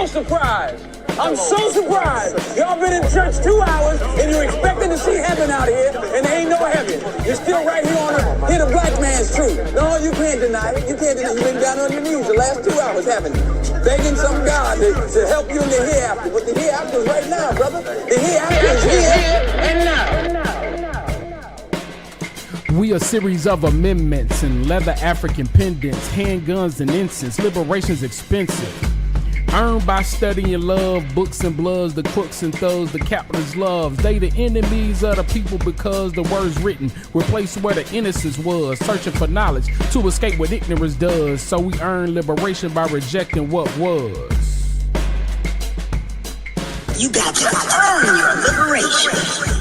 surprised. I'm so surprised. Y'all been in church 2 hours and you're expecting to see heaven out here, and there ain't no heaven. You're still right here on the hit a black man's truth. No, you can't deny it. You can't deny it. You've been down on your knees the last 2 hours, haven't you? Begging some God to help you in the hereafter. But the hereafter is right now, brother. The hereafter is here and now. We a series of amendments and leather African pendants, handguns and incense. Liberation's expensive. Earned by studying love, books and bloods, the crooks and thugs, the capitalists love. They the enemies of the people because the words written replace where the innocence was. Searching for knowledge to escape what ignorance does. So we earn liberation by rejecting what was. You got to earn your liberation.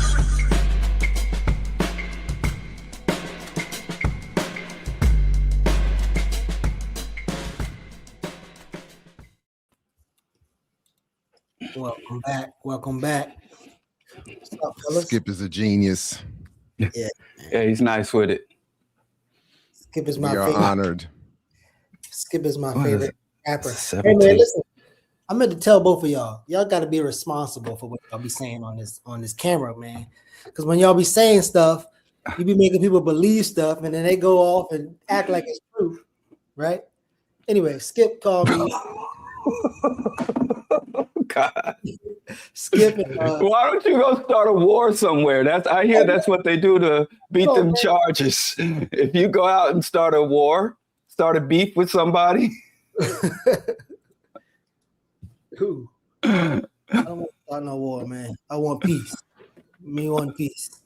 Welcome back. What's up, fellas? Skip is a genius. Yeah, he's nice with it. Skip is my We are favorite. honored. Skip is my favorite rapper. Hey 17. man, listen. I meant to tell both of y'all. Y'all got to be responsible for what y'all be saying on this camera, man. Because when y'all be saying stuff, you be making people believe stuff, and then they go off and act like it's true, right? Anyway, Skip called me. God. Skip. And, Why don't you go start a war somewhere? I hear that's what they do to beat them charges. If you go out and start a war, start a beef with somebody. Who? I don't want to start no war, man. I want peace. Me want peace.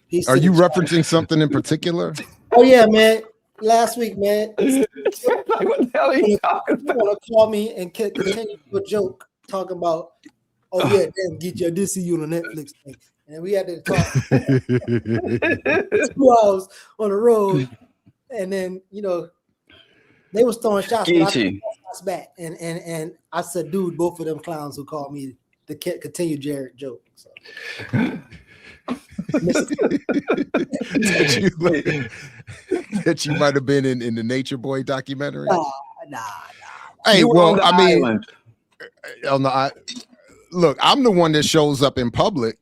Peace. Are you referencing something in particular? Oh yeah, man. Last week, man. Like, what the hell are you talking You about? want to call me and continue a joke talking about, oh yeah, damn, get you. I did see you on the Netflix thing, and we had to talk 2 hours on the road, and then they was throwing shots, but I threw shots back, and I said, dude, both of them clowns who called me the continue Jared joke. So. that you might have been in the Nature Boy documentary. Nah. Hey, well, I mean, Island. Look, I'm the one that shows up in public,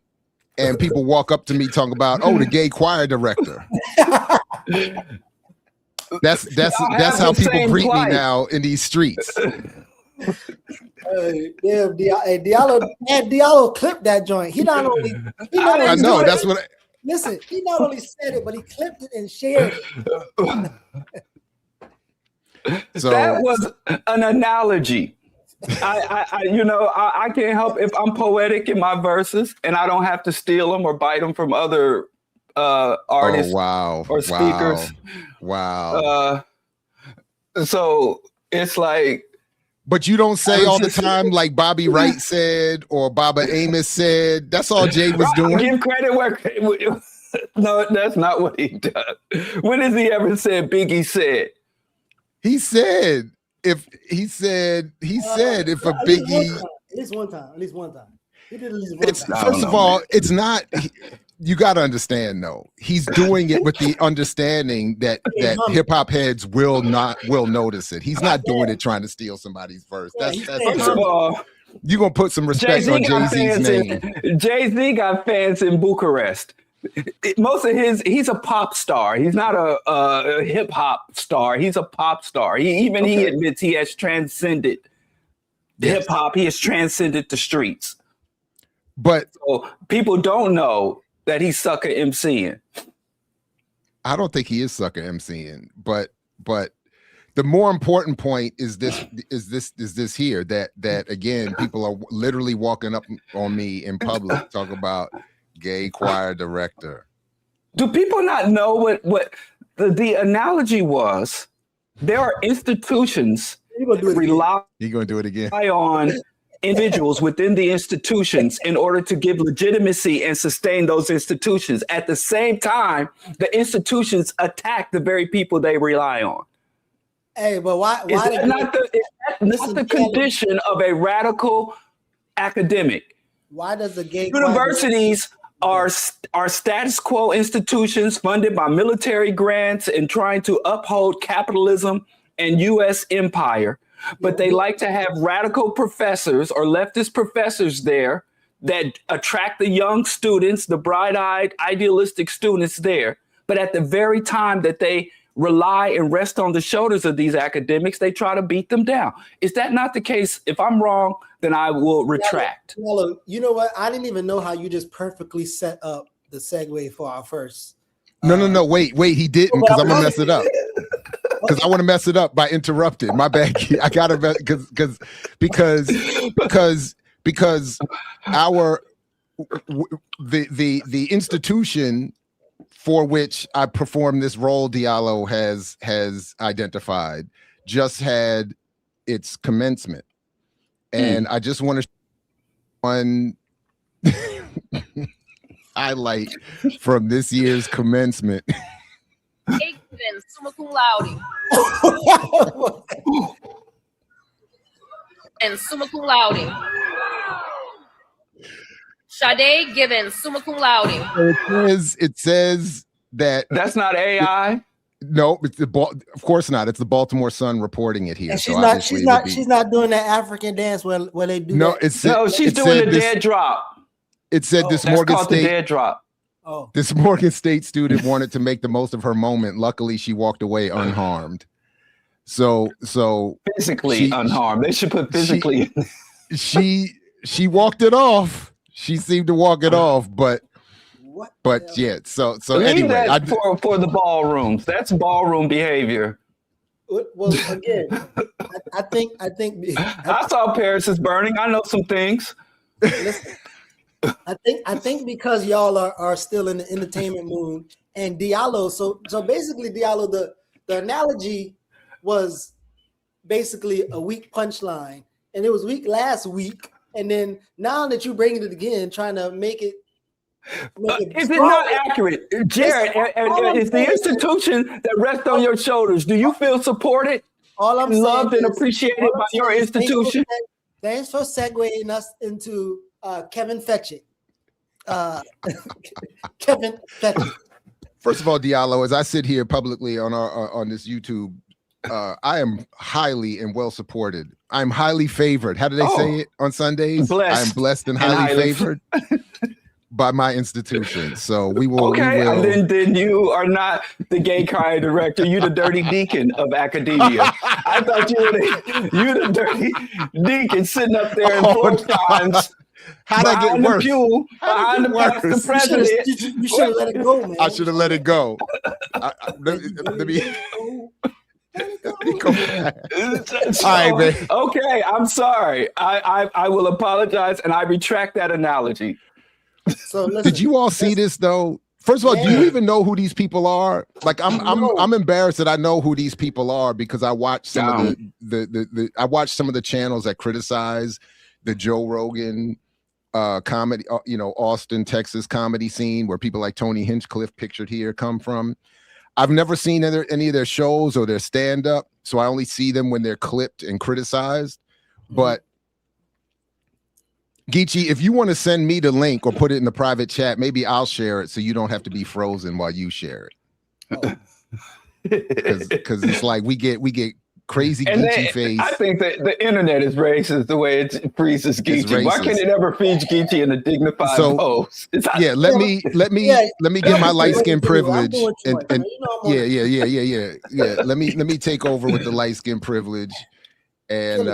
and people walk up to me talking about, oh, the gay choir director. That's how people greet me now in these streets. Damn, Diallo clipped that joint. He not only I know that's what. Listen, he not only said it, but he clipped it and shared it. So that was an analogy. I can't help if I'm poetic in my verses, and I don't have to steal them or bite them from other artists or speakers. Wow. So it's like. But you don't say all the time like Bobby Wright said or Baba Amos said. That's all Jay was doing. Give credit where. No, that's not what he does. When has he ever said Biggie said? He said if a Biggie. At least one time. He did at least one time. First of all, it's not. You got to understand, though. He's doing it with the understanding that hip hop heads will notice it. He's not doing it trying to steal somebody's verse. That's First of all, you're gonna put some respect on Jay-Z's name. Jay-Z got fans in Bucharest. He's a pop star. He's not a hip hop star. He's a pop star. He admits he has transcended hip hop. He has transcended the streets. But so people don't know that he's sucker MCing. I don't think he is sucker MCing, but the more important point is this here that again people are literally walking up on me in public talking about gay choir director. Do people not know what the analogy was? There are institutions that rely on individuals within the institutions in order to give legitimacy and sustain those institutions. At the same time, the institutions attack the very people they rely on. Hey, but why is that not the condition of a radical academic? Why does the gay universities are status quo institutions funded by military grants and trying to uphold capitalism and U.S. empire, but they like to have radical professors or leftist professors there that attract the young students, the bright-eyed, idealistic students there. But at the very time that they rely and rest on the shoulders of these academics, they try to beat them down. Is that not the case? If I'm wrong, then I will retract. You know what? I didn't even know how you just perfectly set up the segue for our first. No. Wait. He didn't, because I'm gonna mess it up. Because I want to mess it up by interrupting. My bad. I gotta because the institution for which I perform this role, Diallo has identified, just had its commencement, and I just want to one highlight from this year's commencement. Summa cum laude. And summa cum laude. Sade Gibbons, summa cum laude. It says that that's not AI. No, it's of course not. It's the Baltimore Sun reporting it here. And she's not doing that African dance where they do. No, she's doing the dead drop. It said this Morgan State dead drop. Oh. This Morgan State student wanted to make the most of her moment. Luckily, she walked away unharmed. So physically unharmed. They should put physically. She walked it off. She seemed to walk it off, but yeah. So leave anyway, that for the ballrooms. That's ballroom behavior. Well, again, I think I saw Paris is Burning. I know some things. Listen, I think because y'all are still in the entertainment mood, and Diallo. So basically, Diallo, the analogy was basically a weak punchline, and it was weak last week, and then now that you bringing it again, trying to make it. Is it not accurate, Jared? Is the institution that rests on your shoulders? Do you feel supported, all I'm loved, and appreciated by your institution? Thanks for segueing us into Kevin Fetchit. Kevin Fetchit. First of all, Diallo, as I sit here publicly on this YouTube, I am highly and well supported. I'm highly favored. How do they say it on Sundays? Blessed. I am blessed and highly favored by my institution. So we will. Okay, we will. And then you are not the gay choir director. You're the dirty deacon of academia. I thought you were the dirty deacon sitting up there in times. How'd I get worse? Behind the president. You should have let it go, man. I should have let it go. Let me go back. All right, man. Okay, I'm sorry. I will apologize, and I retract that analogy. So listen, did you all see this though? First of all, do you even know who these people are? Like, I'm embarrassed that I know who these people are because I watched some of I watched some of the channels that criticize the Joe Rogan comedy, Austin, Texas comedy scene where people like Tony Hinchcliffe, pictured here, come from. I've never seen any of their shows or their stand-up, so I only see them when they're clipped and criticized. But Geechee, if you want to send me the link or put it in the private chat, maybe I'll share it so you don't have to be frozen while you share it. Because it's like we get crazy Geechee face. I think that the internet is racist the way it freezes Geechee. Why can't it ever feed Geechee in a dignified pose? Yeah, let me get my light skin privilege and yeah. Let me take over with the light skin privilege and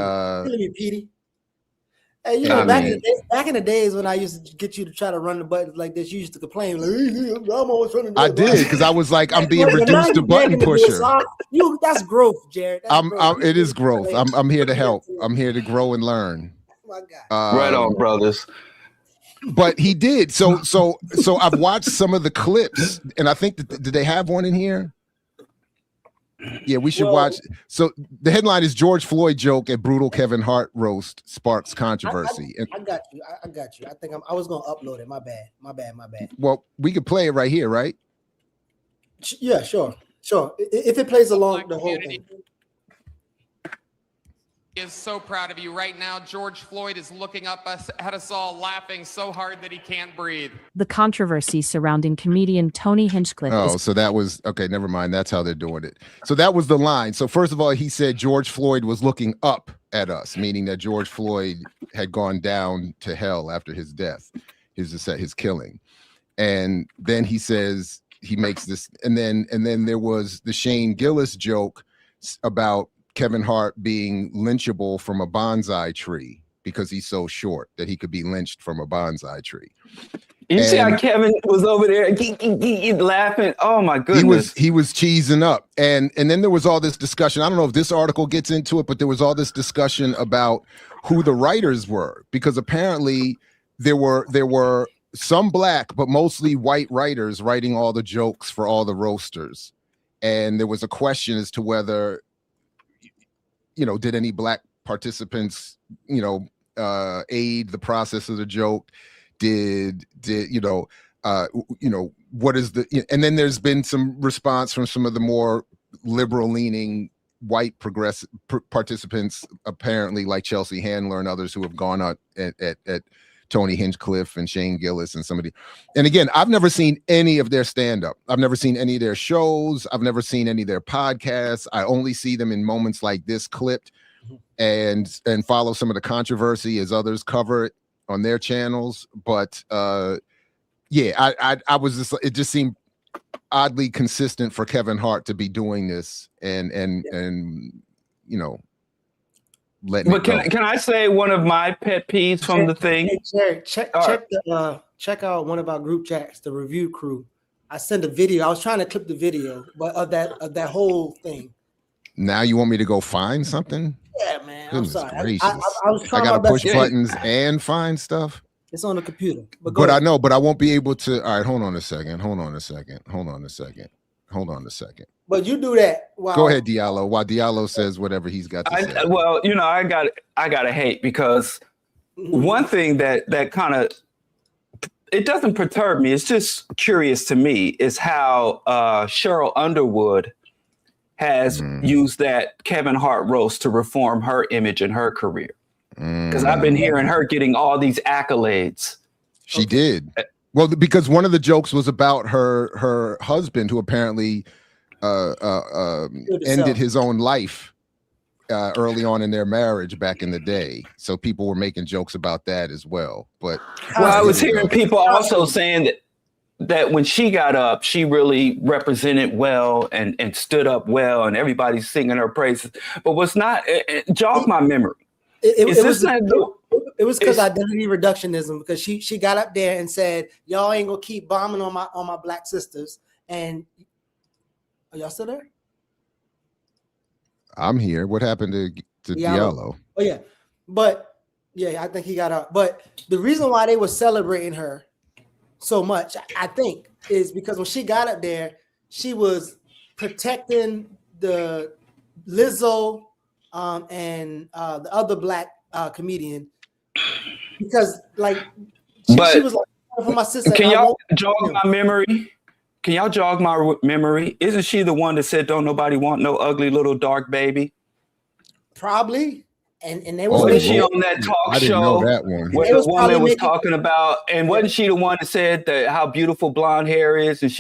Hey, back in the days when I used to get you to try to run the buttons like this, you used to complain. Like, I'm always running. I did because I was like, I'm being reduced to button pusher. That's growth, Jared. It is growth. I'm here to help. I'm here to grow and learn. Oh my God. Right on, brothers. But he did. So I've watched some of the clips, and I think did they have one in here? Yeah, we should watch. So the headline is George Floyd joke at brutal Kevin Hart roast sparks controversy. I got you. I think I was gonna upload it. My bad. Well, we could play it right here, right? Yeah, sure. If it plays along the whole thing. is so proud of you. Right now, George Floyd is looking up at us all, laughing so hard that he can't breathe. The controversy surrounding comedian Tony Hinchcliffe so that was okay. Never mind. That's how they're doing it. So that was the line. So first of all, he said George Floyd was looking up at us, meaning that George Floyd had gone down to hell after his death, his killing. And then he says he makes this, and then there was the Shane Gillis joke about Kevin Hart being lynchable from a bonsai tree because he's so short that he could be lynched from a bonsai tree. You see how Kevin was over there laughing? Oh my goodness. He was cheesing up. And then there was all this discussion. I don't know if this article gets into it, but there was all this discussion about who the writers were, because apparently there were some black but mostly white writers writing all the jokes for all the roasters. And there was a question as to whether, did any black participants, aid the process of the joke? Did what is the, and then there's been some response from some of the more liberal leaning white progressive participants, apparently like Chelsea Handler and others who have gone out at Tony Hinchcliffe and Shane Gillis and somebody. And again, I've never seen any of their stand-up. I've never seen any of their shows. I've never seen any of their podcasts. I only see them in moments like this clipped and follow some of the controversy as others cover it on their channels. But I was just, it just seemed oddly consistent for Kevin Hart to be doing this and But can I say one of my pet peeves from the thing? Hey, Jared, check out one of our group chats, the review crew. I sent a video. I was trying to clip the video, but of that whole thing. Now you want me to go find something? Yeah, man. Goodness I'm sorry. gracious. I was trying. I gotta push buttons and find stuff. It's on the computer. But I know, but I won't be able to. All right, hold on a second. But you do that. Go ahead, Diallo. While Diallo says whatever he's got to say. Well, I gotta hate, because one thing that kind of, it doesn't perturb me, it's just curious to me, is how Cheryl Underwood has used that Kevin Hart roast to reform her image and her career. Because I've been hearing her getting all these accolades. She did. Well, because one of the jokes was about her husband, who apparently ended his own life early on in their marriage back in the day. So people were making jokes about that as well. But I was hearing people also saying that when she got up, she really represented well and stood up well, and everybody's singing her praises. But what's not, jog my memory. It was because identity reductionism, because she got up there and said, y'all ain't gonna keep bombing on my black sisters. And are y'all still there? I'm here. What happened to Diallo? Oh yeah. But yeah, I think he got up. But the reason why they were celebrating her so much, I think, is because when she got up there, she was protecting the Lizzo and the other black comedian, because she was like, for my sister. Can y'all jog my memory? Can y'all jog my memory? Isn't she the one that said, "Don't nobody want no ugly little dark baby"? Probably. And they was wasn't she on that talk show that one. where the woman was talking about, and wasn't she the one that said that how beautiful blonde hair is, and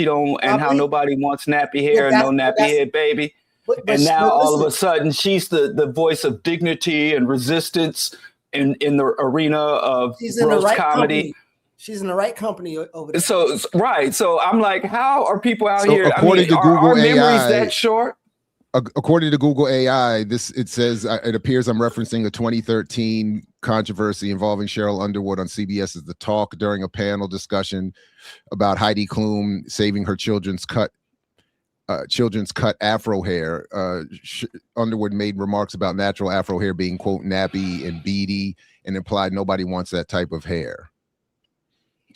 how nobody wants nappy hair and no nappy head baby? And now all of a sudden she's the voice of dignity and resistance in the arena of roast comedy. She's in the right company over there. So right. So I'm like, how are people out here? According to Google our AI, memories that short? According to Google AI, it says it appears I'm referencing a 2013 controversy involving Cheryl Underwood on CBS's The Talk during a panel discussion about Heidi Klum saving her children's cut afro hair. Underwood made remarks about natural afro hair being, quote, nappy and beady, and implied nobody wants that type of hair.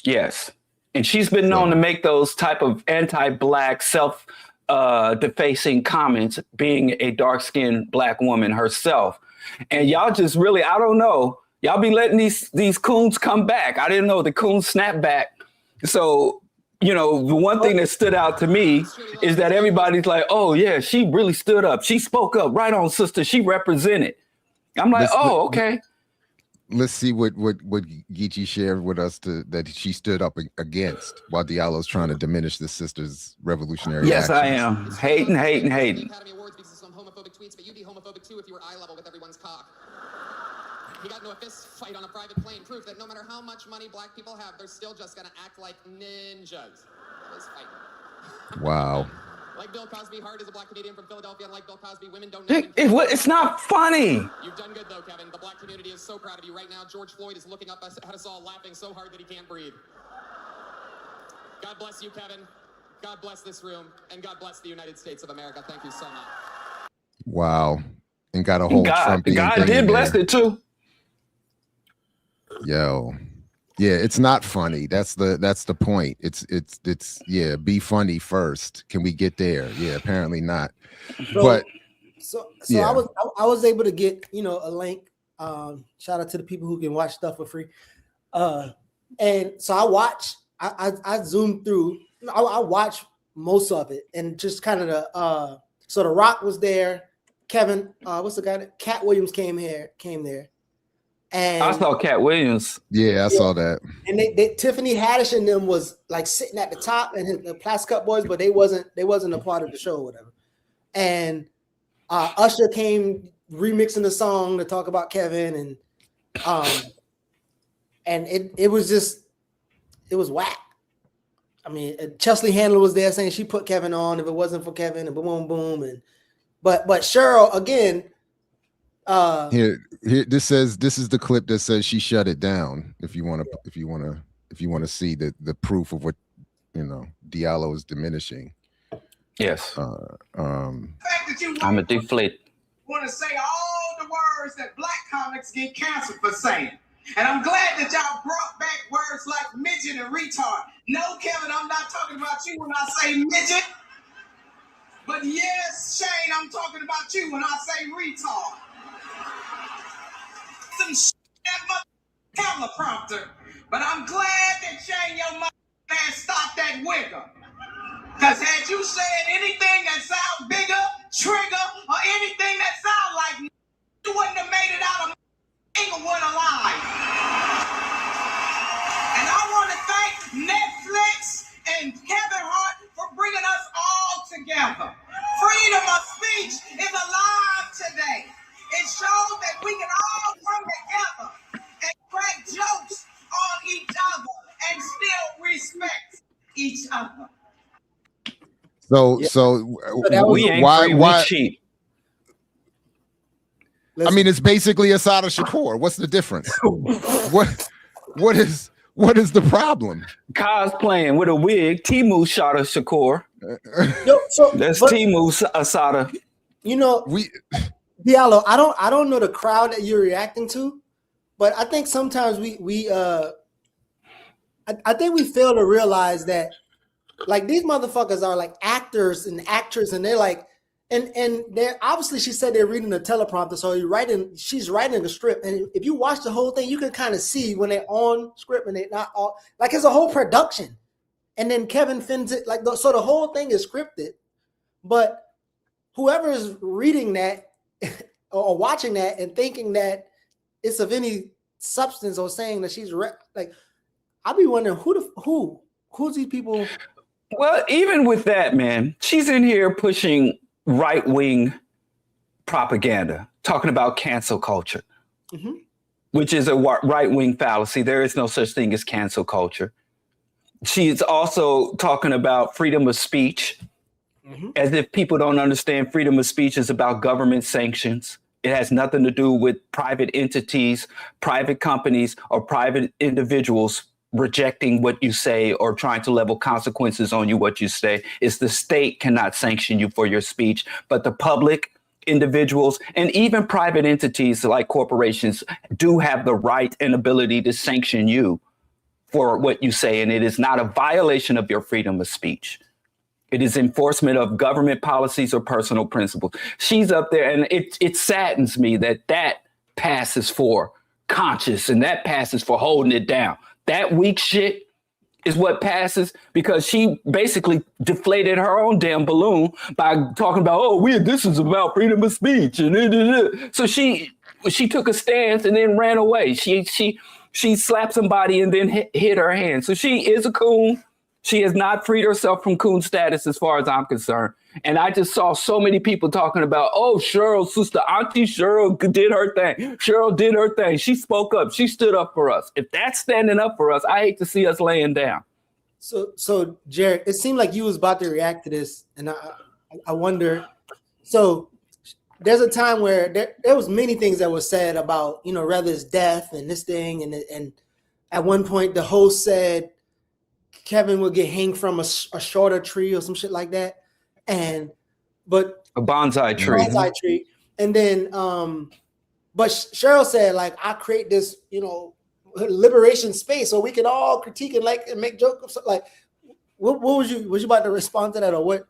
Yes. And she's been known to make those type of anti-black defacing comments, being a dark-skinned black woman herself. And y'all just really, I don't know, y'all be letting these coons come back. I didn't know the coons snap back. So, the one thing that stood out to me is that everybody's like, oh yeah, she really stood up. She spoke up. Right on, sister. She represented. I'm like, okay. Let's see what Geechee shared with us that she stood up against while Diallo's trying to diminish the sister's revolutionary Yes, actions. I am. Hating. Academy Awards because of some homophobic tweets, but you'd be homophobic too if you were eye level with everyone's cock. He got into a fist fight on a private plane, proof that no matter how much money black people have, they're still just gonna act like ninjas. Fist fight. Wow. Like Bill Cosby, Hart is a black Canadian from Philadelphia, and like Bill Cosby, women don't know. It's not funny. You've done good though, Kevin. The black community is so proud of you right now. George Floyd is looking up at us all, laughing so hard that he can't breathe. God bless you, Kevin. God bless this room, and God bless the United States of America. Thank you so much. Wow. And got a whole Trumpian God thing did in bless there. it too. Yo. Yeah, it's not funny. That's the point. It's yeah, be funny first. Can we get there? Yeah, apparently not. So yeah. I was able to get, a link. Shout out to the people who can watch stuff for free. And so I zoomed through, I watched most of it, and just kind of so The Rock was there, Kevin, what's the guy, Cat Williams came there. And I saw Cat Williams. Yeah, I saw that. And they Tiffany Haddish and them was like sitting at the top, and the Plastic Cup Boys, but they wasn't a part of the show or whatever. And Usher came remixing the song to talk about Kevin, and it was whack. I mean, Chesley Handler was there saying she put Kevin on if it wasn't for Kevin, and boom, boom, and but Cheryl again. Here this is the clip that says she shut it down. If you want to see the proof of what Diallo is diminishing. Yes. I'm a deflate. Want to say all the words that black comics get canceled for saying. And I'm glad that y'all brought back words like midget and retard. No, Kevin, I'm not talking about you when I say midget. But yes, Shane, I'm talking about you when I say retard. Some shit that teleprompter. But I'm glad that Shane, your mother, has stopped that wigger. Because had you said anything that sounds bigger, trigger, or anything that sounds like you wouldn't have made it out of Inglewood alive. And I want to thank Netflix and Kevin Hart for bringing us all together. Freedom of speech is alive today. It shows that we can all come together and crack jokes on each other and still respect each other. So why cheat? I mean, it's basically Assata Shakur. What's the difference? What is the problem? Cosplaying with a wig, Timu shot a Shakur. That's Timu Assata. Diallo, I don't know the crowd that you're reacting to, but I think sometimes I think we fail to realize that like these motherfuckers are like actors and actors, and they're like, and they're obviously, she said they're reading the teleprompter, so she's writing the script, and if you watch the whole thing, you can kind of see when they're on script and they're not all, like it's a whole production, and then Kevin fins it so the whole thing is scripted, but whoever is reading that or watching that and thinking that it's of any substance or saying that she's like, I'll be wondering who's these people. Well, even with that, man, she's in here pushing right-wing propaganda, talking about cancel culture, which is a right-wing fallacy. There is no such thing as cancel culture. She's also talking about freedom of speech, as if people don't understand freedom of speech is about government sanctions. It has nothing to do with private entities, private companies, or private individuals rejecting what you say or trying to level consequences on you what you say. It's the state cannot sanction you for your speech, but the public, individuals, and even private entities like corporations do have the right and ability to sanction you for what you say, and it is not a violation of your freedom of speech. It is enforcement of government policies or personal principles. She's up there, and it saddens me that passes for conscious and that passes for holding it down. That weak shit is what passes because she basically deflated her own damn balloon by talking about, this is about freedom of speech. So she she took a stance and then ran away. She slapped somebody and then hit her hand. So she is a coon. She has not freed herself from coon status as far as I'm concerned. And I just saw so many people talking about, oh, Cheryl, sister Auntie Cheryl did her thing. Cheryl did her thing. She spoke up. She stood up for us. If that's standing up for us, I hate to see us laying down. So Jared, it seemed like you was about to react to this. And I wonder, so there's a time where there was many things that were said about, you know, whether it's death and this thing. And at one point the host said Kevin would get hanged from a shorter tree or some shit like that. But a bonsai tree. And then, but Cheryl said, like, I create this, you know, liberation space so we can all critique and like and make jokes. Like, what was you about to respond to that, or what?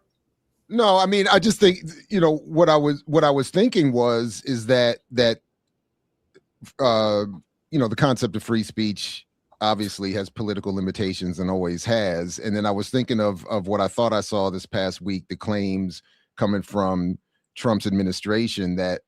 No, I mean, I just think, you know, what I was thinking is that you know, the concept of free speech obviously has political limitations and always has. And then I was thinking of what I thought I saw this past week, the claims coming from Trump's administration that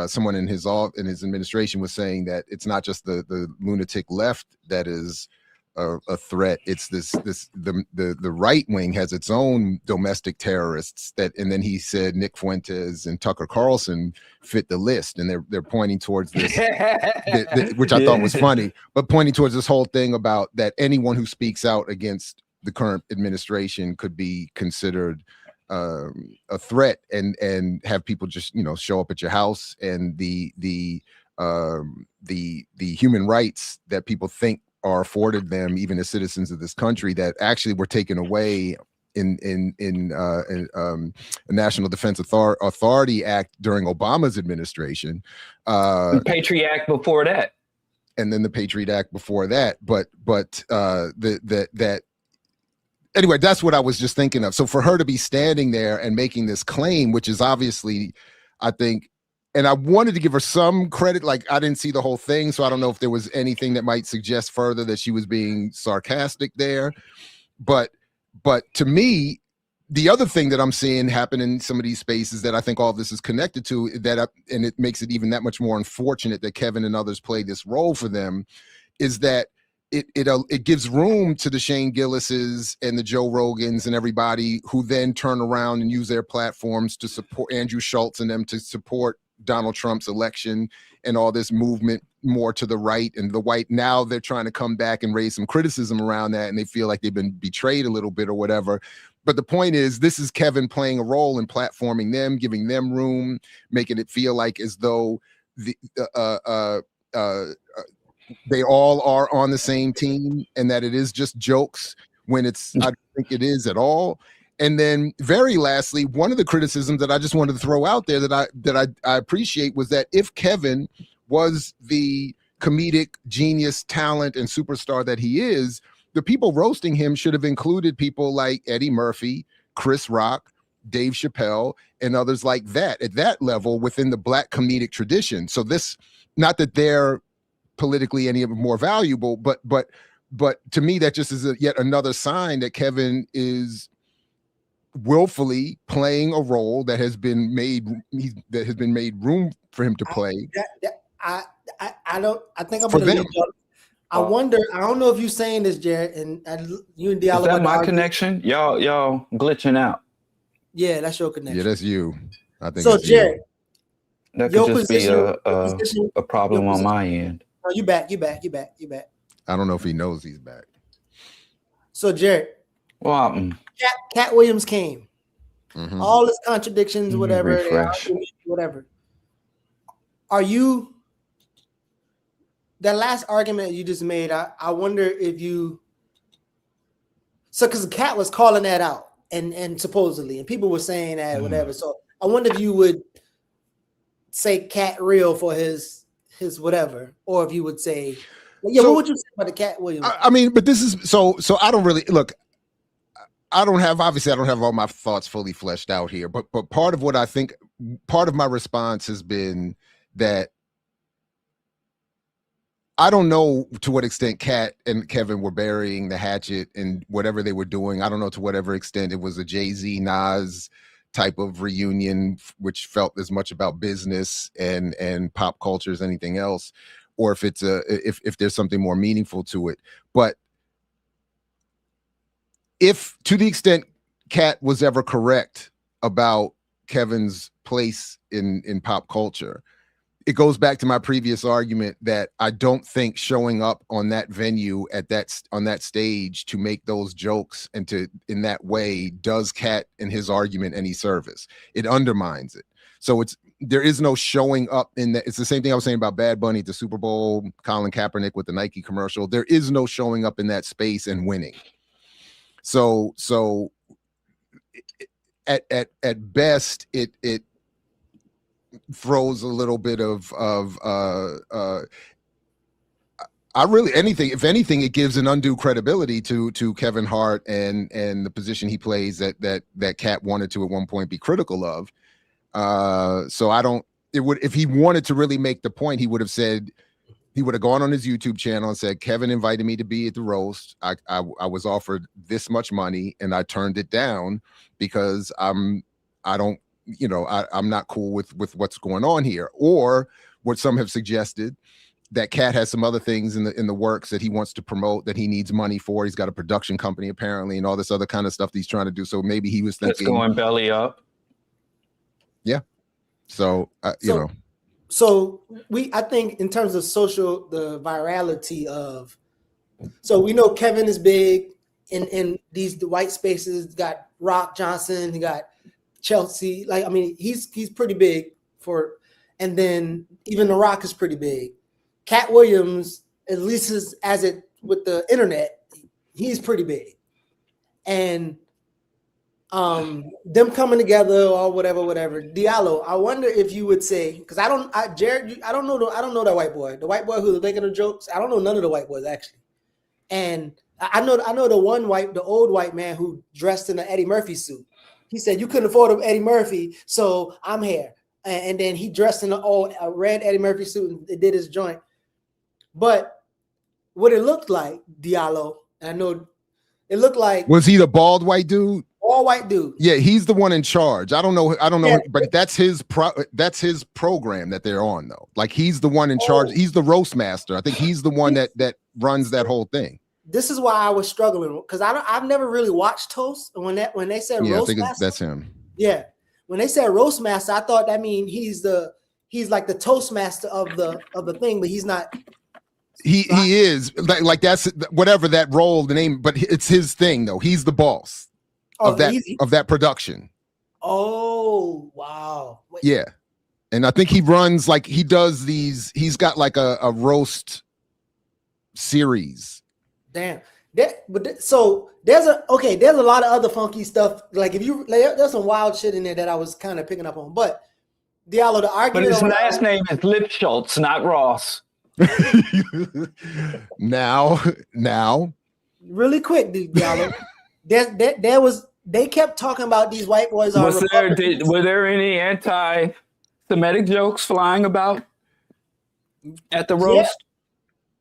someone in his administration was saying that it's not just the lunatic left that is a threat. It's the right wing has its own domestic terrorists and then he said Nick Fuentes and Tucker Carlson fit the list, and they're pointing towards this, which I thought was funny, but pointing towards this whole thing about that anyone who speaks out against the current administration could be considered a threat, and have people just, you know, show up at your house, and the human rights that people think are afforded them, even as citizens of this country, that actually were taken away in a National Defense Authority Act during Obama's administration. The Patriot Act before that. And then the Patriot Act before that. But anyway, that's what I was just thinking of. So for her to be standing there and making this claim, which is obviously, I think, and I wanted to give her some credit. Like, I didn't see the whole thing, so I don't know if there was anything that might suggest further that she was being sarcastic there. But to me, the other thing that I'm seeing happen in some of these spaces that I think all of this is connected to, and it makes it even that much more unfortunate that Kevin and others play this role for them, is that it gives room to the Shane Gillises and the Joe Rogans and everybody who then turn around and use their platforms to support Andrew Schultz and them to support Donald Trump's election and all this movement more to the right and the white. Now they're trying to come back and raise some criticism around that, and they feel like they've been betrayed a little bit or whatever. But the point is, this is Kevin playing a role in platforming them, giving them room, making it feel like as though they all are on the same team, and that it is just jokes when I don't think it is at all. And then very lastly, one of the criticisms that I just wanted to throw out there that I appreciate was that if Kevin was the comedic genius, talent, and superstar that he is, the people roasting him should have included people like Eddie Murphy, Chris Rock, Dave Chappelle, and others like that at that level within the Black comedic tradition. So this, not that they're politically any more valuable, but to me, that just is yet another sign that Kevin is willfully playing a role that has been made room for him to play. I think I'm gonna leave y'all. I wonder, I don't know if you're saying this, Jared, and you and Diallo. Is that my connection? Y'all glitching out. Yeah, that's your connection. Yeah, that's you. I think so, Jared. That could just be a problem on my end. No, you back. I don't know if he knows he's back. So, Jared. Well, Cat Williams came. Mm-hmm. All his contradictions, whatever. Are you that last argument you just made? I wonder if you. So, because Cat was calling that out, and supposedly, and people were saying that whatever. So, I wonder if you would say Cat real for his whatever, or if you would say, yeah. So, what would you say about the Cat Williams? I mean, but this is so. I don't really look. I don't have all my thoughts fully fleshed out here, but part of what I think, part of my response has been that I don't know to what extent Kat and Kevin were burying the hatchet and whatever they were doing. I don't know to whatever extent it was a Jay-Z Nas type of reunion, which felt as much about business and pop culture as anything else, or if it's if there's something more meaningful to it. But if, to the extent Kat was ever correct about Kevin's place in pop culture, it goes back to my previous argument that I don't think showing up on that venue on that stage to make those jokes and to in that way does Kat and his argument any service. It undermines it. So there is no showing up in that. It's the same thing I was saying about Bad Bunny at the Super Bowl, Colin Kaepernick with the Nike commercial. There is no showing up in that space and winning. So at best, it throws a little bit of if anything, it gives an undue credibility to Kevin Hart and the position he plays that Kat wanted to at one point be critical of. So if he wanted to really make the point, he would have gone on his YouTube channel and said, Kevin invited me to be at the roast. I was offered this much money and I turned it down because I'm not cool with what's going on here. Or what some have suggested, that Kat has some other things in the works that he wants to promote, that he needs money for. He's got a production company apparently, and all this other kind of stuff that he's trying to do. So maybe he was thinking, it's going belly up. Yeah. So So I think in terms of the virality of, so we know Kevin is big in the white spaces. Got Rock Johnson, he got Chelsea. Like, I mean, he's pretty big and then even The Rock is pretty big. Cat Williams, at least as it with the internet, he's pretty big. And them coming together or whatever. Diallo, I wonder if you would say, because I don't know that white boy. The white boy who's making the jokes, I don't know none of the white boys actually. And I know the old white man who dressed in an Eddie Murphy suit. He said, you couldn't afford an Eddie Murphy, so I'm here. And then he dressed in a red Eddie Murphy suit and did his joint. But what it looked like, Diallo, I know it looked like. Was he the bald white dude? All white dude. Yeah, he's the one in charge. I don't know, Yeah. but that's his program that they're on though. Like he's the one in charge. He's the roast master. I think he's the one that runs that whole thing. This is why I was struggling because I've never really watched Toast. And when they said roast master, that's him. Yeah, when they said roast master, I thought that mean he's like the Toastmaster of the thing, but he's not. He is like that's whatever that role, the name, but it's his thing though. He's the boss of that production. Oh wow! Wait. Yeah, and I think he runs like he does these. He's got like a roast series. Damn. So there's a lot of other funky stuff. Like there's some wild shit in there that I was kind of picking up on. But Diallo, the argument. But his last name is Lipschultz, not Ross. Now. Really quick, Diallo. They kept talking about these white boys are. Were there any anti-Semitic jokes flying about at the roast?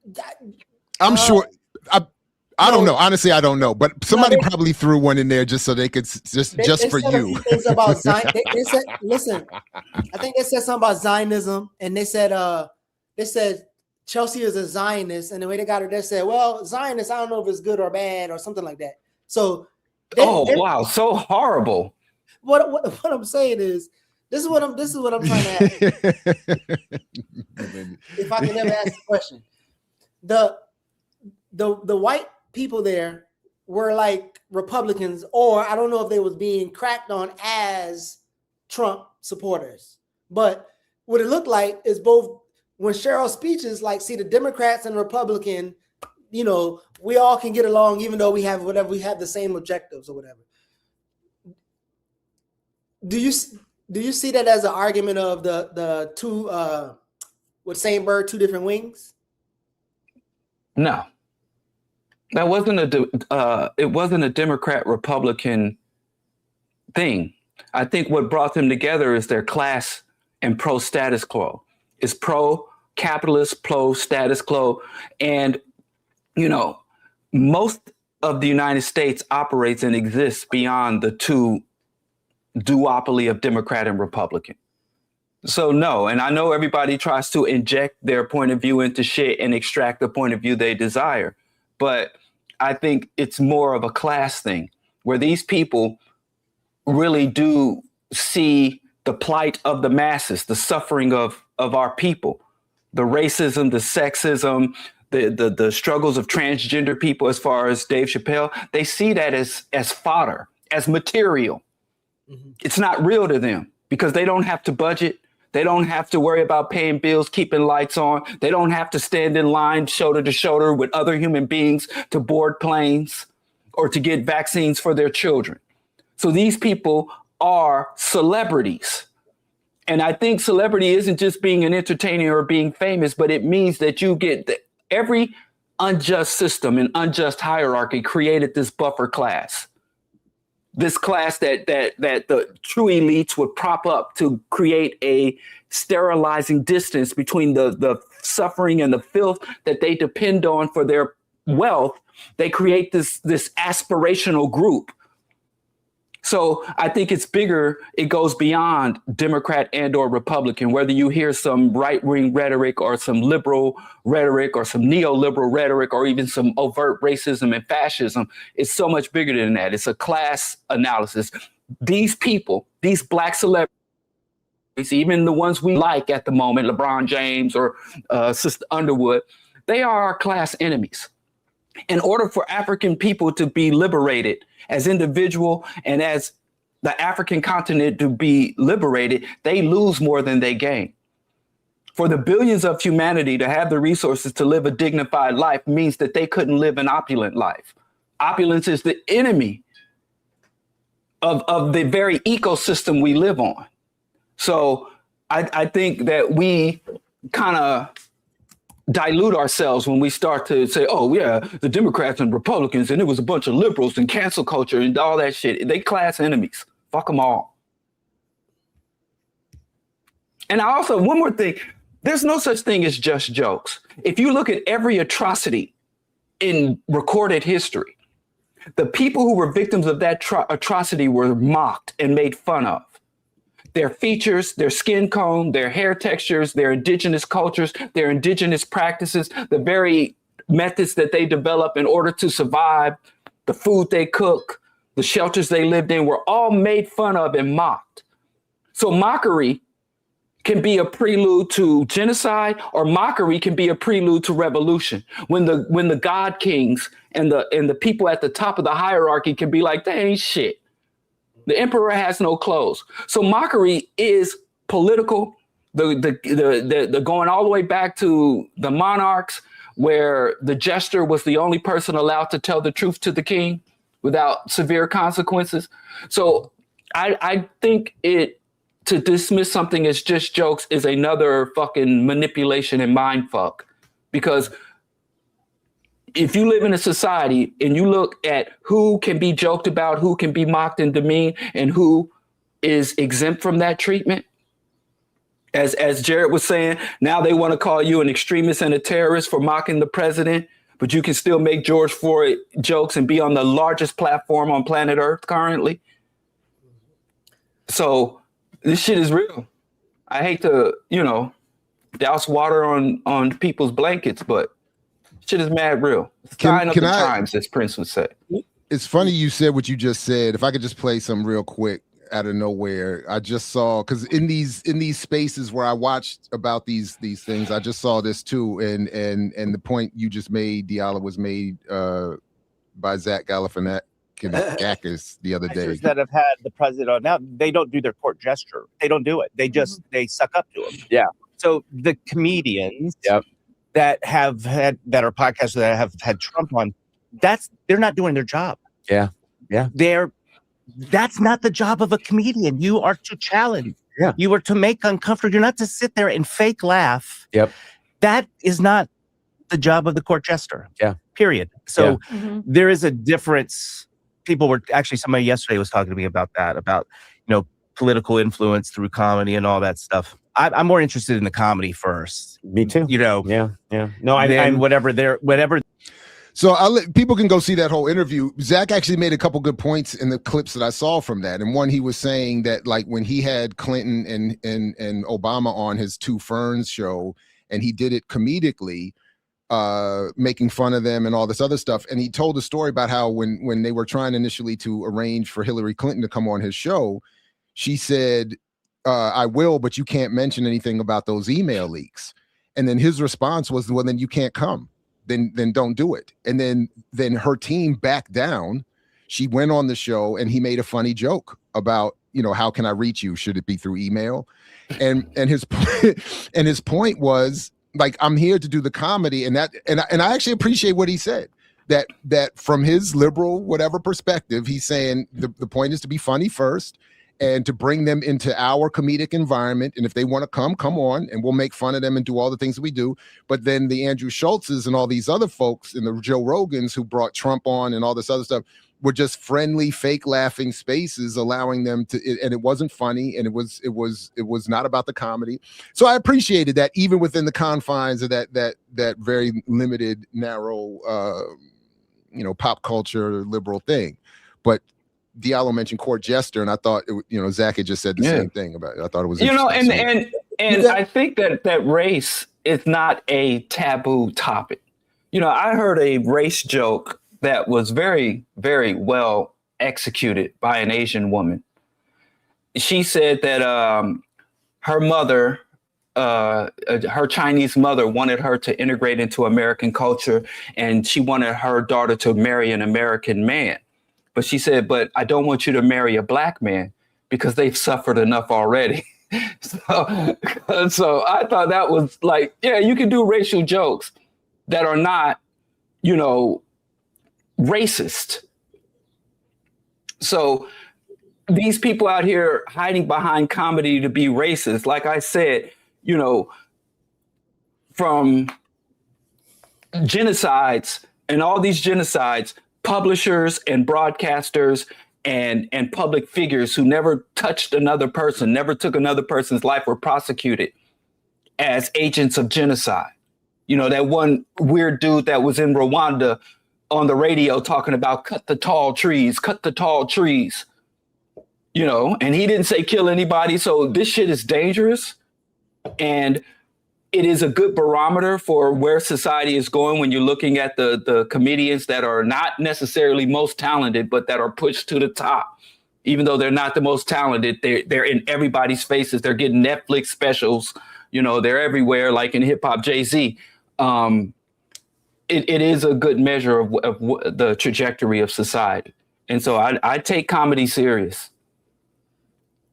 Yeah. I'm sure. I don't know. Honestly, I don't know. But somebody probably threw one in there just so they could just for you. About they said, listen, I think they said something about Zionism, and they said Chelsea is a Zionist, and the way they got it, they said, well, Zionist, I don't know if it's good or bad or something like that. So, wow, so horrible. What I'm saying is, this is what I'm trying to ask. If I can ever ask the question, the white people there were like Republicans, or I don't know if they was being cracked on as Trump supporters. But what it looked like is both when Cheryl's speeches, like, see, the Democrats and Republican, we all can get along even though we have the same objectives or whatever. Do you see that as an argument of the two with same bird, two different wings? No. That wasn't it wasn't a Democrat Republican thing. I think what brought them together is their class and pro status quo. It's pro capitalist, pro status quo. And, most of the United States operates and exists beyond the two duopoly of Democrat and Republican. So no, and I know everybody tries to inject their point of view into shit and extract the point of view they desire. But I think it's more of a class thing where these people really do see the plight of the masses, the suffering of our people, the racism, the sexism, the struggles of transgender people, as far as Dave Chappelle. They see that as fodder, as material. Mm-hmm. It's not real to them because they don't have to budget. They don't have to worry about paying bills, keeping lights on. They don't have to stand in line shoulder to shoulder with other human beings to board planes or to get vaccines for their children. So these people are celebrities. And I think celebrity isn't just being an entertainer or being famous, but it means that you get every unjust system and unjust hierarchy created this buffer class. This class that the true elites would prop up to create a sterilizing distance between the suffering and the filth that they depend on for their wealth. They create this aspirational group. So I think it's bigger. It goes beyond Democrat and or Republican, whether you hear some right-wing rhetoric or some liberal rhetoric or some neoliberal rhetoric or even some overt racism and fascism. It's so much bigger than that. It's a class analysis. These people, these black celebrities, even the ones we like at the moment, LeBron James or Sister Underwood, they are our class enemies. In order for African people to be liberated as individual and as the African continent to be liberated, they lose more than they gain. For the billions of humanity to have the resources to live a dignified life means that they couldn't live an opulent life. Opulence is the enemy of the very ecosystem we live on. So I think that we kind of dilute ourselves when we start to say, oh, yeah, the Democrats and Republicans, and it was a bunch of liberals and cancel culture and all that shit. They class enemies. Fuck them all. And I also, one more thing, there's no such thing as just jokes. If you look at every atrocity in recorded history, the people who were victims of that atrocity were mocked and made fun of. Their features, their skin tone, their hair textures, their indigenous cultures, their indigenous practices, the very methods that they develop in order to survive, the food they cook, the shelters they lived in were all made fun of and mocked. So mockery can be a prelude to genocide, or mockery can be a prelude to revolution. When the god kings and the people at the top of the hierarchy can be like, they ain't shit. The emperor has no clothes. So mockery is political. The going all the way back to the monarchs, where the jester was the only person allowed to tell the truth to the king without severe consequences. So I think to dismiss something as just jokes is another fucking manipulation and mind fuck. Because if you live in a society and you look at who can be joked about, who can be mocked and demeaned, and who is exempt from that treatment, as Jared was saying, now they want to call you an extremist and a terrorist for mocking the president, but you can still make George Floyd jokes and be on the largest platform on planet Earth currently. So this shit is real. I hate to, douse water on people's blankets, but shit is mad real. It's sign of the times, as Prince would say. It's funny you said what you just said. If I could just play some real quick out of nowhere. I just saw, because in these spaces where I watched about these things, I just saw this too. And the point you just made, Diallo, was made by Zach Galifianakis the other day. That have had the president on now, they don't do their court gesture. They don't do it. They just they suck up to him. Yeah. So the comedians that have had that are podcasts that have had Trump on, they're not doing their job. Yeah. Yeah. That's not the job of a comedian. You are to challenge. Yeah. You are to make uncomfortable. You're not to sit there and fake laugh. Yep. That is not the job of the court jester. Yeah. Period. So there is a difference. Somebody yesterday was talking to me about that, about, political influence through comedy and all that stuff. I'm more interested in the comedy first. Me too. Yeah. No, I'm whatever. So people can go see that whole interview. Zach actually made a couple good points in the clips that I saw from that. And one, he was saying that like when he had Clinton and Obama on his Two Ferns show, and he did it comedically, making fun of them and all this other stuff. And he told a story about how when they were trying initially to arrange for Hillary Clinton to come on his show, she said, I will, but you can't mention anything about those email leaks. And then his response was, well, then you can't come. Then don't do it. And then her team backed down. She went on the show and he made a funny joke about, how can I reach you? Should it be through email? And his point was like, I'm here to do the comedy, and I actually appreciate what he said. That from his liberal whatever perspective, he's saying the point is to be funny first and to bring them into our comedic environment. And if they want to come on, and we'll make fun of them and do all the things that we do. But then the Andrew Schultzes and all these other folks and the Joe Rogans who brought Trump on and all this other stuff were just friendly, fake laughing spaces, allowing them to, and it wasn't funny. And it was not about the comedy. So I appreciated that even within the confines of that very limited, narrow, pop culture liberal thing. But Diallo mentioned court jester, and I thought, Zach had just said the same thing about it. I thought it was interesting. And I think that race is not a taboo topic. I heard a race joke that was very, very well executed by an Asian woman. She said that her mother, her Chinese mother, wanted her to integrate into American culture, and she wanted her daughter to marry an American man. But she said, but I don't want you to marry a black man because they've suffered enough already. So I thought that was like, yeah, you can do racial jokes that are not, racist. So these people out here hiding behind comedy to be racist, like I said, from genocides and all these genocides, publishers and broadcasters and public figures who never touched another person, never took another person's life, were prosecuted as agents of genocide. That one weird dude that was in Rwanda on the radio talking about cut the tall trees, and he didn't say kill anybody. So this shit is dangerous. And it is a good barometer for where society is going when you're looking at the comedians that are not necessarily most talented, but that are pushed to the top. Even though they're not the most talented, they're in everybody's faces. They're getting Netflix specials. They're everywhere, like in hip hop, Jay-Z. It is a good measure of the trajectory of society. And so I take comedy serious.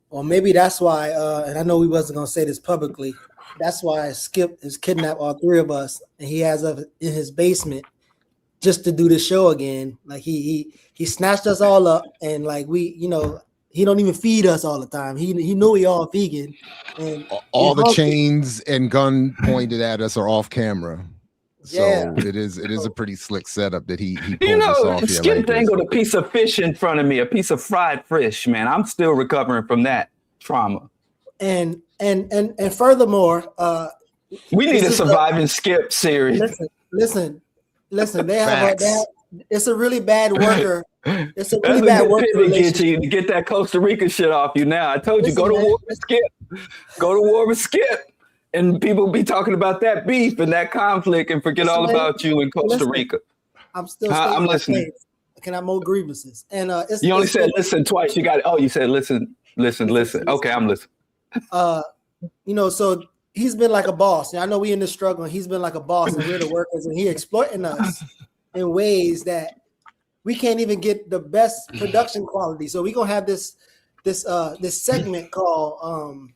Well, maybe that's why, and I know we wasn't going to say this publicly, that's why Skip has kidnapped all three of us, and he has us in his basement just to do the show again. Like he snatched us all up, and like he don't even feed us all the time. He knew we all vegan, and all the chains and gun pointed at us are off camera. So Yeah. it is a pretty slick setup that he pulled this off here. Skip like this. dangled a piece of fish in front of me, a piece of fried fish, man. I'm still recovering from that trauma. And furthermore, We need a this is surviving Skip series. listen. They have Facts. it's a really bad worker. It's a That's really a bad good worker pivot, relationship. to get that Costa Rica shit off you now. I told you, Listen, go to man, war with Skip. Go to war with Skip. And people be talking about that beef and that conflict and forget all Listen, man. about you in Costa Listen. Rica. I'm still. I'm stating my listening. case. Can I more grievances? And it's You only it's- said listen twice. You got it. Oh, you said listen. Okay, I'm listening. So he's been like a boss. And I know we in this struggle, and he's been like a boss, and we're the workers, and he exploiting us in ways that we can't even get the best production quality. So we're gonna have this segment called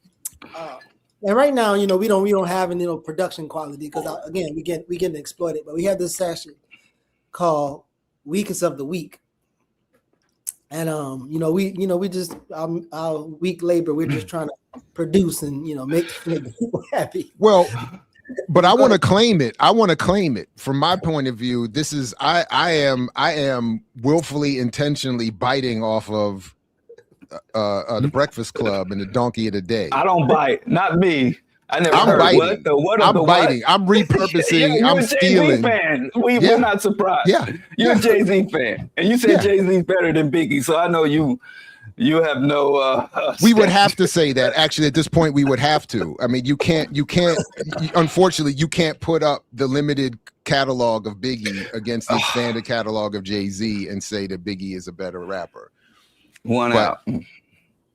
and right now, we don't have any production quality because again we getting exploited, but we have this session called Weakest of the Week. And we just our weak labor, we're just trying to produce and make people happy. Well, but I want to claim it. From my point of view. This is I am willfully, intentionally biting off of the Breakfast Club and the Donkey of the Day. I don't bite. Not me. I never I'm heard biting. what I'm the biting. what? I'm repurposing. You're I'm a Jay-Z stealing. fan. We're not surprised. Yeah. You're a Jay-Z fan. And you said Jay-Z's better than Biggie. So I know you have no we would have to say that. Actually, at this point, we would have to. I mean, you can't unfortunately, you can't put up the limited catalog of Biggie against the standard catalog of Jay-Z and say that Biggie is a better rapper. Out.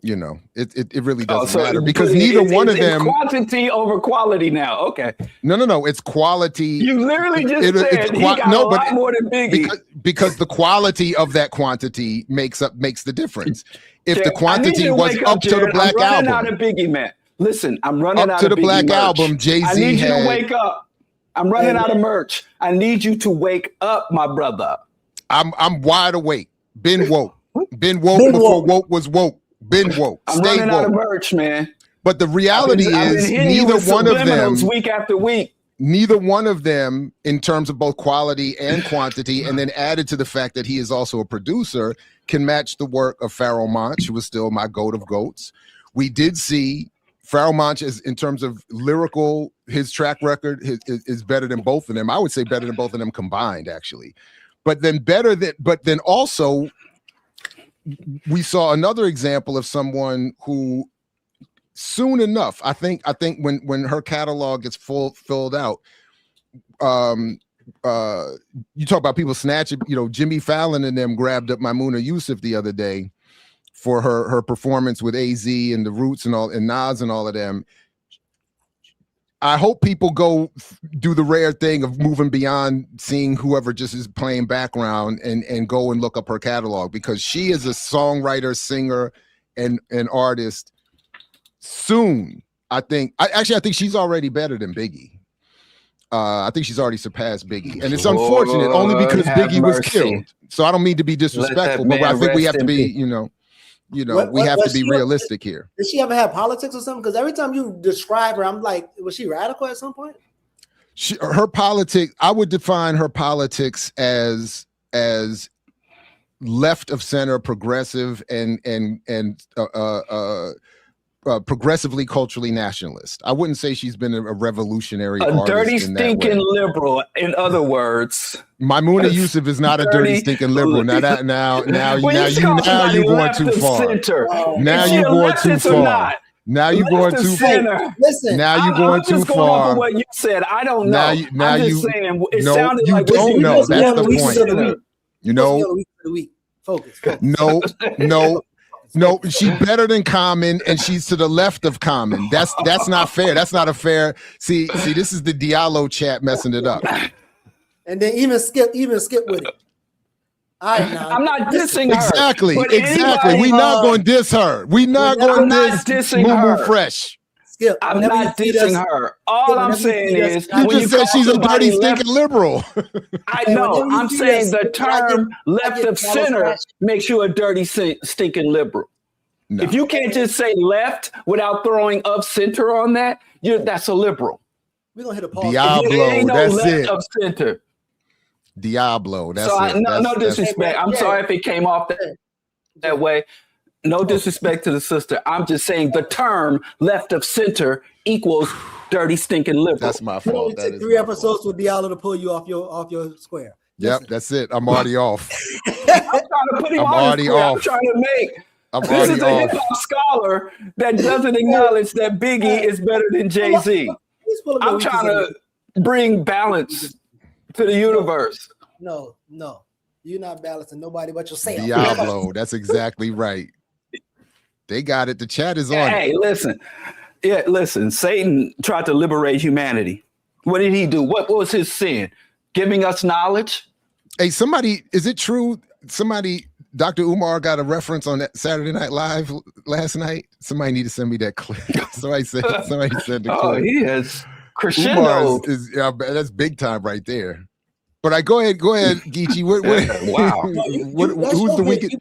You know, it really doesn't matter because neither one of them. Quantity over quality now. Okay. No. It's quality. You literally just said he got a lot more than Biggie. Because the quality of that quantity makes the difference. If the quantity was up to the Black Album, I'm running out of Biggie, man. Listen, I'm running out to of the Biggie Black merch. Album, Jay-Z I need you had- to wake up. I'm running out of merch. I need you to wake up, my brother. I'm wide awake. Been woke. Been woke before woke was woke. Been woke. I'm Stay running woke. out of merch, man. But the reality is neither one of them week after week. Neither one of them, in terms of both quality and quantity, and then added to the fact that he is also a producer, can match the work of Pharoah Monch, who was still my goat of goats. We did see Pharoah Monch is, in terms of lyrical, his track record is better than both of them. I would say better than both of them combined, actually. But then also we saw another example of someone who soon enough, I think when her catalog gets filled out, you talk about people snatching, Jimmy Fallon and them grabbed up Maimouna Yusuf the other day for her performance with AZ and the Roots and Nas and all of them. I hope people go do the rare thing of moving beyond seeing whoever just is playing background and go and look up her catalog, because she is a songwriter, singer, and artist. Soon, I think she's already better than Biggie. I think she's already surpassed Biggie, and it's unfortunate only because Biggie was killed. So I don't mean to be disrespectful, but I think we have to be, we have to be realistic here. Did she ever have politics or something? Because every time you describe her, I'm like, was she radical at some point? Her politics, I would define her politics as left of center, progressive, and progressively culturally nationalist. I wouldn't say she's been a revolutionary artist. Dirty stinking liberal, in other words. Maimouna Yusuf is not a dirty stinking liberal. Now you're going too far. Now you're going too far. Now you're going too far. Listen, now you're going too far. What you said, I don't know. Now I'm you just saying, it no, sounded you like don't know. That's the point. Focus. No, she's better than Common, and she's to the left of Common. That's not fair. That's not a fair. See, this is the Diallo chat messing it up. And then even skip with it. I'm not dissing her. Exactly. We're not going to diss her. We're not going to diss Moo Fresh. Skip. I'm not dissing her. All I'm saying is, you just said she's a dirty stinking liberal. I know. I'm saying the term left of center makes you a dirty stinking liberal. No. If you can't just say left without throwing of center on that, that's a liberal. We're gonna hit a pause. Diablo, that's left it. Of center. Diablo, that's so it. No disrespect. I'm sorry if it came off that way. No disrespect to the sister. I'm just saying the term left of center equals dirty stinking liberal. That's my fault. That is 3 episodes with Diallo to pull you off your square. Yep, that's it. I'm already off. I'm trying to put him on his square. I'm trying to make. This is a hip hop scholar that doesn't acknowledge that Biggie is better than Jay-Z. I'm trying to bring balance to the universe. No, you're not balancing nobody but yourself. Diablo, that's exactly right. They got it. The chat is on. Hey, listen. Satan tried to liberate humanity. What did he do? What was his sin? Giving us knowledge? Hey, is it true? Dr. Umar got a reference on that Saturday Night Live last night. Somebody need to send me that clip. Somebody said the clip. Oh, he has crescendo. That's big time right there. But go ahead, Geechee. Wow. Who's the weakest?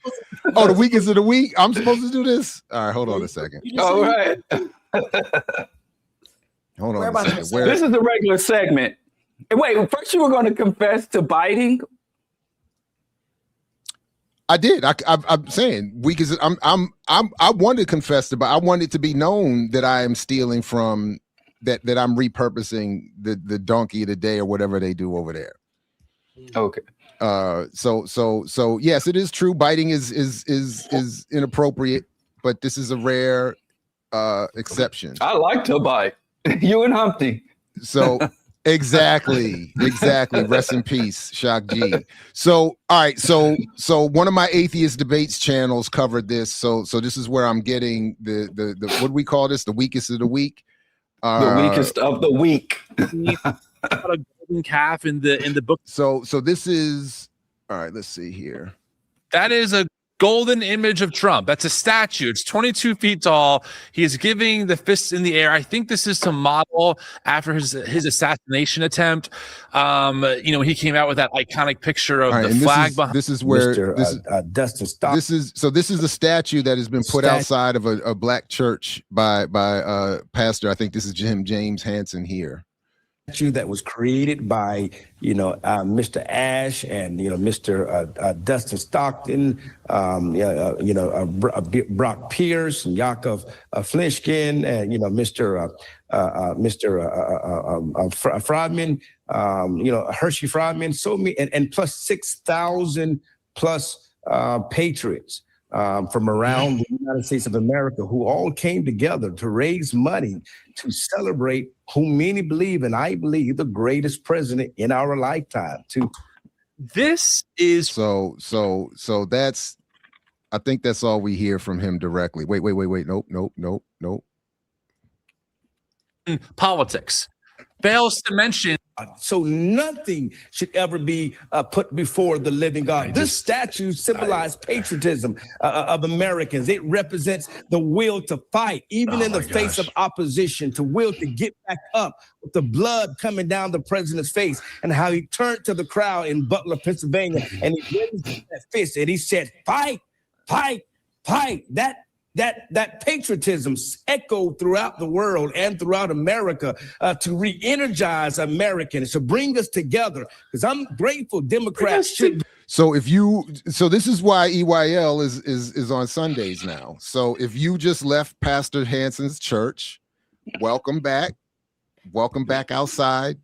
Oh, the weakest of the week. I'm supposed to do this. All right, hold on a second. All right. Hold on a second. This is the regular segment. Wait, first you were going to confess to biting. I did. I'm saying weakest. I wanted to confess to, but I wanted to be known that I am stealing from that I'm repurposing the donkey of the day or whatever they do over there. Okay. So yes, it is true. Biting is inappropriate, but this is a rare exception. I like to bite. You and Humpty. So exactly. Rest in peace, Shock G. So all right, so one of my atheist debates channels covered this. So this is where I'm getting the what do we call this? The weakest of the week. The weakest of the week. A golden calf in the book. So this is all right. Let's see here. That is a golden image of Trump. That's a statue. It's 22 feet tall. He is giving the fists in the air. I think this is to model after his assassination attempt. He came out with that iconic picture of the flag behind. This is where Dustin Stock. This is a statue that has been put outside of a black church by pastor. I think this is James Hansen here. That was created by Mr. Ash and Mr. Dustin Stockton, Brock Pierce and Yakov Flishkin, and Mr. Friedman, Hershey Friedman, so many, and plus 6,000 plus patriots from around the United States of America who all came together to raise money to celebrate whom many believe, and I believe, the greatest president in our lifetime. This is so that's, I think that's all we hear from him directly. Wait. Nope. Politics fails to mention. So nothing should ever be put before the living God. This statue symbolizes patriotism of Americans. It represents the will to fight, even in the face of opposition, to will to get back up with the blood coming down the president's face, and how he turned to the crowd in Butler, Pennsylvania, and he raised that fist and he said, "Fight, fight, fight." That patriotism echoed throughout the world and throughout America to re-energize Americans, to bring us together. Because I'm grateful Democrats should. So this is why EYL is on Sundays now. So if you just left Pastor Hansen's church, welcome back. Welcome back outside.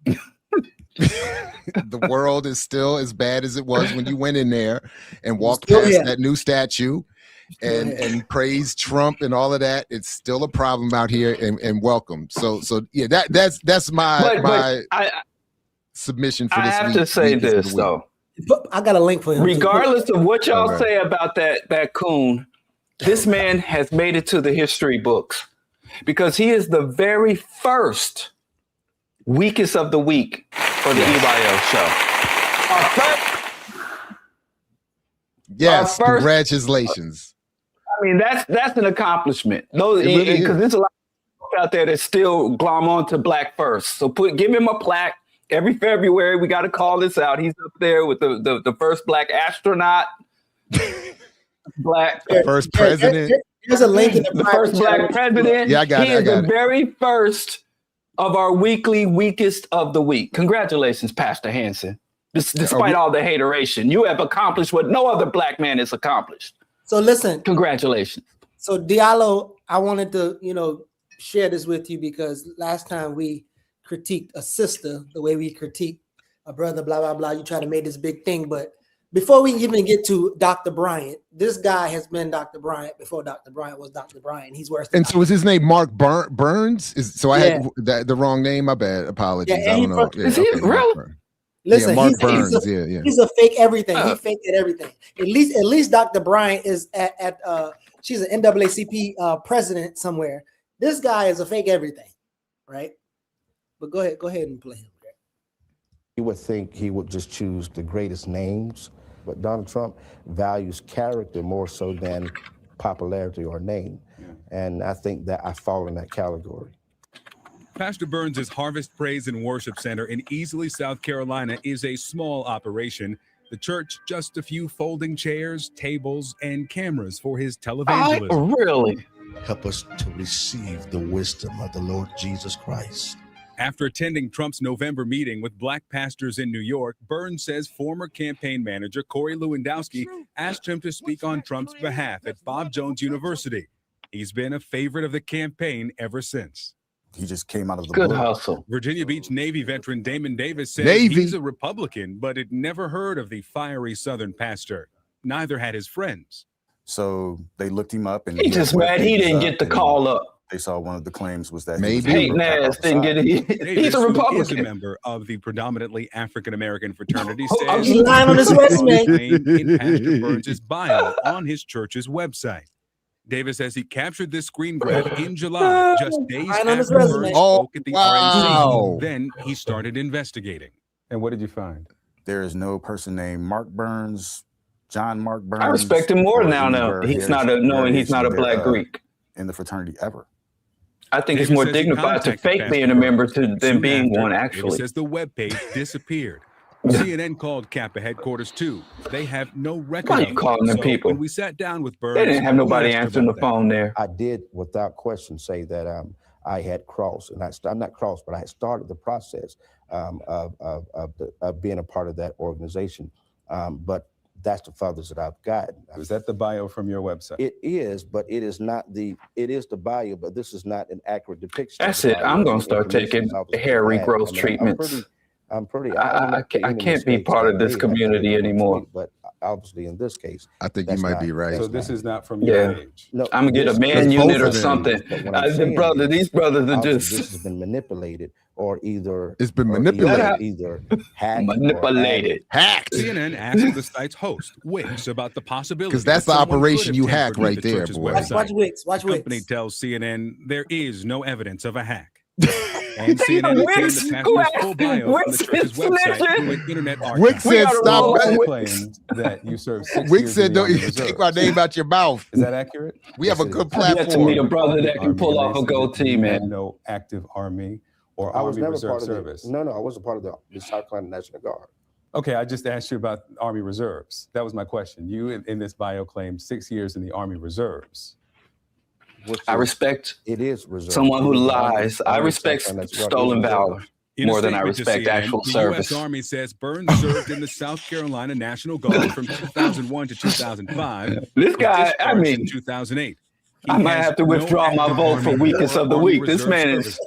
The world is still as bad as it was when you went in there and walked past that new statue. And praise Trump and all of that. It's still a problem out here, and welcome. So yeah, that's my submission for this week. I have to say this though. I got a link for him. Regardless of what y'all say about that coon, this man has made it to the history books because he is the very first weakest of the week for the EYL show. Yes, congratulations. I mean, that's an accomplishment. Because there's a lot of folks out there that still glom on to Black first. So give him a plaque. Every February, we got to call this out. He's up there with the first Black astronaut. First president. There's a link in the first Black president. Yeah, I got it. He is the very first of our weekly weakest of the week. Congratulations, Pastor Hansen. Despite all the hateration, you have accomplished what no other Black man has accomplished. So listen, congratulations. So Diallo, I wanted to, share this with you because last time we critiqued a sister the way we critique a brother, blah, blah, blah. You try to make this big thing. But before we even get to Dr. Bryant, this guy has been Dr. Bryant before Dr. Bryant was Dr. Bryant. He's worse. And so is his name Mark Burns? I had the wrong name. My bad. Apologies. Yeah, I don't know. Is he real? Listen, Mark Burns. He's a fake everything. He faked at everything. At least Dr. Bryant is at she's an NAACP president somewhere. This guy is a fake everything, right? But go ahead and play him. You would think he would just choose the greatest names, but Donald Trump values character more so than popularity or name. And I think that I fall in that category. Pastor Burns' Harvest Praise and Worship Center in Easley, South Carolina is a small operation. The church, just a few folding chairs, tables, and cameras for his televangelism. Really? Help us to receive the wisdom of the Lord Jesus Christ. After attending Trump's November meeting with Black pastors in New York, Burns says former campaign manager Corey Lewandowski asked him to speak on Trump's behalf at Bob Jones University. He's been a favorite of the campaign ever since. He just came out of the Good blue. hustle. Virginia Beach Navy veteran Damon Davis says Navy. he's a Republican, but had never heard of the fiery Southern pastor. Neither had his friends. So they looked him up, and He just mad he didn't get the call up. They saw one of the claims was that Maybe. Peyton ass didn't get it. He's Davis, a who is a Republican. member of the predominantly African-American fraternity, I'm says lying on his resume. in Pastor Burns' bio on his church's website. Davis says he captured this screen grab in July, just days Lying on his after resume. Burns Oh, spoke at the wow. RNC. Then he started investigating. And what did you find? there is no person named Mark Burns, John Mark Burns. I respect him more now. Now he's not a knowing he's not a black Greek in the fraternity ever. I think it's more dignified to fake being a member than being one. Actually, says the webpage disappeared. CNN called Kappa headquarters too. They have no record. Why are you calling them people? When we sat down with Burns, they didn't have nobody answering the phone there. I did, without question, say that I had crossed, and I'm not crossed, but I had started the process of being a part of that organization. But that's the furthest that I've gotten. Is that the bio from your website? It is, but it is not the. It is the bio, but this is not an accurate depiction. That's it. I'm gonna start taking hair regrowth treatments. I'm pretty. I can't be part of this community anymore. But obviously, in this case, I think you might be right. So this is not from your page. No, I'm gonna get a man unit or something. These brothers are just. This has been manipulated, or either it's been manipulated, either hacked, hacked. CNN asked the site's host, Wix, about the possibility because that's the operation you hack right there, boy. Watch Wix. Watch The Wix. company tells CNN there is no evidence of a hack. And CNN obtained the pastor's full bio on the church's website through an internet archive. Wix said, "Stop." Claimed that you served 6 Wix years said, in the "Don't Army you take Reserves." my name out your mouth." Is that accurate? We have a good I've yet to meet a platform. brother that can pull off a Army, goatee, you had man. no active Army or I was Army never Reserve part of service. No, I wasn't part of the South Carolina National Guard. Okay, I just asked you about Army Reserves. That was my question. You in this bio claimed 6 years in the Army Reserves. I respect it is reserved. someone who lies. I respect stolen valor In a more than I statement to respect CNN, actual the service. U.S. Army says Burns served in the South Carolina National Guard from 2001 to 2005. This guy, I discharged mean, in 2008. I might have to withdraw my vote for weakest of the week. This man is.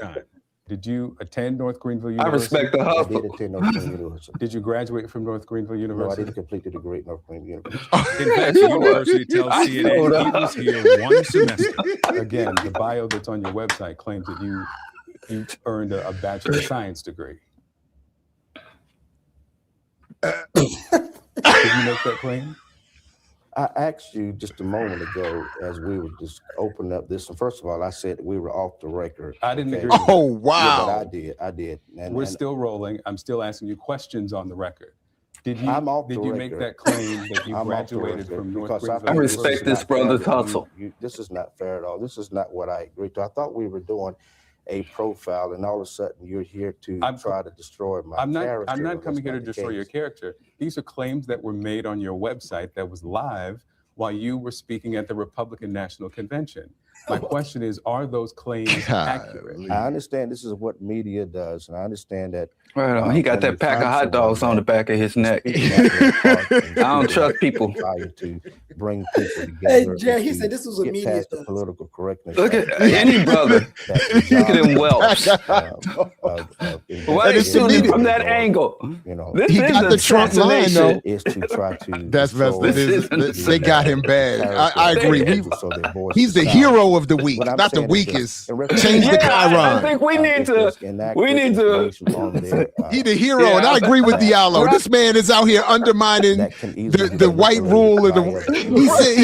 Did you attend North Greenville I University? respect the I hustle. did attend North Greenville University. Did you graduate from North Greenville No, I University? didn't complete the degree at North Greenville University. In fact, the university tells CNN he was here one semester. Again, the bio that's on your website claims that you earned a Bachelor of Science degree. Did you make that claim? I asked you just a moment ago as we were just opening up this. And first of all, I said we were off the record. I didn't agree. Oh with wow! Yeah, but I did. And, We're and still rolling. I'm still asking you questions on the record. Did you I'm off the make record. that claim that you I'm off the graduated record from North because Greenville? I thought respect is this not fair brother's that hustle. This is not fair at all. This is not what I agreed to. I thought we were doing a profile, and all of a sudden you're here to try to destroy my character. I'm not That's coming here to the destroy your case. character. These are claims that were made on your website that was live while you were speaking at the Republican National Convention. My question is, are those claims accurate? I understand this is what media does, and I understand that. Right on. He got that pack of hot dogs on the back of his neck. I don't trust people. To bring people together. Hey, Jay, he said this was a get media past the stunt. political correctness. Look at any brother. Look at him Welch. Why are you shooting from that angle? You know, This He is got the Trump line though. is to try to. That's messed up. This They got him bad. I agree. He's the hero of the week, What I'm not the saying is weakest. that- Change the Yeah, I Chiron. think we need to. He the hero, Yeah, and I agree with Diallo. This man is out here undermining the white rule of the. He said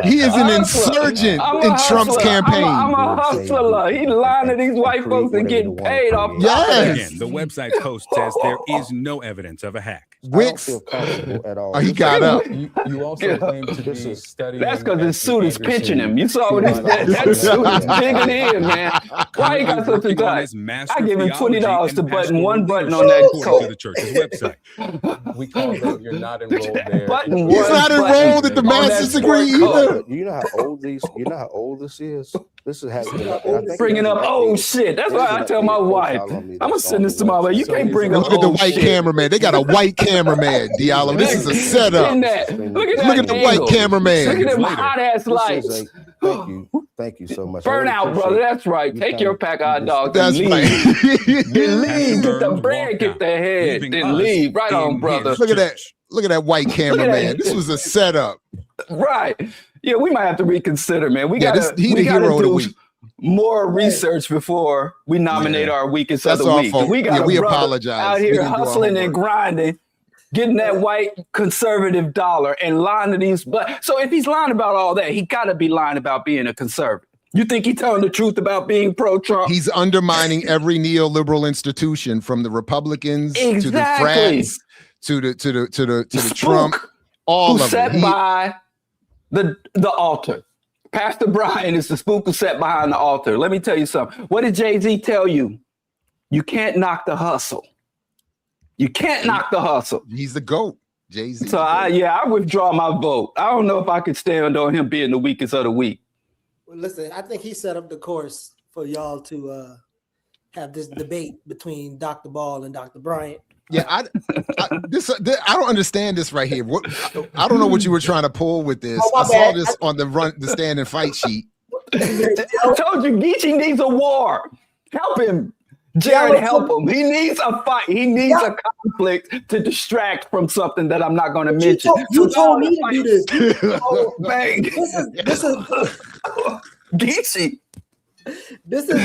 he is an insurgent I'm a in Trump's hustler. campaign. I'm a hustler. He lying to these white folks and getting paid off. Yes. Again, the website's host says there is no evidence of a hack. Wix. At all. Oh, he got up. You also claim to be studying. That's because his at suit the is pinching Anderson him. You saw what his that suit is digging in, man. Why he got such a Working on tight? his master I give him theology $20 to and button one pastoral button on that leadership, according coat. to the church's website. We call that you're not enrolled there. Button He's one not button enrolled at the on master's that degree sport coat. either. You know how old these? You know how old this is? This is happening. Bringing up old shit. That's why I tell my wife, I'm gonna send this to my wife. You can't bring up Look at the old white shit. cameraman. They got a white cameraman, Diallo. This is a setup. Look at that. Look at that Look at the white angle. cameraman. Look at them hot ass This lights. is a, thank you. Thank you so much. Burn out, brother. That's right. Take your pack of hot dogs That's and leave. right. Then leave. Get the bread, get the head. Then leave. Right on, brother. Look at that. Look at that white cameraman. This was a setup. Right. Yeah, we might have to reconsider, man. We gotta he the hero of the week. More research before we nominate our weakest of the week. Fault. We got we brother apologize. out here hustling and grinding, getting that white conservative dollar and lying to these. But so if he's lying about all that, he gotta be lying about being a conservative. You think he's telling the truth about being pro-Trump? He's undermining every neoliberal institution, from the Republicans to the Frats to the Trump, all who of sat it. by the altar. Pastor Brian is the spook who sat behind the altar. Let me tell you something. What did Jay-Z tell you? You can't knock the hustle. You can't knock the hustle. He's the GOAT, Jay-Z. So I withdraw my vote. I don't know if I could stand on him being the weakest of the week. Well, listen, I think he set up the course for y'all to have this debate between Dr. Ball and Dr. Bryant. Yeah, I don't understand this right here. I don't know what you were trying to pull with this. I saw this on the stand and fight sheet. I told you, Geechee needs a war. Help him, Jared. Help him. He needs a fight. He needs a conflict to distract from something that I'm not going to mention. You told me to do this. Oh, man. This is Geechee. This is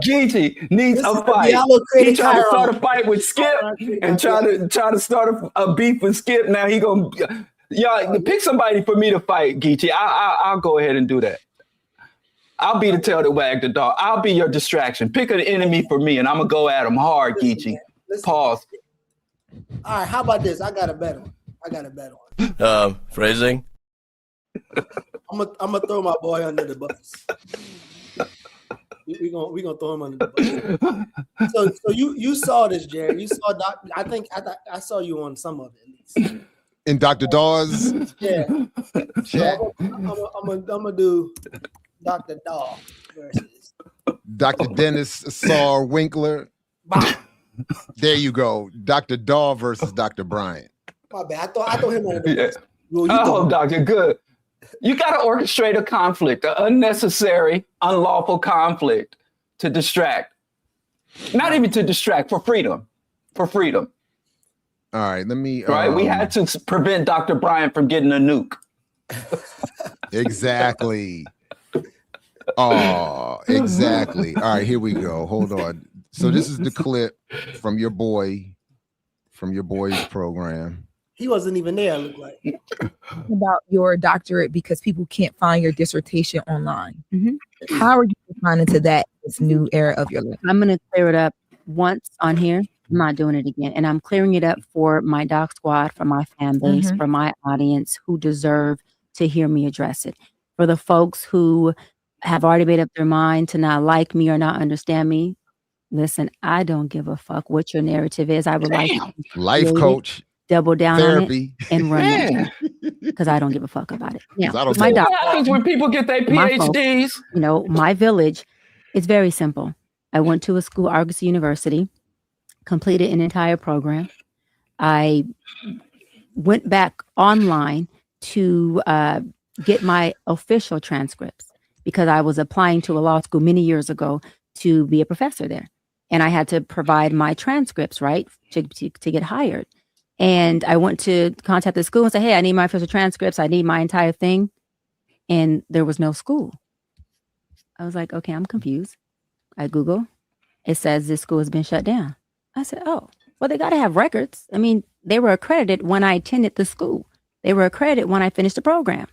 Geechee needs a fight. He tried to start a fight with Skip and try to start a beef with Skip. Now he gonna pick somebody for me to fight, Geechee. I'll go ahead and do that. I'll be the tail that wagged the dog. I'll be your distraction. Pick an enemy for me, and I'm gonna go at him hard, Geechee. Pause. All right, how about this? I got a better one. Phrasing. I'm gonna throw my boy under the bus. We gonna throw him under the bus. So you saw this, Jared. You saw I think I saw you on some of it at least. In Dr. Dawes. Yeah. So I'm gonna do Dr. Daw versus Dr. Dennis Saar Winkler. There you go. Dr. Daw versus Dr. Bryant. My bad. I thought him under the bus. Oh, Doctor, good. You got to orchestrate a conflict, an unnecessary, unlawful conflict to distract. Not even to distract, for freedom. For freedom. All right, let me. Right, we had to prevent Dr. Bryant from getting a nuke. Exactly. Oh, exactly. All right, here we go. Hold on. So this is the clip from your boy's program. He wasn't even there, it looked like. About your doctorate because people can't find your dissertation online. How are you responding to that, this new era of your life? I'm going to clear it up once on here. I'm not doing it again. And I'm clearing it up for my doc squad, for my fan base, for my audience who deserve to hear me address it. For the folks who have already made up their mind to not like me or not understand me, listen, I don't give a fuck what your narrative is. I would like life coach. Double down therapy. on it and run because I don't give a fuck about it. Now, What happens when people get their PhDs? Folks, my village, it's very simple. I went to a school, Argos University, completed an entire program. I went back online to get my official transcripts because I was applying to a law school many years ago to be a professor there. And I had to provide my transcripts, right, to get hired. And I went to contact the school and say, hey, I need my official transcripts. I need my entire thing. And there was no school. I was like, okay, I'm confused. I Google. It says this school has been shut down. I said, oh, well, they got to have records. I mean, they were accredited when I attended the school. They were accredited when I finished the program.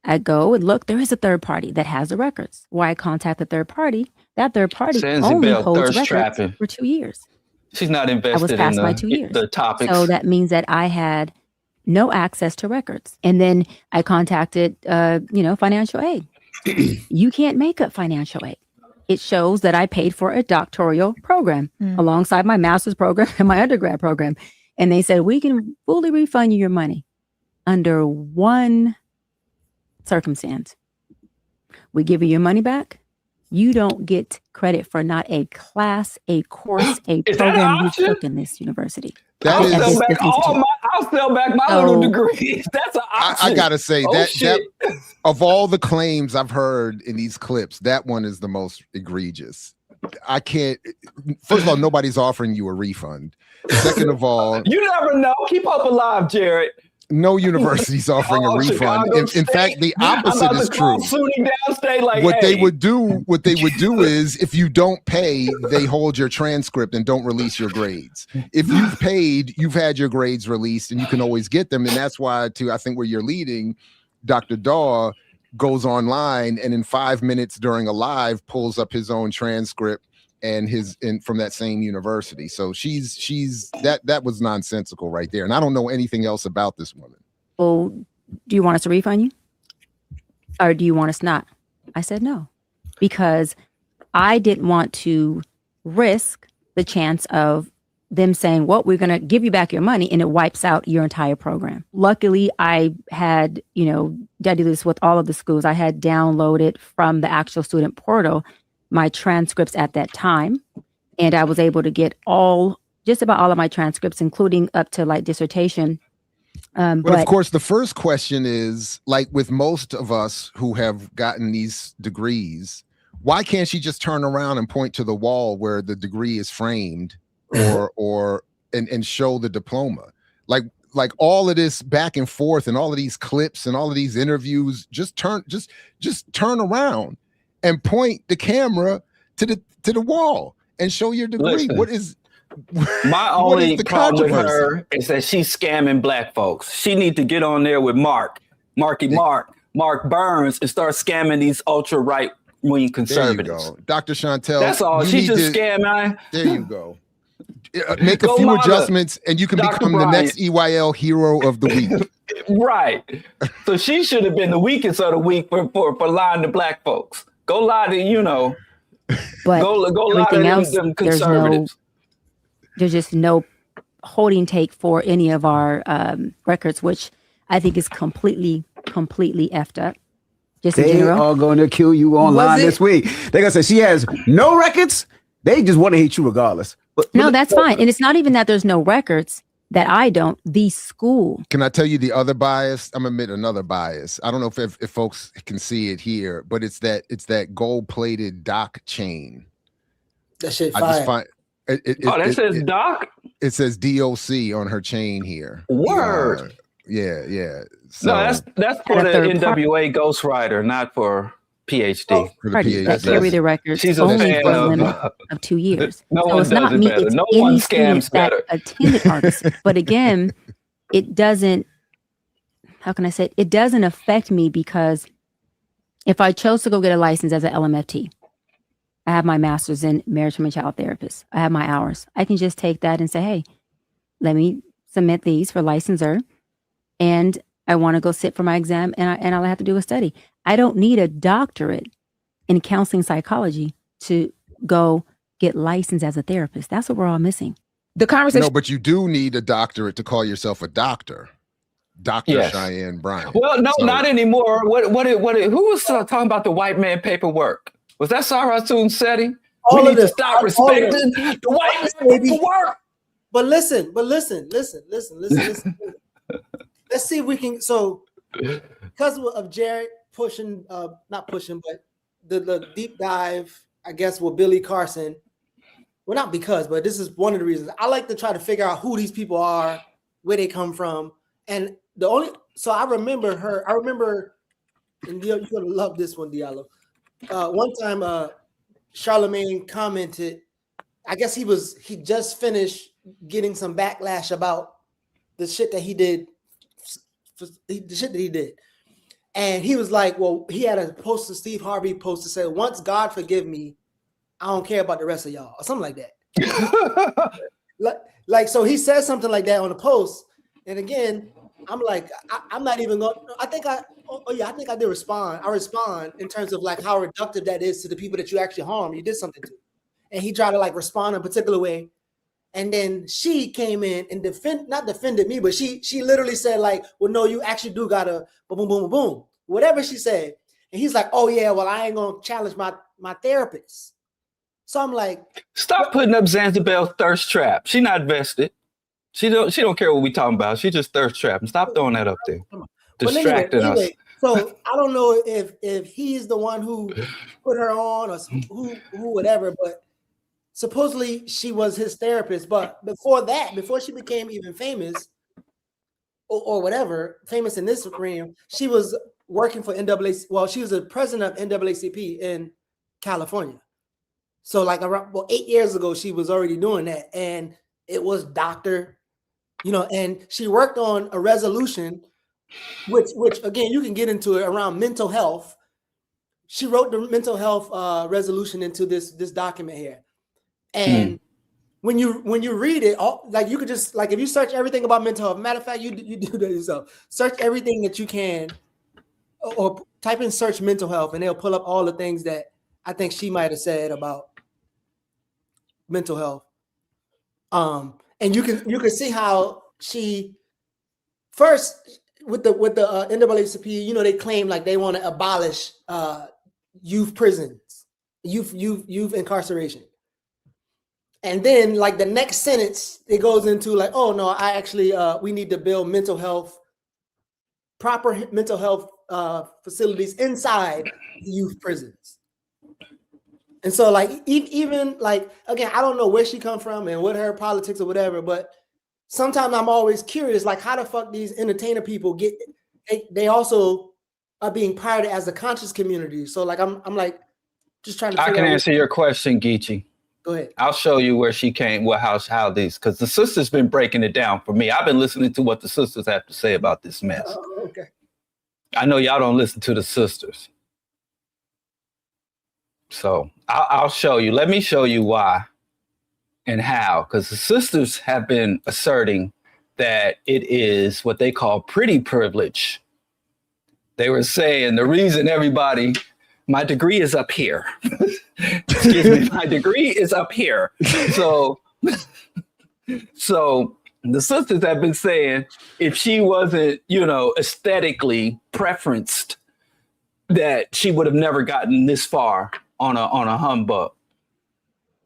I go and look, there is a third party that has the records. Why I contact the third party, that third party only holds records for 2 years. She's not invested I was past in my 2 years. The topics. So that means that I had no access to records. And then I contacted, financial aid. You can't make up financial aid. It shows that I paid for a doctoral program alongside my master's program and my undergrad program. And they said, we can fully refund you your money under one circumstance. We give you your money back You don't get credit for not a class, a course, a program you took in this university. That is, I'll sell back my little degrees. That's an option. I gotta say that shit. of all the claims I've heard in these clips, that one is the most egregious. I can't. First of all, nobody's offering you a refund. Second of all, you never know. Keep hope alive, Jared. No university's offering a refund. In fact, the opposite is true. Like, what they would do is, if you don't pay, they hold your transcript and don't release your grades. If you've paid, you've had your grades released, and you can always get them. And that's why, I think where you're leading, Dr. Daw goes online and in 5 minutes during a live pulls up his own transcript and from that same university. So she's that was nonsensical right there. And I don't know anything else about this woman. Well, do you want us to refund you? Or do you want us not? I said no, because I didn't want to risk the chance of them saying, well, we're going to give you back your money, and it wipes out your entire program. Luckily, I had, did this with all of the schools. I had downloaded from the actual student portal my transcripts at that time, and I was able to get just about all of my transcripts, including up to like dissertation. But of course, the first question is, like with most of us who have gotten these degrees, why can't she just turn around and point to the wall where the degree is framed, and show the diploma? Like all of this back and forth and all of these clips and all of these interviews, just turn around and point the camera to the wall and show your degree. Listen, what is my only problem with her is that she's scamming black folks. She need to get on there with Mark Burns, and start scamming these ultra right wing conservatives. There you go. Dr. Chantel. That's all. She just scam, man. There you go. Make a few adjustments and you can become the next EYL hero of the week. Right. So she should have been the weakest of the week for lying to black folks. Go lie to, but go lie to them conservatives. There's just no holding take for any of our records, which I think is completely effed up. Just they are going to kill you online this week. They're going to say she has no records. They just want to hate you regardless. No, that's fine. And it's not even that there's no records that I don't. The school. Can I tell you the other bias? I'm admit another bias. I don't know if folks can see it here, but it's that gold-plated doc chain. That shit I fire. just find that says doc? It says DOC on her chain here. Word. Yeah. So, no, that's for the NWA ghostwriter, not for PhD. For the PhD. Carry the records. She's only a for a fan limit of 2 years. No so one it's does not it me. better. It's No any one student scams that better. attended Argus. But again, it doesn't. How can I say it? It doesn't affect me, because if I chose to go get a license as an LMFT, I have my master's in marriage and child therapist. I have my hours. I can just take that and say, hey, let me submit these for licensure, and I want to go sit for my exam, and all I have to do is study. I don't need a doctorate in counseling psychology to go get licensed as a therapist. That's what we're all missing. The conversation. No, but you do need a doctorate to call yourself a doctor. Dr. Cheyenne Bryant. Well, no, not anymore. Who was talking about the white man paperwork? Was that Sarah Seti? We need to stop respecting the white man paperwork. But listen. Let's see if we can. So, because of Jared pushing, not pushing, but the deep dive, I guess, with Billy Carson. Well, not because, but this is one of the reasons. I like to try to figure out who these people are, where they come from, and I remember, and you're gonna love this one, Diallo. One time, Charlemagne commented. I guess he just finished getting some backlash about the shit that he did. And he was like, well, he had a post to Steve Harvey post to say, once God forgive me, I don't care about the rest of y'all, or something like that. like, so he says something like that on the post. And again, I'm like, I'm not even going, I think I did respond. I respond in terms of like how reductive that is to the people that you actually harm, you did something to. And he tried to like respond in a particular way. And then she came in and not defended me, but she literally said like, well, no, you actually do gotta boom, boom, boom, boom, whatever she said. And he's like, oh yeah, well, I ain't gonna challenge my therapist. So I'm like, stop putting up Zanzibar's thirst trap. She not vested. She don't care what we talking about. She just thirst trap. And stop throwing that up there. Distracting us. So I don't know if he's the one who put her on or who whatever, but supposedly she was his therapist. But before she became even famous or whatever, famous in this realm, she was working for NAACP. Well, she was the president of NAACP in California. So like around 8 years ago, she was already doing that. And it was doctor, and she worked on a resolution, which again, you can get into it around mental health. She wrote the mental health resolution into this document here. And when you read it, like you could just, like if you search everything about mental health, matter of fact, you do that yourself. Search everything that you can, or type in search mental health, and they'll pull up all the things that I think she might have said about mental health. And you can see how she first with the NAACP, they claim like they want to abolish youth prisons, youth incarceration. And then like the next sentence, it goes into like, oh no, I actually we need to build proper mental health facilities inside youth prisons. And so like even like, again, I don't know where she come from and what her politics or whatever, but sometimes I'm always curious, like how the fuck these entertainer people they also are being pirated as a conscious community. So like I'm like just trying to I can answer your question, Geechee. Go ahead. I'll show you where she came, how these, because the sister's been breaking it down for me. I've been listening to what the sisters have to say about this mess. Okay. I know y'all don't listen to the sisters. So I'll show you. Let me show you why and how, because the sisters have been asserting that it is what they call pretty privilege. They were saying the reason my degree is up here. Excuse me, my degree is up here. So the sisters have been saying if she wasn't, aesthetically preferenced, that she would have never gotten this far on a humbug.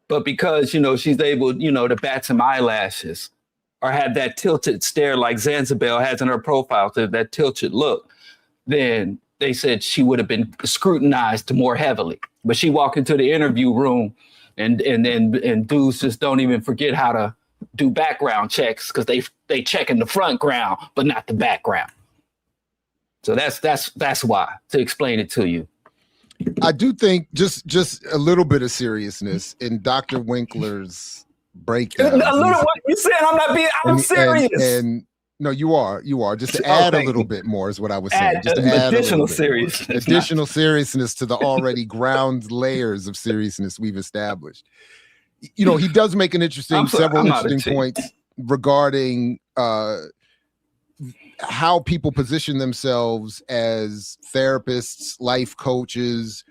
But because, she's able, to bat some eyelashes or have that tilted stare like Zanzibar has in her profile, to that tilted look, then they said she would have been scrutinized more heavily. But she walked into the interview room and dudes just don't even forget how to do background checks because they check in the front ground, but not the background. So that's why, to explain it to you. I do think just a little bit of seriousness in Dr. Winkler's breakdown. A little what you said, I'm serious. And no, you are. Just to add a little bit more is what I was saying. Just to add additional seriousness. Additional seriousness to the already ground layers of seriousness we've established. He does make several interesting points regarding how people position themselves as therapists, life coaches,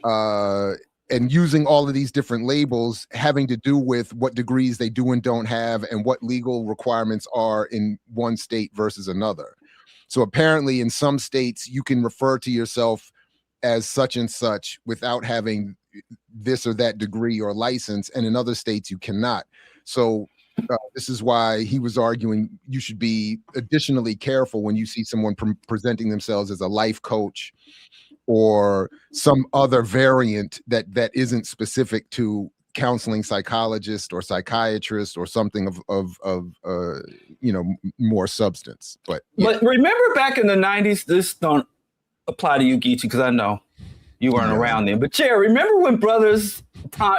and using all of these different labels having to do with what degrees they do and don't have and what legal requirements are in one state versus another. So apparently in some states, you can refer to yourself as such and such without having this or that degree or license. And in other states, you cannot. So this is why he was arguing you should be additionally careful when you see someone presenting themselves as a life coach or some other variant that isn't specific to counseling psychologist or psychiatrist or something of more substance. But remember back in the 90s, this don't apply to you, Geechee, because I know you weren't around then. But Jerry, remember when brothers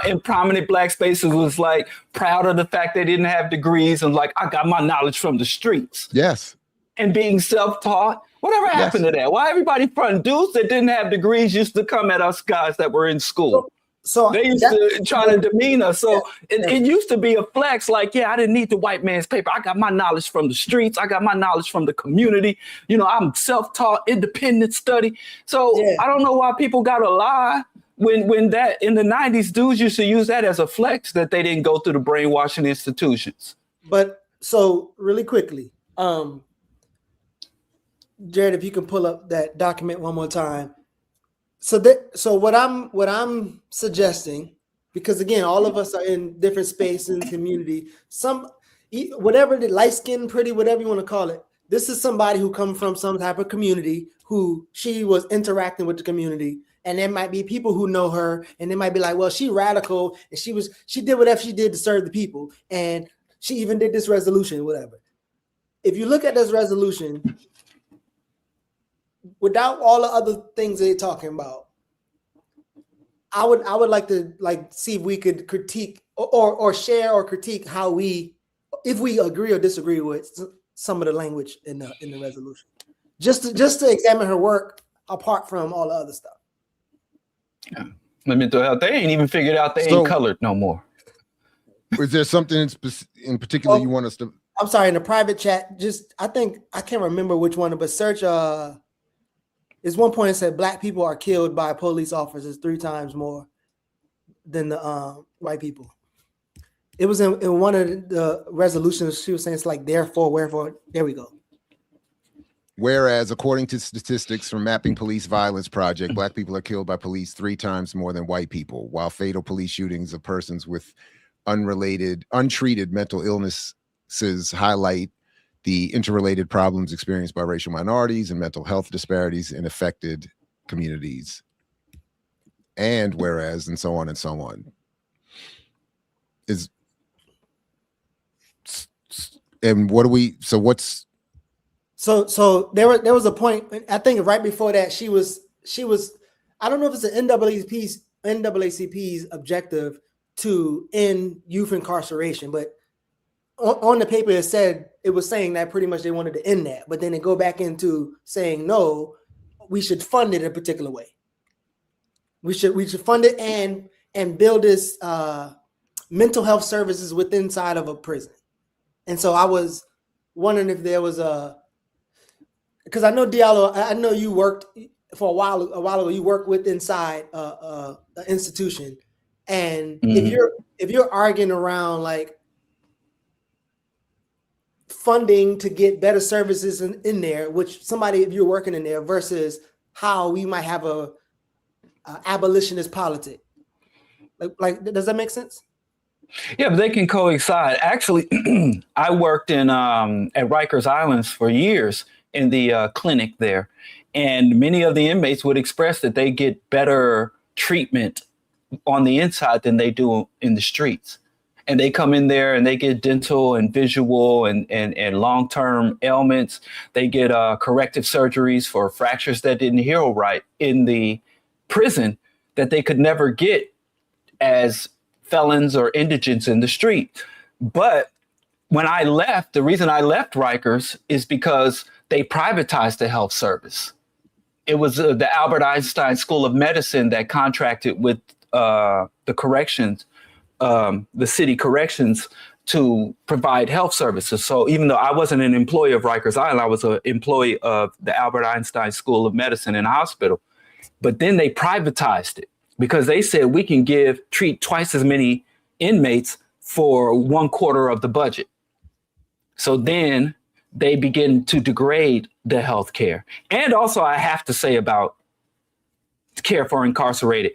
in prominent black spaces was like proud of the fact they didn't have degrees and like, I got my knowledge from the streets. Yes. And being self-taught. Whatever happened to that? Why everybody front dudes that didn't have degrees used to come at us guys that were in school? So they used to try to demean us. So it used to be a flex. Like, I didn't need the white man's paper. I got my knowledge from the streets. I got my knowledge from the community. I'm self-taught, independent study. So I don't know why people got to lie when that in the 90s, dudes used to use that as a flex that they didn't go through the brainwashing institutions. But so really quickly, Jared, if you can pull up that document one more time. So what I'm suggesting, because again, all of us are in different spaces and community. Whatever the light skin, pretty, whatever you want to call it. This is somebody who come from some type of community who she was interacting with the community. And there might be people who know her and they might be like, well, she radical and she did whatever she did to serve the people. And she even did this resolution, whatever. If you look at this resolution, without all the other things they're talking about, I would like to see if we could critique or share or critique how if we agree or disagree with some of the language in the resolution, just to examine her work apart from all the other stuff. Yeah. Let me throw out. They ain't even figured out they ain't colored no more. Is there something in particular you want us to? I'm sorry, in the private chat, I can't remember which one, but search. There's one point it said black people are killed by police officers 3 times more than the white people. It was in one of the resolutions. She was saying it's like therefore, wherefore. There we go. Whereas, according to statistics from Mapping Police Violence Project, black people are killed by police 3 times more than white people, while fatal police shootings of persons with untreated mental illnesses highlight the interrelated problems experienced by racial minorities and mental health disparities in affected communities. And whereas, and so on and so on. And what do we? So what's? So there was a point. I think right before that she was. I don't know if it's an NAACP's objective to end youth incarceration, but on the paper it was saying that pretty much they wanted to end that, but then they go back into saying no, we should fund it a particular way. We should fund it and build this mental health services within inside of a prison. And so I was wondering if there was because I know Diallo, I know you worked for a while ago. You worked with inside an institution, and if you're arguing around like funding to get better services in there, which if you're working in there versus how we might have a abolitionist politic, like does that make sense? Yeah, but they can coincide. Actually, I worked at Rikers Islands for years in the clinic there, and many of the inmates would express that they get better treatment on the inside than they do in the streets. And they come in there and they get dental and visual and long-term ailments. They get corrective surgeries for fractures that didn't heal right in the prison that they could never get as felons or indigents in the street. But when I left, the reason I left Rikers is because they privatized the health service. It was the Albert Einstein School of Medicine that contracted with the corrections, the city corrections, to provide health services. So even though I wasn't an employee of Rikers Island, I was an employee of the Albert Einstein School of Medicine and Hospital. But then they privatized it because they said we can treat twice as many inmates for 1/4 of the budget. So then they begin to degrade the health care. And also I have to say about care for incarcerated,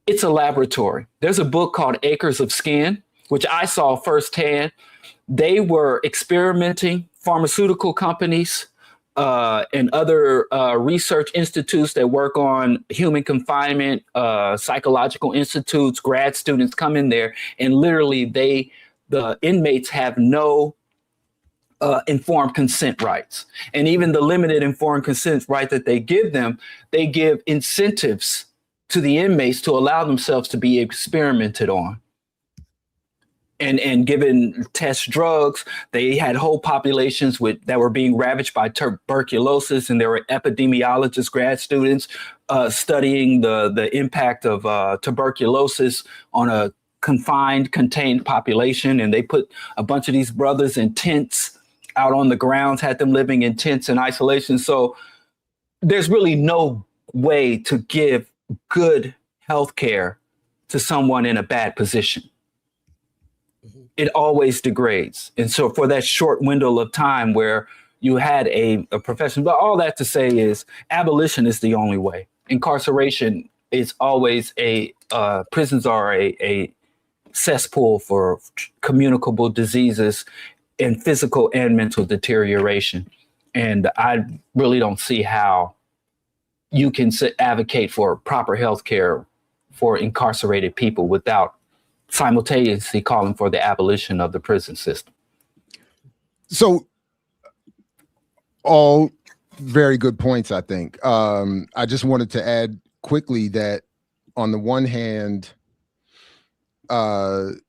it's a laboratory. There's a book called Acres of Skin, which I saw firsthand. They were experimenting, pharmaceutical companies and other research institutes that work on human confinement, psychological institutes, grad students come in there, and literally the inmates have no informed consent rights. And even the limited informed consent right that they give them, they give incentives to the inmates to allow themselves to be experimented on and given test drugs. They had whole populations that were being ravaged by tuberculosis, and there were epidemiologists, grad students studying the impact of tuberculosis on a contained population. And they put a bunch of these brothers in tents out on the grounds, had them living in tents in isolation. So there's really no way to give good health care to someone in a bad position. It always degrades. And so for that short window of time where you had a profession, but all that to say is abolition is the only way. incarceration is always prisons are a cesspool for communicable diseases and physical and mental deterioration. And I really don't see how you can advocate for proper health care for incarcerated people without simultaneously calling for the abolition of the prison system. So all very good points, I think. I just wanted to add quickly that on the one hand, that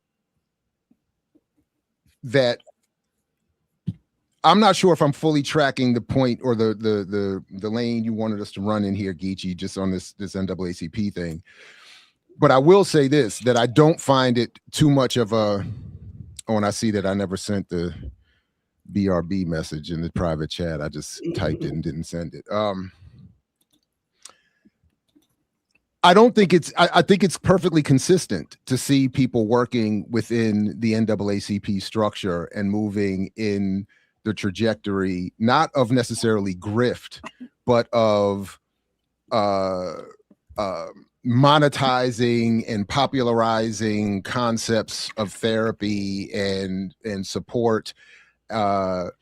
I'm not sure if I'm fully tracking the point or the lane you wanted us to run in here, Geechee, just on this NAACP thing. But I will say this, that I don't find it too much of a, oh, and I see that I never sent the BRB message in the private chat. I just typed it and didn't send it. I don't think I think it's perfectly consistent to see people working within the NAACP structure and moving in the trajectory, not of necessarily grift, but of monetizing and popularizing concepts of therapy and support, and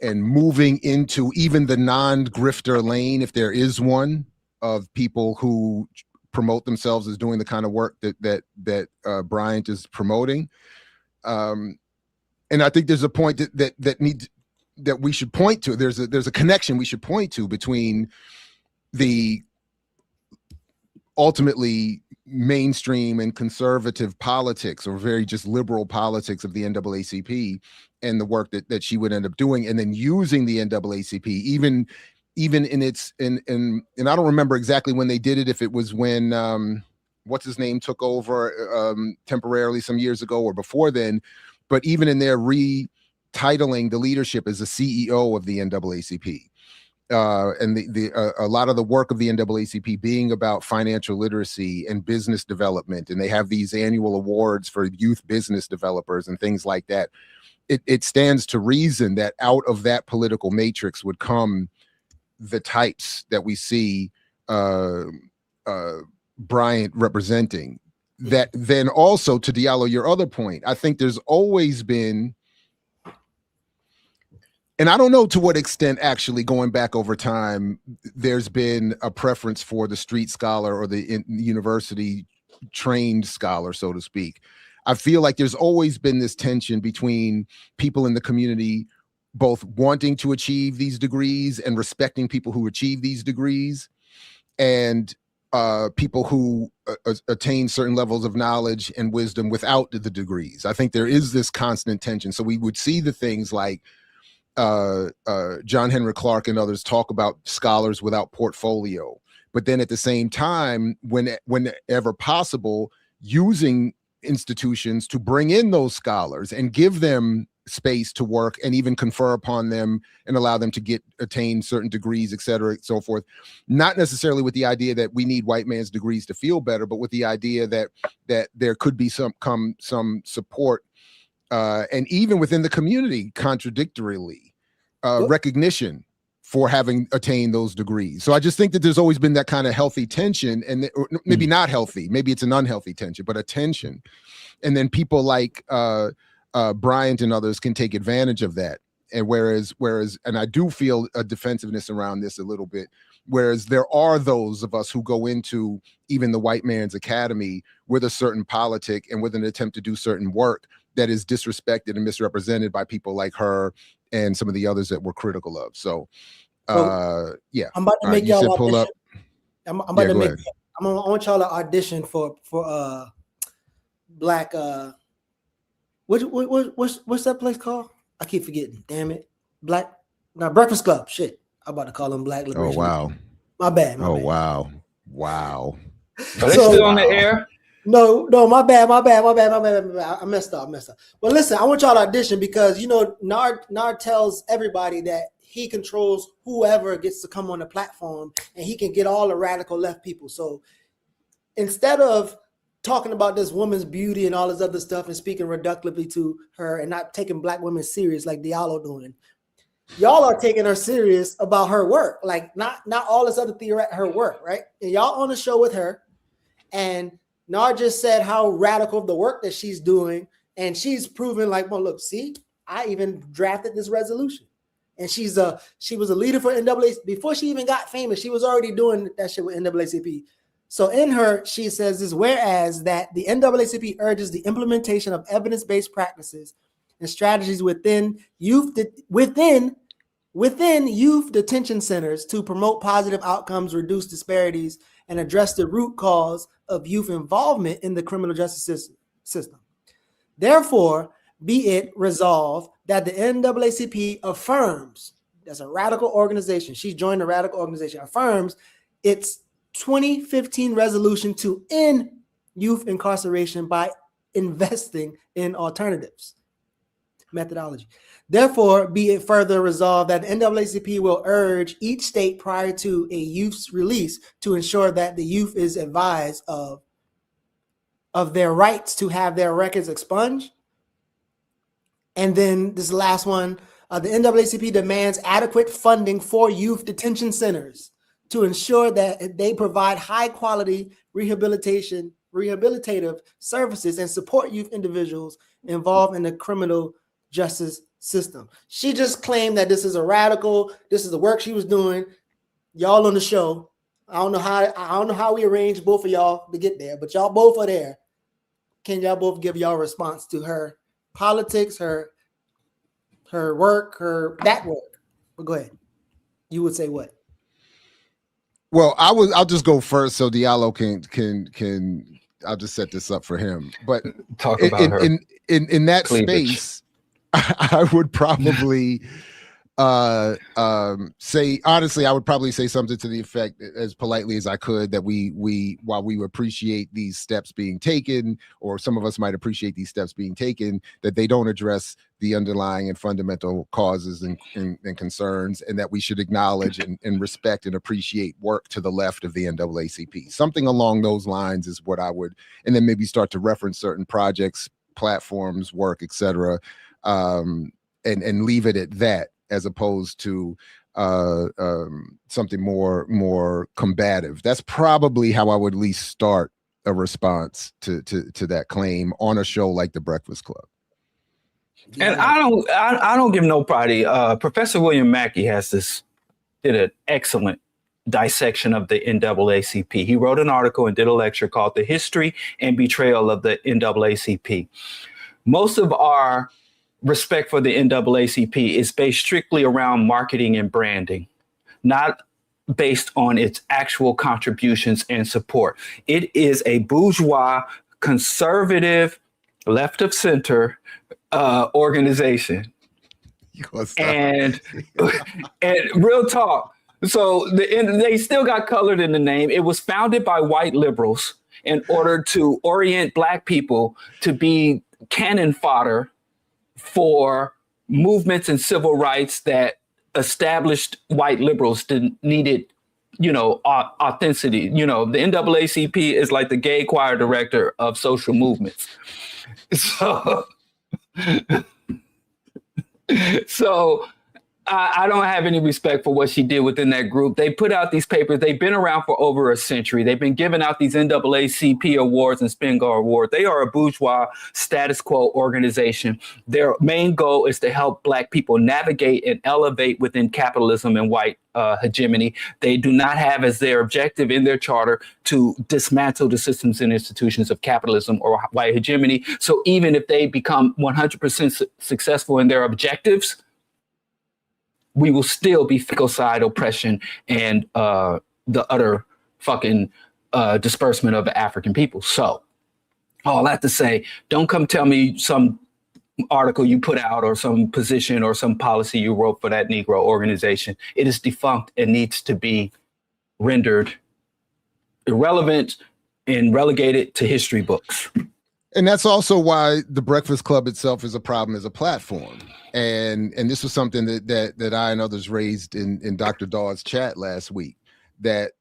moving into even the non-grifter lane, if there is one, of people who promote themselves as doing the kind of work that Bryant is promoting. And I think there's a point that we should point to. There's a connection we should point to between the ultimately mainstream and conservative politics, or very just liberal politics, of the NAACP and the work that she would end up doing, and then using the NAACP even in its and I don't remember exactly when they did it, if it was when what's his name took over temporarily some years ago or before then, but even in their retitling the leadership as a CEO of the NAACP, and a lot of the work of the NAACP being about financial literacy and business development, and they have these annual awards for youth business developers and things like that. It stands to reason that out of that political matrix would come the types that we see Bryant representing. That then also, to Diallo, your other point, I think there's always been, and I don't know to what extent actually going back over time, there's been a preference for the street scholar or the university trained scholar, so to speak. I feel like there's always been this tension between people in the community both wanting to achieve these degrees and respecting people who achieve these degrees, and people who attain certain levels of knowledge and wisdom without the degrees. I think there is this constant tension. So we would see the things like John Henrik Clarke and others talk about scholars without portfolio, but then at the same time, whenever possible, using institutions to bring in those scholars and give them space to work and even confer upon them and allow them to attain certain degrees, et cetera, and so forth. Not necessarily with the idea that we need white man's degrees to feel better, but with the idea that there could be some support, and even within the community, contradictorily, recognition for having attained those degrees. So I just think that there's always been that kind of healthy tension, and maybe not healthy, maybe it's an unhealthy tension, but a tension. And then people like Bryant and others can take advantage of that. And whereas, and I do feel a defensiveness around this a little bit, whereas there are those of us who go into even the white man's academy with a certain politic and with an attempt to do certain work that is disrespected and misrepresented by people like her and some of the others that we're critical of. So, yeah. I'm about to make y'all pull up. I'm about to make. I want y'all to audition for black. What's that place called? I keep forgetting. Damn it, Breakfast Club. Shit, I'm about to call them Black Liberation. Oh wow. My bad. Wow. Are they still on the air? No, my bad. I messed up. But listen, I want y'all to audition because Nard tells everybody that he controls whoever gets to come on the platform, and he can get all the radical left people. So instead of talking about this woman's beauty and all this other stuff and speaking reductively to her and not taking black women serious like Diallo doing, y'all are taking her serious about her work, like not all this other theory, her work, right? And y'all on the show with her, and Nar just said how radical the work that she's doing, and she's proven like, well, look, see, I even drafted this resolution, and she was a leader for NAACP before she even got famous. She was already doing that shit with NAACP. So in her, she says this: whereas that the NAACP urges the implementation of evidence-based practices and strategies within youth detention centers to promote positive outcomes, reduce disparities, and address the root cause of youth involvement in the criminal justice system. Therefore, be it resolved that the NAACP affirms, that's a radical organization, she joined a radical organization, affirms its 2015 resolution to end youth incarceration by investing in alternatives methodology. Therefore, be it further resolved that the NAACP will urge each state prior to a youth's release to ensure that the youth is advised of their rights to have their records expunged. And then this last one, the NAACP demands adequate funding for youth detention centers to ensure that they provide high quality rehabilitative services and support youth individuals involved in the criminal justice system. She just claimed that this is the work she was doing. Y'all on the show. I don't know how we arranged both of y'all to get there, but y'all both are there. Can y'all both give y'all response to her politics, her work, that work? But go ahead. You would say what? Well, I'll just go first so Diallo can I'll just set this up for him. But talk about her in that cleavage. space, I would probably say, honestly, I would probably say something to the effect, as politely as I could, that while we appreciate these steps being taken, or some of us might appreciate these steps being taken, that they don't address the underlying and fundamental causes and concerns, and that we should acknowledge and respect and appreciate work to the left of the NAACP. Something along those lines is what I would, and then maybe start to reference certain projects, platforms, work, etc., and leave it at that, as opposed to something more combative. That's probably how I would at least start a response to that claim on a show like The Breakfast Club. And I don't give nobody. Professor William Mackey did an excellent dissection of the NAACP. He wrote an article and did a lecture called "The History and Betrayal of the NAACP." Most of our respect for the NAACP is based strictly around marketing and branding, not based on its actual contributions and support. It is a bourgeois, conservative, left of center organization. And real talk. So they still got colored in the name. It was founded by white liberals in order to orient Black people to be cannon fodder for movements and civil rights that established white liberals needed, authenticity. The NAACP is like the gay choir director of social movements. So I don't have any respect for what she did within that group. They put out these papers. They've been around for over a century. They've been giving out these NAACP awards and Spingar awards. They are a bourgeois status quo organization. Their main goal is to help Black people navigate and elevate within capitalism and white hegemony. They do not have as their objective in their charter to dismantle the systems and institutions of capitalism or white hegemony. So even if they become 100% successful in their objectives, we will still be ficicide oppression and the utter fucking disbursement of the African people. So all that to say, don't come tell me some article you put out or some position or some policy you wrote for that Negro organization. It is defunct and needs to be rendered irrelevant and relegated to history books. And that's also why the Breakfast Club itself is a problem as a platform. And this was something that I and others raised in Dr. Dawes' chat last week, that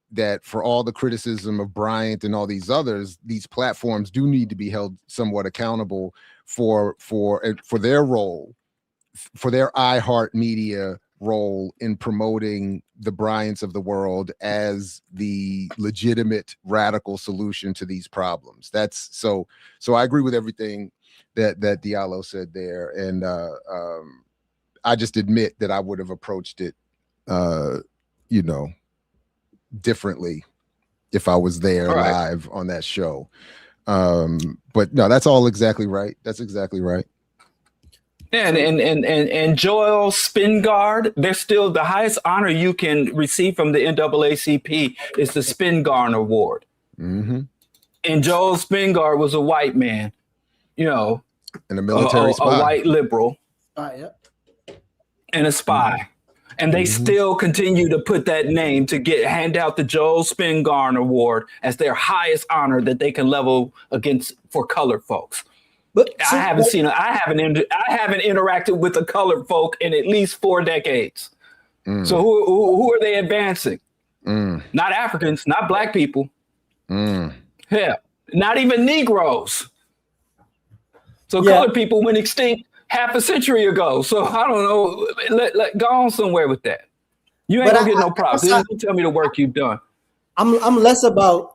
for all the criticism of Bryant and all these others, these platforms do need to be held somewhat accountable for their role, for their iHeartMedia role in promoting the Bryants of the world as the legitimate radical solution to these problems. That's so I agree with everything that Diallo said there. And I just admit that I would have approached it, differently if I was there live on that show. But no, that's all exactly right. That's exactly right. And Joel Spingard, they're still the highest honor you can receive from the NAACP is the Spingard Award. Mm-hmm. And Joel Spingard was a white man, and a military spy, a white liberal, yeah. and a spy. And they still continue to put that name to hand out the Joel Spingard Award as their highest honor that they can level against for colored folks. But I haven't interacted with a colored folk in at least 4 decades. So who are they advancing? Not Africans, not black people. Yeah, not even Negroes. So colored people went extinct half a century ago. So I don't know. Let go on somewhere with that. You ain't gonna get no props. You tell me the work you've done. I'm less about.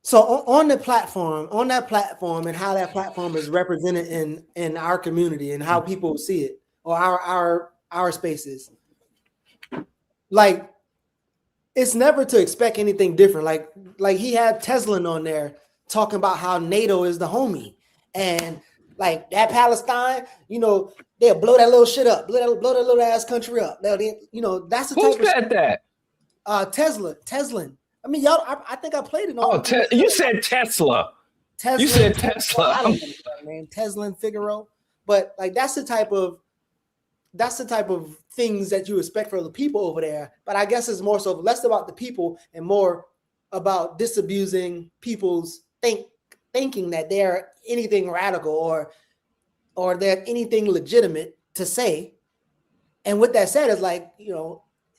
So on that platform, and how that platform is represented in our community and how people see it, or our spaces. Like, it's never to expect anything different. Like he had Tesla on there talking about how NATO is the homie, and like that Palestine, they'll blow that little shit up, blow that little ass country up. That's the type Who said that? Tesla. I mean, y'all. I think I played it on. You said Tesla. You said Tesla. I don't know, man. Tesla and Figaro, but like that's the type of things that you expect from the people over there. But I guess it's more so less about the people and more about disabusing people's thinking that they're anything radical or they're anything legitimate to say. And with that said, it's like,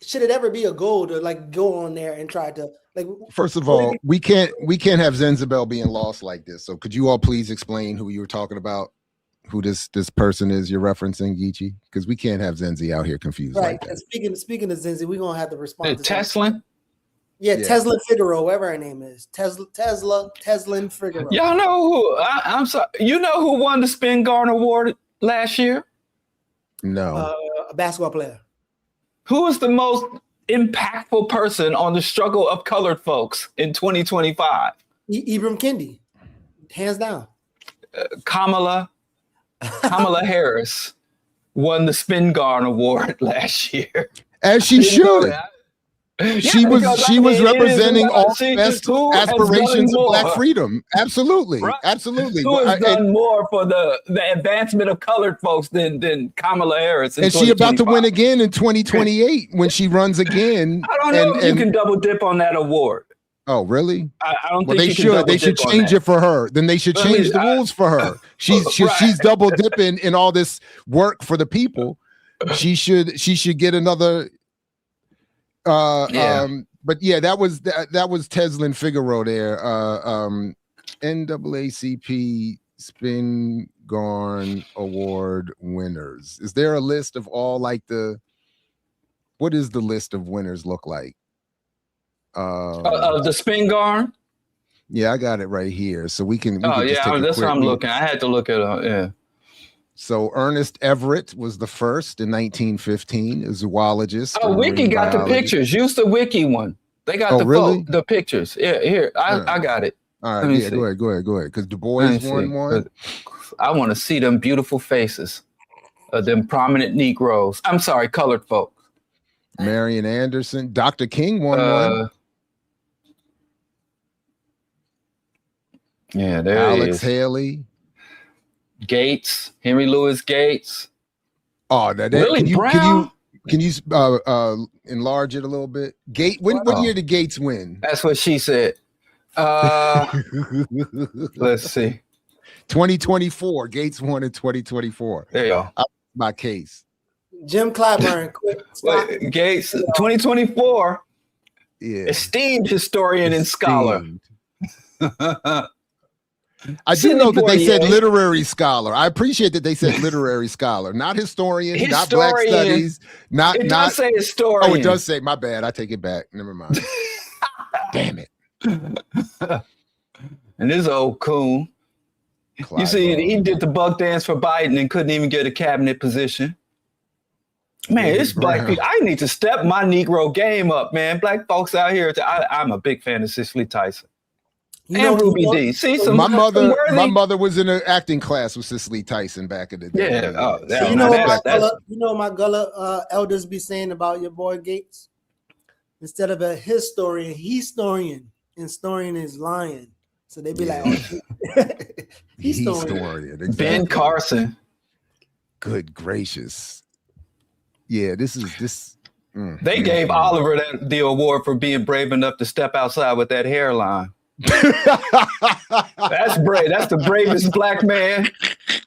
should it ever be a goal to like go on there and try to like? First of all, we can't have Zenzabel being lost like this. So could you all please explain who you were talking about? Who this person is you're referencing, Geechee? Because we can't have Zenzi out here confused. Right. Like that. Speaking of Zenzi, we're gonna have to respond to Tesla. Yeah, Tesla Figaro, whatever her name is. Tesla Figaro. Y'all know who? I'm sorry. You know who won the Spingard Award last year? No. A basketball player. Who was the most impactful person on the struggle of colored folks in 2025? Ibram Kendi, hands down. Kamala Harris won the Spingard Award last year. As she should. She was representing all best aspirations of Black freedom. Absolutely. Right. Absolutely. Who has done more for the advancement of colored folks than Kamala Harris? And she about to win again in 2028 when she runs again. I don't know if you can double dip on that award. Oh, really? I don't well, think they should change it for her. Then they should change the rules for her. She's double dipping in all this work for the people. She should get another. But yeah, that was Teslin Figaro there. NAACP Spingarn Award winners. Is there a list of all what is the list of winners look like? Of the Spingarn? Yeah, I got it right here. So we can that's just what I'm looking. I had to look it up. Yeah. So Ernest Everett was the first in 1915, a zoologist. Oh, Wiki got the pictures. Use the Wiki one. They got the pictures. Yeah, here. I got it. All right, yeah, go ahead. Because Du Bois won one. I want to see them beautiful faces of them prominent Negroes. I'm sorry, colored folks. Marian Anderson. Dr. King won one. Yeah, there Alex is. Haley. Gates, Henry Louis Gates. Oh, can you enlarge it a little bit? What year did Gates win? That's what she said. Let's see. 2024. Gates won in 2024. There you go. My case. Jim Clyburn. Gates, 2024. Yeah. Esteemed historian and scholar. I do know that they said literary scholar. I appreciate that they said literary scholar, not historian, not Black studies, not. It does say historian. Oh, it does say. My bad. I take it back. Never mind. Damn it. And this old coon. You see, he did the buck dance for Biden and couldn't even get a cabinet position. Man, it's black people. I need to step my Negro game up, man. Black folks out here. I'm a big fan of Cicely Tyson. And Ruby D. See, my mother was in an acting class with Cicely Tyson back in the day. Yeah. So you know my Gullah elders be saying about your boy Gates? Instead of a historian, historian. Historian is lying. So they be like, historian. Exactly. Ben Carson. Good gracious. Yeah, this. They gave Oliver the award for being brave enough to step outside with that hairline. That's brave. That's the bravest black man.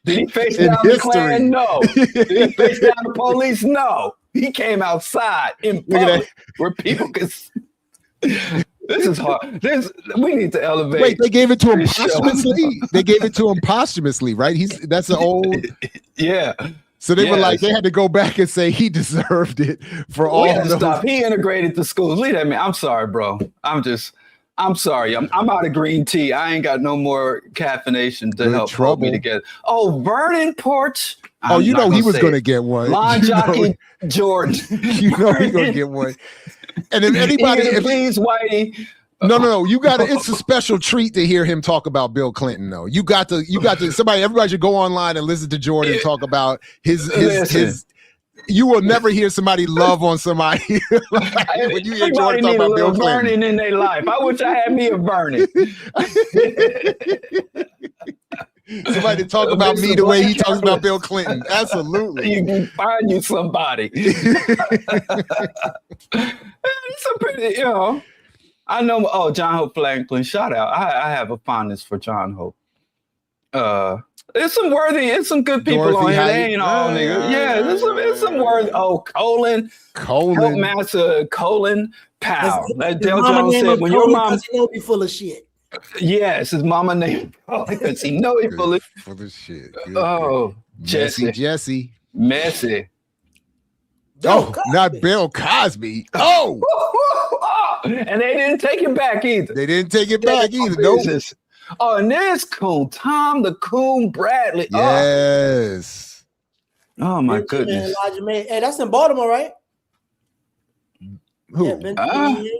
Did he face down the Klan? No. Did he face down the police? No. He came outside in public where people could. This is hard. We need to elevate. Wait, they gave it to him posthumously. They gave it to him posthumously, right? That's an old. Yeah. So they were like, they had to go back and say he deserved it for all. Stop. He integrated the schools. Leave that man. I'm sorry, bro. I'm sorry. I'm out of green tea. I ain't got no more caffeination to help hold me together. Oh, Vernon Porch. You know he was going to get one. Lawn jockey Jordan. You know he's going to get one. And if anybody, please, Whitey. No. You got to. It's a special treat to hear him talk about Bill Clinton, though. You got to. Everybody should go online and listen to Jordan talk about his. You will never hear somebody love on somebody when you hear Jordan talk about Bill Clinton. Vernon in their life. I wish I had me a Vernon. Somebody to talk about me the way he talks about Bill Clinton. Absolutely. You can find you somebody. It's a pretty, I know. Oh, John Hope Franklin. Shout out. I have a fondness for John Hope. It's some good people Dorothy on here. They ain't all niggas. Yeah, there's some worthy. Oh, Colin. Master Colin Powell. Like Del Jones said, when your mom be full of shit. Yes, his mama named because he know he full of shit. Oh, Jesse. Messy. Oh, not Bill Cosby. Oh. And they didn't take it back either. Nope. Oh, and there's Coon, Tom the Coon Bradley. Yes. Oh my goodness. Elijah May. Hey, that's in Baltimore, right? Who? Yeah,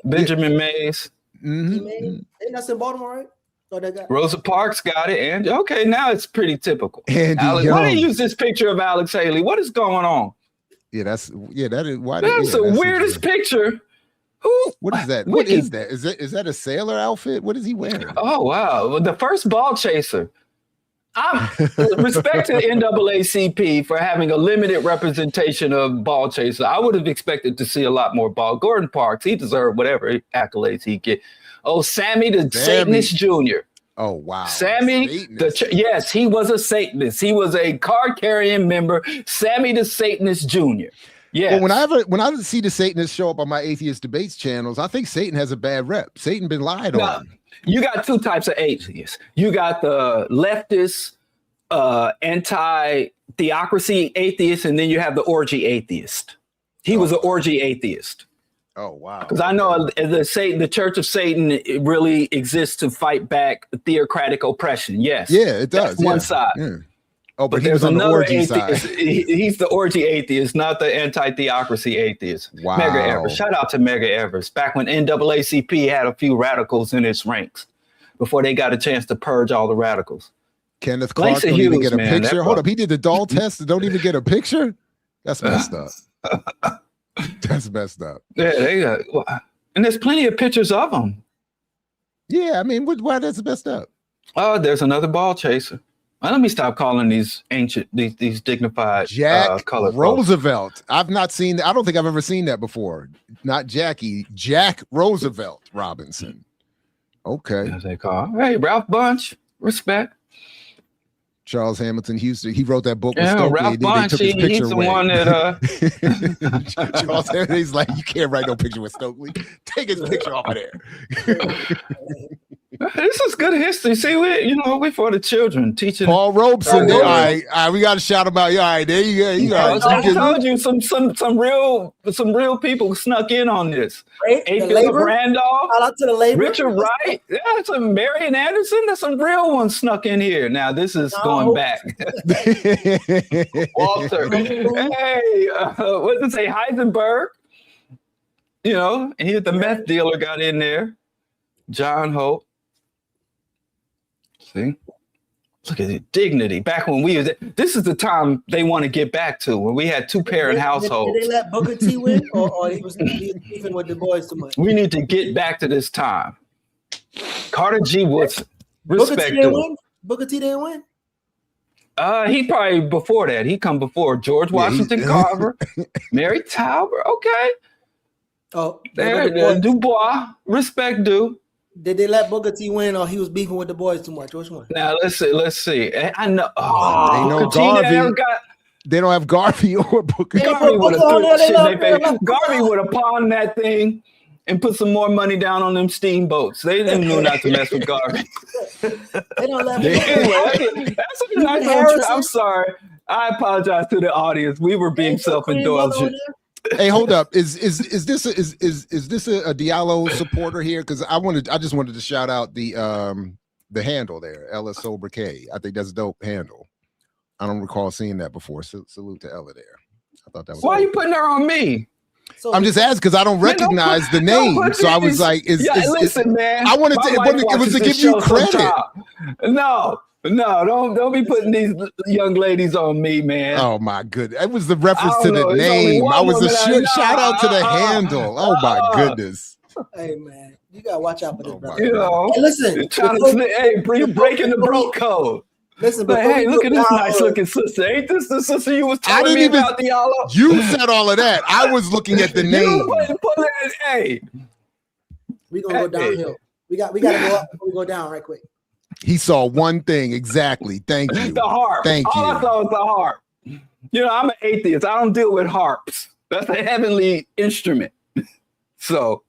Benjamin Mays. Mm-hmm. Hey, that's in Baltimore, right? Rosa Parks got it, and okay, now it's pretty typical. Alex, why do you use this picture of Alex Haley? What is going on? That is why. That's the weirdest picture. What is that? What is that? Is that a sailor outfit? What is he wearing? Oh wow! Well, the first ball chaser. I'm respect to the NAACP for having a limited representation of ball chaser. I would have expected to see a lot more ball. Gordon Parks, he deserved whatever accolades he get. Oh, Sammy the Satanist Jr. Oh wow, Sammy yes, he was a Satanist. He was a card-carrying member. Sammy the Satanist Jr. Yeah. Well, when I see the Satanists show up on my atheist debates channels, I think Satan has a bad rep. Satan been lied on. You got two types of atheists. You got the leftist, anti-theocracy atheist, and then you have the orgy atheist. He was an orgy atheist. Oh wow! Because I know the Church of Satan really exists to fight back theocratic oppression. Yes. Yeah, it does. That's one side. Yeah. Oh, but he was on the orgy side. He's the orgy atheist, not the anti-theocracy atheist. Wow. Medgar Evers. Shout out to Medgar Evers. Back when NAACP had a few radicals in its ranks before they got a chance to purge all the radicals. Kenneth Clark don't even get a picture. Hold up. He did the doll test and don't even get a picture? That's messed up. That's messed up. Yeah, they got, and there's plenty of pictures of them. Yeah, I mean, why that's messed up? Oh, there's another ball chaser. Well, let me stop calling these ancient, these dignified Jack colored Roosevelt. Folks. I've not seen. I don't think I've ever seen that before. Not Jackie. Jack Roosevelt Robinson. Okay. As they call. Hey, Ralph Bunche. Respect. Charles Hamilton Houston. He wrote that book with Yeah, Stokely. Ralph Bunche. He's the one that. Charles Hamilton's like, you can't write no picture with Stokely. Take his picture off of there. This is good history. See, we for the children teaching. Paul Robeson. All right, we got to shout him out. All right, there you go. You got. I told you some real people snuck in on this. A. Randolph, shout out to the labor. Richard Wright, some Marian Anderson. There's some real ones snuck in here. Now this is going back. Walter, hey, what did it say? Heisenberg. And the meth dealer got in there. John Hope. See, look at the dignity. Back when this is the time they want to get back to, when we had 2-parent households. Did they let Booker T win, or he was beefing with the boys too much? We need to get back to this time. Carter G. Woodson. Respect Booker T didn't win. He probably before that. He come before George Washington Carver, Mary Talbot. Okay. Oh, there, Dubois. Respect due. Did they let Booker T win, or he was beefing with the boys too much? Which one? Now let's see. I know. They know Garvey. They don't have Garvey or Booker. Garvey would have pawned that thing and put some more money down on them steamboats. They didn't know not to mess with Garvey. They don't let anyway, that's a nice. I'm sorry. I apologize to the audience. We were being self-indulgent. Hey, hold up. Is this a Diallo supporter here? Because I just wanted to shout out the handle there, Ella Sobriquet. I think that's a dope handle. I don't recall seeing that before. Salute to Ella there. I thought that was. Why are you putting her on me? I'm just asking because I don't recognize the name. So I was like, listen, man. I wanted to. It was to give you credit. No, don't be putting these young ladies on me, man. Oh my goodness. It was the reference to the name. I was a shout out to the handle. Oh my goodness. Hey man, you gotta watch out for this, brother. Hey, listen, you're breaking the bro code. Listen, but hey, look at this nice looking sister. Ain't this the sister you was telling me about, Diallo? You said all of that. I was looking at the name. Hey, we gonna go downhill. We got to go up before we go down right quick. He saw one thing exactly. Thank you. The harp. Thank you. All I saw was the harp. I'm an atheist. I don't deal with harps. That's a heavenly instrument. So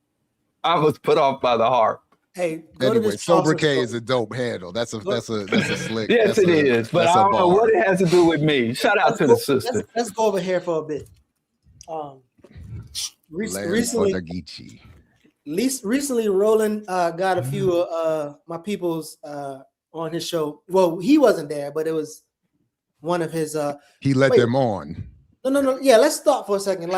I was put off by the harp. Hey, anyway, Sobriquet is a dope handle. That's a slick. Yes, it is. But I don't know what it has to do with me. Shout out to the sister. Let's go over here for a bit. Recently, Roland got a few my people's on his show. Well, he wasn't there, but it was one of his. He let them on. No. Yeah, let's stop for a second.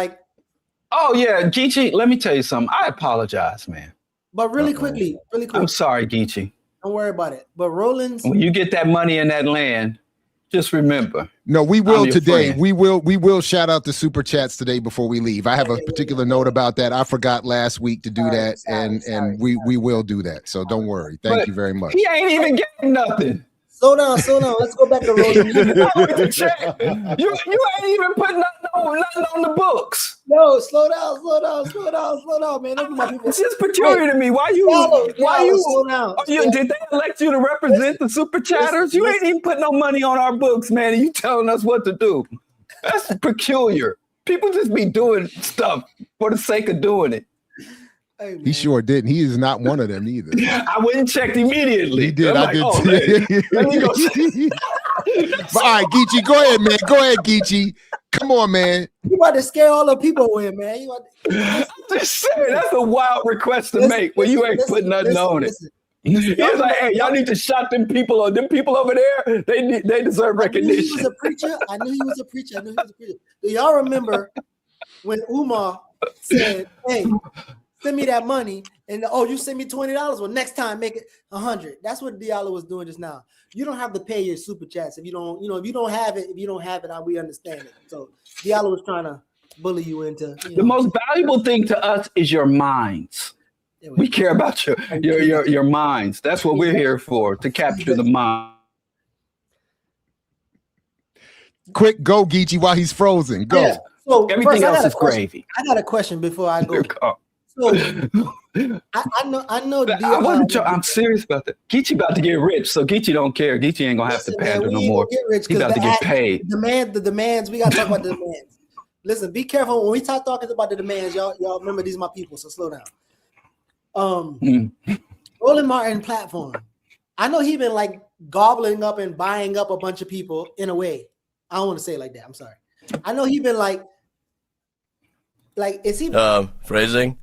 Oh yeah, Geechee. Let me tell you something. I apologize, man. But really quickly. I'm sorry, Geechee. Don't worry about it. But Roland's. When you get that money in that land, just remember. No, we will today. We will shout out the super chats today before we leave. I have a particular note about that. I forgot last week to do that, and we will do that. So don't worry. Thank you very much. He ain't even getting nothing. Slow down. Let's go back to Roland. You ain't even putting nothing on the books. No, slow down, man. It's just peculiar to me. Why you slow down? Did they elect you to represent the super chatters? You ain't even putting no money on our books, man. And you telling us what to do. That's peculiar. People just be doing stuff for the sake of doing it. Hey, he sure didn't. He is not one of them either. I went and checked immediately. He did. I did too. Let me go check. All right, Geechee, go ahead, man. Go ahead, Geechee. Come on, man. You about to scare all the people away, man. I'm just saying, that's a wild request to make when you ain't putting nothing on it. He's like, hey, y'all need to shout them people over there. They deserve recognition. I knew he was a preacher. Do y'all remember when Umar said, hey, send me that money, and you send me $20. Well, next time make it $100. That's what Diallo was doing just now. You don't have to pay your super chats if you don't. If you don't have it, we understand it. So Diallo was trying to bully you into. The most valuable thing to us is your minds. We care about your minds. That's what we're here for, to capture the mind. Quick, go, Geechee, while he's frozen. Go. Yeah. So everything else is gravy. I got a question before I go. So I know. I'm serious about that. Geechee about to get rich, so Geechee don't care. Geechee ain't gonna have to pander no more. He's about to get paid. The demands. We gotta talk about the demands. Listen, be careful when we talking about the demands. Y'all remember these are my people, so slow down. Roland Martin platform. I know he been like gobbling up and buying up a bunch of people in a way. I don't want to say it like that. I'm sorry. I know he been like is he phrasing?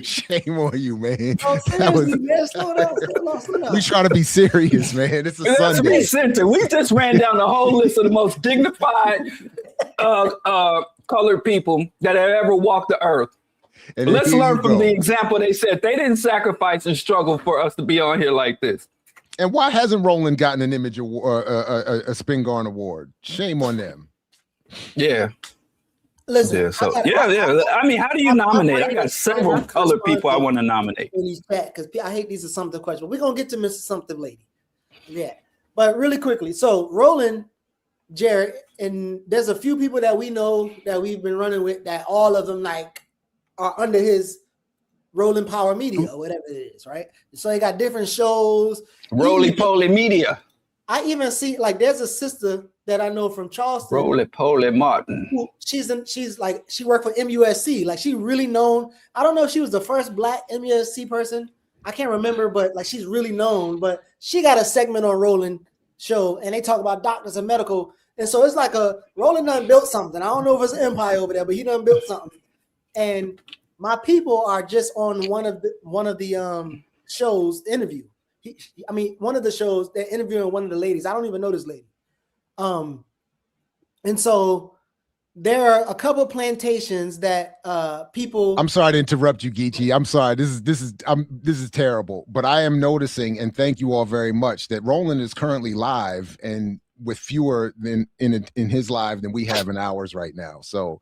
Shame on you, man. Oh, seriously, man. Slow down. We trying to be serious, man. It's a Sunday. We just ran down the whole list of the most dignified colored people that have ever walked the earth. And let's here learn you from go. the example they set. They didn't sacrifice and struggle for us to be on here like this. And why hasn't Roland gotten an image award, a Spingarn award? Shame on them. Yeah. Listen, Yeah. So I mean, how do you nominate? I got several colored people I want to nominate. In these chat, because I hate these assumptive questions. We're gonna get to Mr. Assumptive Lady. Yeah, but really quickly. So Roland, Jared, and there's a few people that we know that we've been running with that all of them like are under his Roland Power Media or whatever it is, right? So they got different shows. Roly Poly Media. I even see like there's a sister that I know from Charleston. Roly Poly Martin. She's like she worked for MUSC. Like she really known. I don't know if she was the first Black MUSC person. I can't remember, but like she's really known. But she got a segment on Roland show, and they talk about doctors and medical. And so it's like Roland done built something. I don't know if it's an empire over there, but he done built something. And my people are just on one of the shows interview. One of the shows they're interviewing one of the ladies. I don't even know this lady. And so there are a couple of plantations that people. I'm sorry to interrupt you, Geechee. I'm sorry. This is terrible, but I am noticing, and thank you all very much, that Roland is currently live and with fewer than in his live than we have in ours right now. So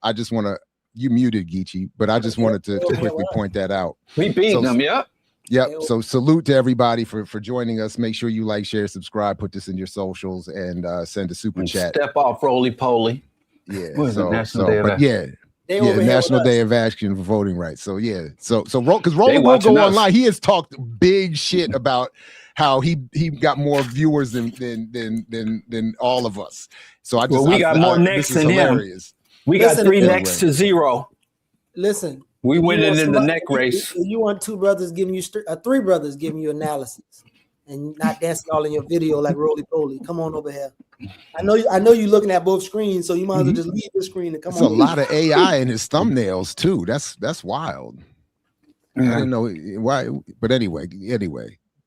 I just want to. You muted, Geechee, but I just wanted to quickly point that out. We beat them, yeah. Yep. So salute to everybody for joining us. Make sure you like, share, subscribe, put this in your socials, and send a super chat. Step off, Roly Poly. Yeah. National Day of Action for Voting Rights. So yeah. So because Roland will go online. He has talked big shit about how he got more viewers than all of us. So we got more necks than hilarious. We got 3 necks to 0. Listen. We winning in the neck race. You want 2 brothers giving you 3 brothers giving you analysis, and not dancing all in your video like Roly Poly. Come on over here. I know you're looking at both screens, so you might as well just leave the screen and come on. There's a lot of AI in his thumbnails too. That's wild. I didn't know why, but anyway.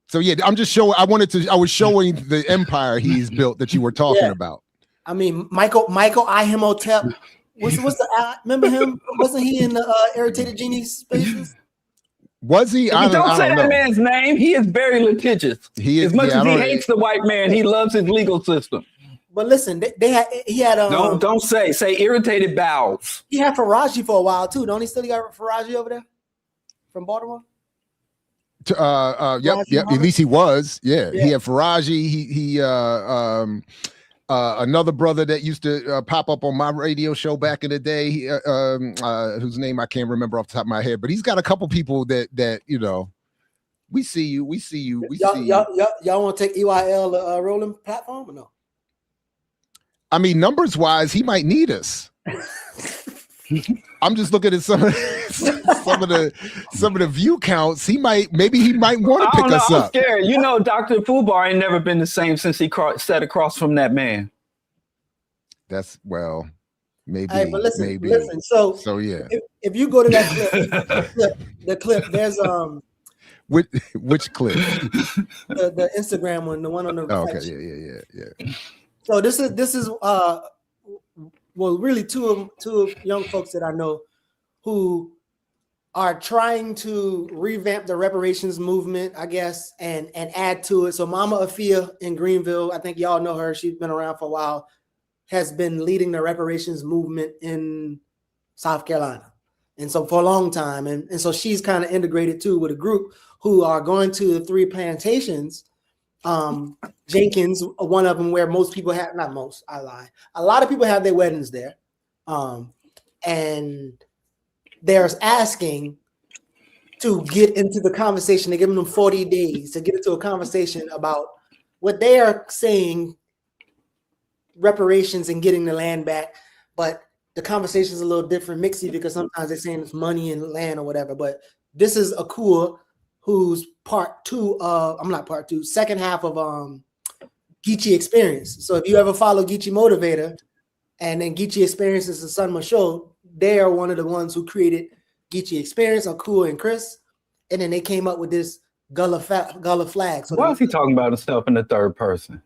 So yeah, I'm just showing. I was showing the empire he's built that you were talking about. I mean, Michael Ihimhotep. What's the remember him? Wasn't he in the Irritated Genie Spaces? Was he? Don't say that man's name. He is very litigious. He is, as much as he hates the white man, he loves his legal system. But listen, he had don't say irritated bowels. He had Faraji for a while too. Don't he still got Faraji over there from Baltimore? Yep. At least he was. Yeah. He had Faraji. Another brother that used to pop up on my radio show back in the day, whose name I can't remember off the top of my head, but he's got a couple people that we see you. Y'all want to take EYL Roland platform or no? I mean, numbers wise, he might need us. I'm just looking at some of the view counts. Maybe he might want to pick us up. I'm scared. Dr. Fubar ain't never been the same since he sat across from that man. That's maybe. Right, but listen. So yeah. If you go to that clip, there's which clip? the Instagram one, the one on the right. Okay, yeah. So this is really two young folks that I know who are trying to revamp the reparations movement, I guess, and add to it. So Mama Afia in Greenville, I think y'all know her. She's been around for a while, has been leading the reparations movement in South Carolina. And so for a long time. And so she's kind of integrated too with a group who are going to the 3 plantations. Jenkins, one of them where most people have, not most, I lie. A lot of people have their weddings there. And they're asking to get into the conversation. They're giving them 40 days to get into a conversation about what they are saying, reparations and getting the land back. But the conversation is a little different, mixy, because sometimes they're saying it's money and land or whatever. But this is Akua, who's second half of Geechee Experience. So if you ever follow Geechee Motivator, and then Geechee Experiences and Sun Show, they are one of the ones who created Geechee Experience, Akua and Chris, and then they came up with this Gullah flag. So why is he talking about himself in the third person?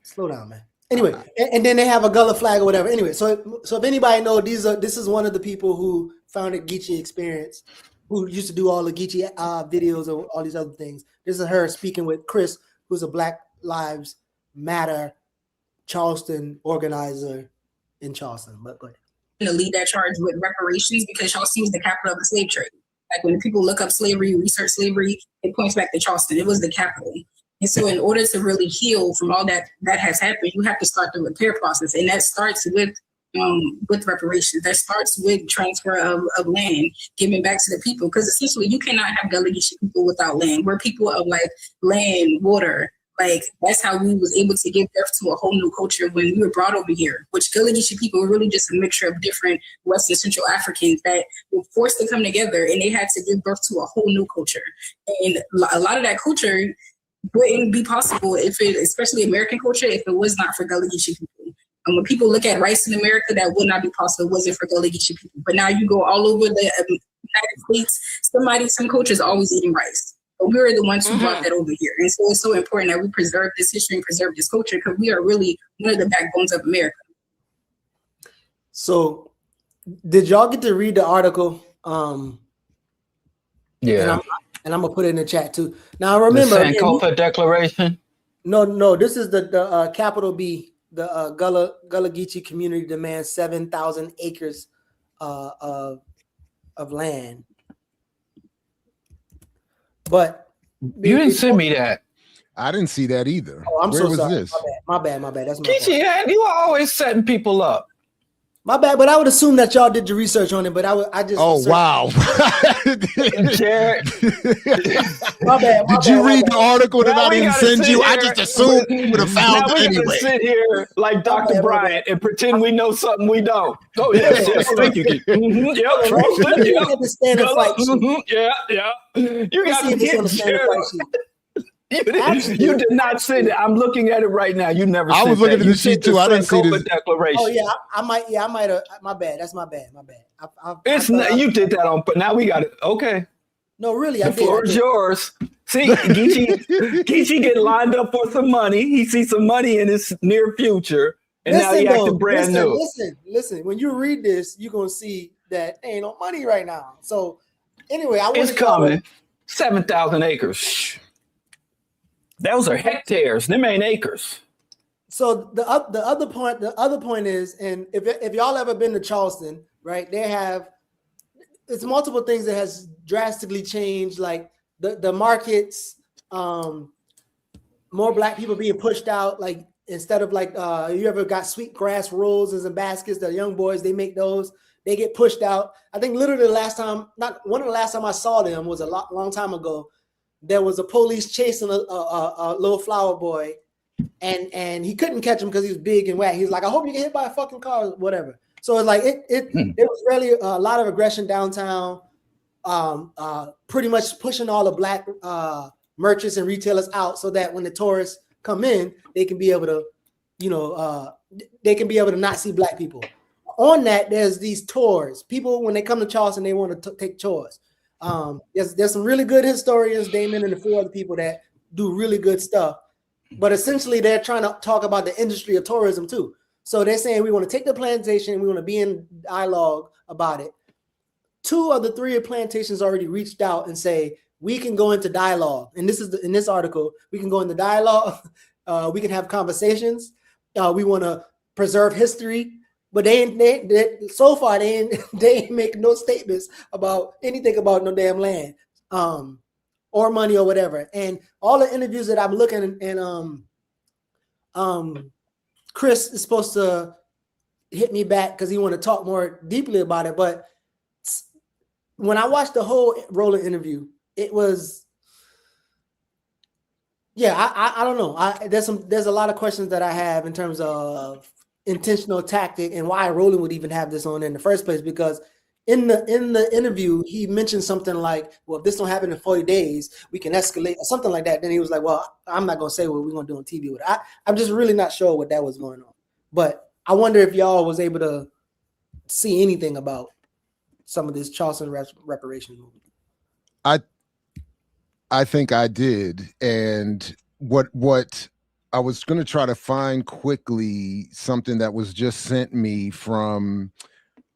Slow down, man. Anyway, and then they have a Gullah flag or whatever. Anyway, so if anybody knows, this is one of the people who founded Geechee Experience, who used to do all the Geechee videos or all these other things. This is her speaking with Chris, who's a Black Lives Matter Charleston organizer in Charleston. But go ahead. To lead that charge with reparations, because Charleston was the capital of the slave trade. Like when people look up slavery, research slavery, it points back to Charleston. It was the capital. And so in order to really heal from all that has happened, you have to start the repair process. And that starts with reparations. That starts with transfer of land, giving back to the people. Because essentially you cannot have Gullah Geechee people without land. We're people of like land, water. Like that's how we was able to give birth to a whole new culture when we were brought over here, which Gullah Geechee people were really just a mixture of different West and Central Africans that were forced to come together, and they had to give birth to a whole new culture. And a lot of that culture wouldn't be possible especially American culture, if it was not for Gullah Geechee people. And when people look at rice in America, that would not be possible, wasn't for Gullah Geechee people. But now you go all over the United States, some cultures are always eating rice. But we were the ones who brought that over here. And so it's so important that we preserve this history and preserve this culture, because we are really one of the backbones of America. So did y'all get to read the article? Yeah. And I'm gonna put it in the chat too. Now remember the Sankofa Declaration. No, this is the capital B. The Gullah Geechee community demands 7,000 acres of land. But you didn't send me that. I didn't see that either. Oh, I'm Where so was sorry. this? My bad. That's my Geechee, fault. you are always setting people up. My bad, but I would assume that y'all did your research on it. But I just. Oh wow! Jared, my bad. Did you read the article that I didn't send you? I just assumed you would have found now it we anyway. gotta sit here like Dr. Bryant and pretend we know something we don't. Oh yes, thank you. Let me get the standard fight sheet. Yeah. You got to get get the standard fight sheet. You did not send it. I'm looking at it right now. You never. I was looking at the sheet too. I didn't see the this declaration. Oh yeah, I might have. My bad. That's my bad. It's not. You did that on. But now we got it. Okay. No, really, the floor is yours. See, Geechee get lined up for some money. He sees some money in his near future, and now he acting brand new. Listen. When you read this, you're gonna see that ain't no money right now. So anyway, it's coming. 7,000 acres. Those are hectares. Them ain't acres. So the other point is, and if y'all ever been to Charleston, right? It's multiple things that has drastically changed, like the markets, more Black people being pushed out. Like instead of like you ever got sweetgrass rolls and baskets, the young boys, they make those. They get pushed out. I think literally the last time I saw them was a long time ago. There was a police chasing a little flower boy, and he couldn't catch him because he was big and whack. He's like, I hope you get hit by a fucking car or whatever. So it's like it was really a lot of aggression downtown, pretty much pushing all the Black merchants and retailers out so that when the tourists come in, they can be able to, not see Black people. On that, there's these tours. People, when they come to Charleston, they want to take tours. There's some really good historians, Damon and a few other people that do really good stuff. But essentially, they're trying to talk about the industry of tourism too. So they're saying we want to take the plantation, we want to be in dialogue about it. 2 of the 3 plantations already reached out and say we can go into dialogue. And this is in this article, we can go into dialogue. We can have conversations. We want to preserve history. But so far they ain't make no statements about anything about no damn land, or money or whatever. And all the interviews that I'm looking and Chris is supposed to hit me back because he want to talk more deeply about it. But when I watched the whole Roland interview, it was I don't know. There's a lot of questions that I have in terms of intentional tactic and why Roland would even have this on in the first place, because in the interview he mentioned something like, well, if this don't happen in 40 days, we can escalate or something like that. Then he was like, well, I'm not gonna say what we're gonna do on TV with it. I'm just really not sure what that was going on. But I wonder if y'all was able to see anything about some of this Charleston reparations movement. I think I did. And what I was going to try to find quickly, something that was just sent me from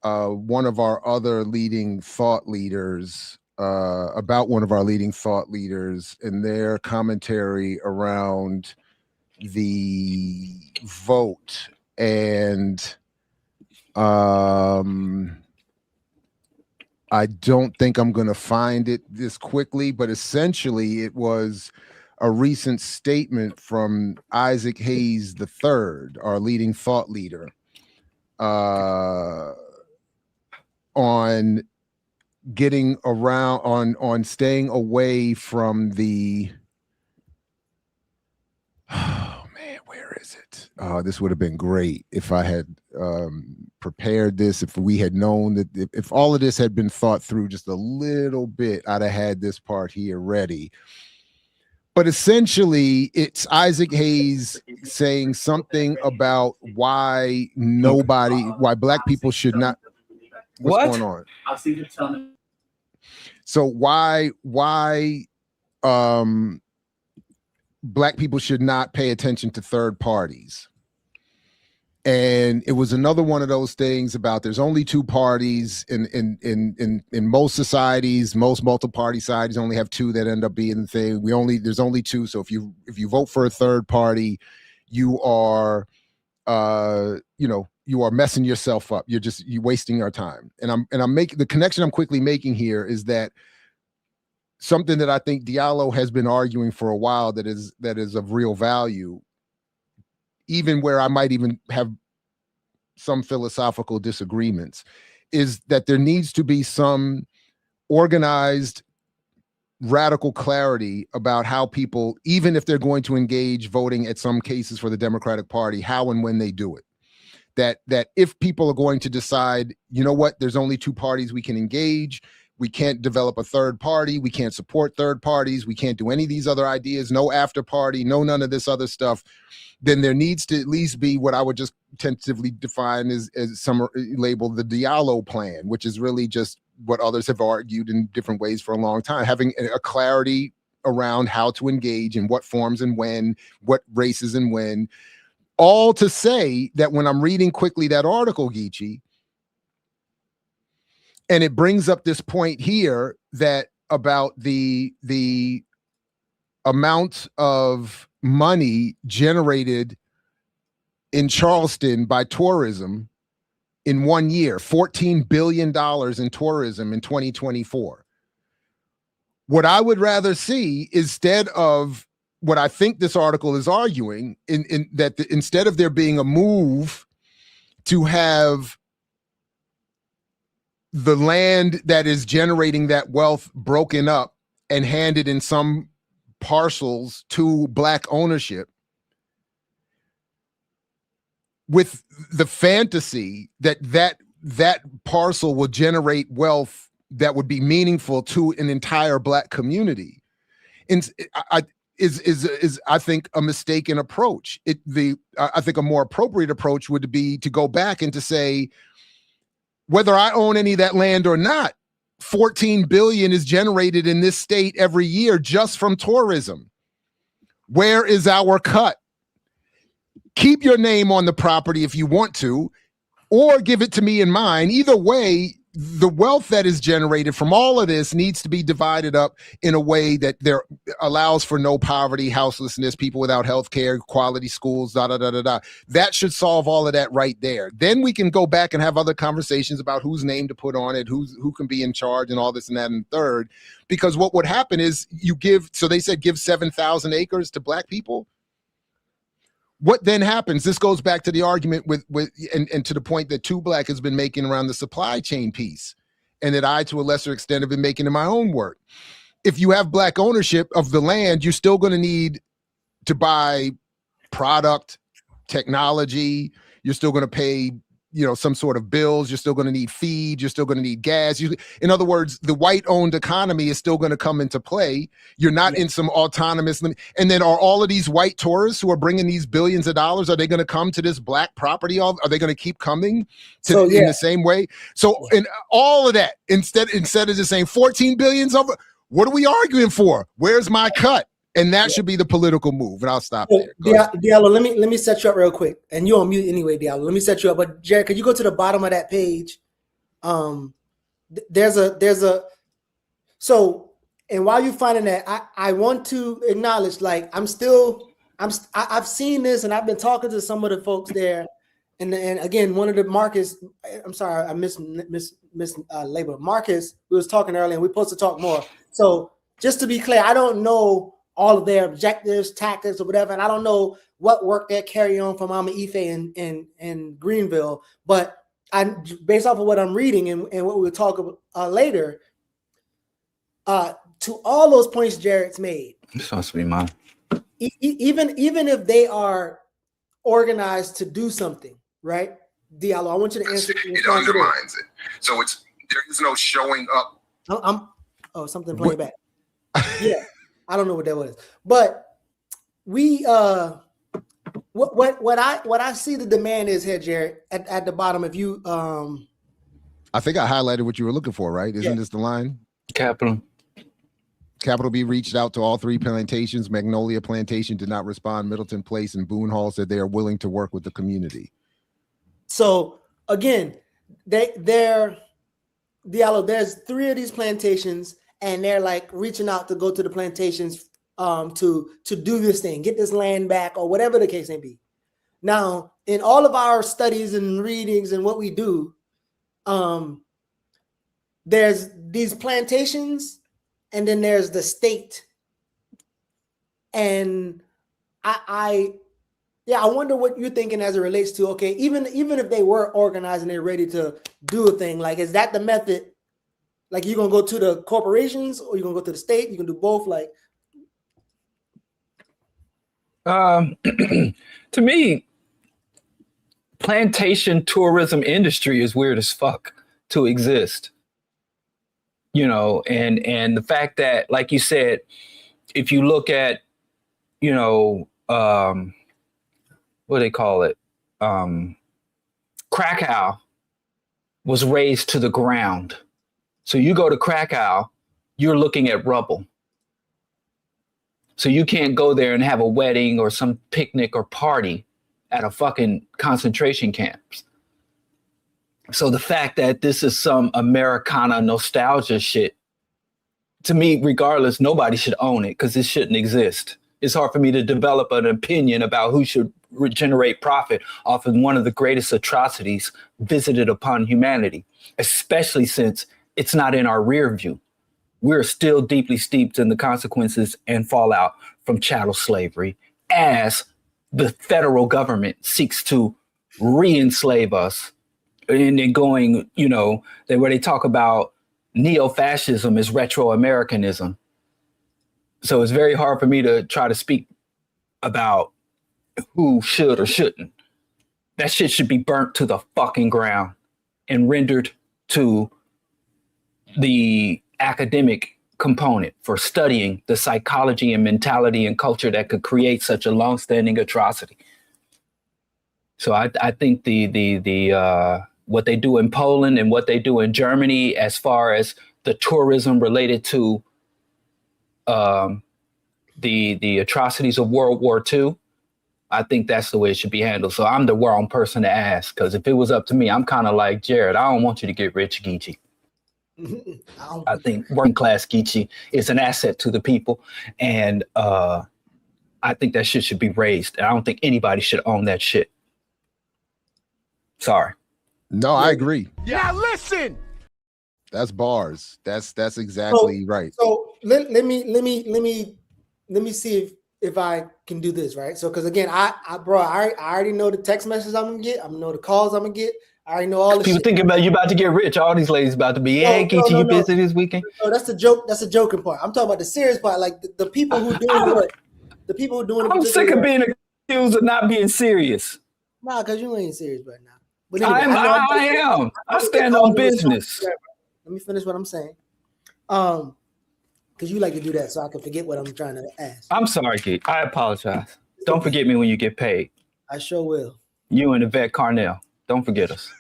one of our other leading thought leaders, about one of our leading thought leaders and their commentary around the vote. And I don't think I'm going to find it this quickly, but essentially it was a recent statement from Isaac Hayes III, our leading thought leader, on getting around, on staying away from the, oh man, where is it? This would have been great if I had prepared this, if we had known that, if all of this had been thought through just a little bit, I'd have had this part here ready. But essentially, it's Isaac Hayes saying something about why Black people should not. What's going on? I'll see you telling. So why Black people should not pay attention to third parties. And it was another one of those things about there's only two parties in most societies. Most multi-party societies only have two that end up being the thing. There's only two. So if you vote for a third party, you are messing yourself up. You're wasting your time. And I'm making the connection I'm quickly making here is that something that I think Diallo has been arguing for a while that is of real value, even where I might even have some philosophical disagreements, is that there needs to be some organized, radical clarity about how people, even if they're going to engage voting at some cases for the Democratic Party, how and when they do it. That if people are going to decide, you know what, there's only two parties we can engage, we can't develop a third party, we can't support third parties, we can't do any of these other ideas, no after party, no none of this other stuff, then there needs to at least be what I would just tentatively define as some label the Diallo plan, which is really just what others have argued in different ways for a long time, having a clarity around how to engage in what forms and when, what races and when. All to say that when I'm reading quickly that article, Geechee, and it brings up this point here that about the amount of money generated in Charleston by tourism in 1 year, $14 billion in tourism in 2024. What I would rather see, instead of what I think this article is arguing, instead of there being a move to have the land that is generating that wealth broken up and handed in some parcels to Black ownership, with the fantasy that parcel will generate wealth that would be meaningful to an entire Black community, is I think a mistaken approach. I think a more appropriate approach would be to go back and to say, whether I own any of that land or not, 14 billion is generated in this state every year just from tourism. Where is our cut? Keep your name on the property if you want to, or give it to me in mine. Either way, the wealth that is generated from all of this needs to be divided up in a way that there allows for no poverty, houselessness, people without health care, quality schools, That should solve all of that right there. Then we can go back and have other conversations about whose name to put on it, who can be in charge and all this and that and third. Because what would happen is so they said give 7,000 acres to Black people. What then happens? This goes back to the argument and to the point that 2Black has been making around the supply chain piece, and that I, to a lesser extent, have been making in my own work. If you have Black ownership of the land, you're still going to need to buy product, technology. You're still going to pay, some sort of bills. You're still going to need feed. You're still going to need gas. In other words, the white-owned economy is still going to come into play. You're not in some autonomous. And then are all of these white tourists who are bringing these billions of dollars, are they going to come to this black property? Are they going to keep coming in the same way? So in all of that, instead of just saying 14 billions over, what are we arguing for? Where's my cut? And that should be the political move. And I'll stop there. Diallo, let me set you up real quick. And you're on mute anyway, Diallo. Let me set you up. But Jared, could you go to the bottom of that page? There's a so, and while you're finding that, I want to acknowledge, like, I've seen this, and I've been talking to some of the folks there. And again, one of the Marcus, I'm sorry, I miss labor. Marcus, we was talking earlier, and we're supposed to talk more. So just to be clear, I don't know all of their objectives, tactics, or whatever, and I don't know what work they're carrying on from Mama Ife in Greenville, but based off of what I'm reading and what we'll talk about later, to all those points Jared's made, this must be mine. Even if they are organized to do something, right? Diallo, I want you to answer. It undermines it. So there is no showing up. Something playing back. Yeah. I don't know what that was, but we what I see the demand is here, Jared, at the bottom. If you I think I highlighted what you were looking for, right? Isn't this the line? Capital B reached out to all 3 plantations. Magnolia Plantation did not respond. Middleton Place and Boone Hall said they are willing to work with the community. So again, they're Diallo, there's 3 of these plantations. And they're like reaching out to go to the plantations to do this thing, get this land back, or whatever the case may be. Now, in all of our studies and readings and what we do, there's these plantations, and then there's the state. And I wonder what you're thinking as it relates to, okay, even if they were organized and they're ready to do a thing, like, is that the method? Like, you're going to go to the corporations, or you're going to go to the state? You can do both. Like, to me, plantation tourism industry is weird as fuck to exist. And the fact that, like you said, if you look at, what do they call it? Krakow was razed to the ground. So you go to Krakow, you're looking at rubble. So you can't go there and have a wedding or some picnic or party at a fucking concentration camps. So the fact that this is some Americana nostalgia shit, to me, regardless, nobody should own it, because this shouldn't exist. It's hard for me to develop an opinion about who should generate profit off of one of the greatest atrocities visited upon humanity, especially since it's not in our rear view. We're still deeply steeped in the consequences and fallout from chattel slavery, as the federal government seeks to re-enslave us. And then going, where they talk about neo-fascism as retro-Americanism. So it's very hard for me to try to speak about who should or shouldn't. That shit should be burnt to the fucking ground and rendered to the academic component for studying the psychology and mentality and culture that could create such a long-standing atrocity. So I think the what they do in Poland and what they do in Germany, as far as the tourism related to the atrocities of World War II, I think that's the way it should be handled. So I'm the wrong person to ask, because if it was up to me, I'm kind of like Jared. I don't want you to get rich, Geechee. I think working class Geechee is an asset to the people, and I think that shit should be raised. And I don't think anybody should own that shit. Sorry. No, I agree. Now listen. That's bars. That's exactly right. So let me see if I can do this right. So because again, I already know the text messages I'm gonna get. I know the calls I'm gonna get. I already know all the people thinking about you about to get rich. All these ladies about to be, hey, Geechee, you busy this weekend? No, that's the joke. That's the joking part. I'm talking about the serious part. Like the people who doing what? The people who doing. I'm sick of being accused of not being serious. Nah, because you ain't serious right now. But I am. I stand on business. Let me finish what I'm saying. Because you like to do that, so I can forget what I'm trying to ask. I'm sorry, Geek. I apologize. Don't forget me when you get paid. I sure will. You and Yvette Carnell. Don't forget us.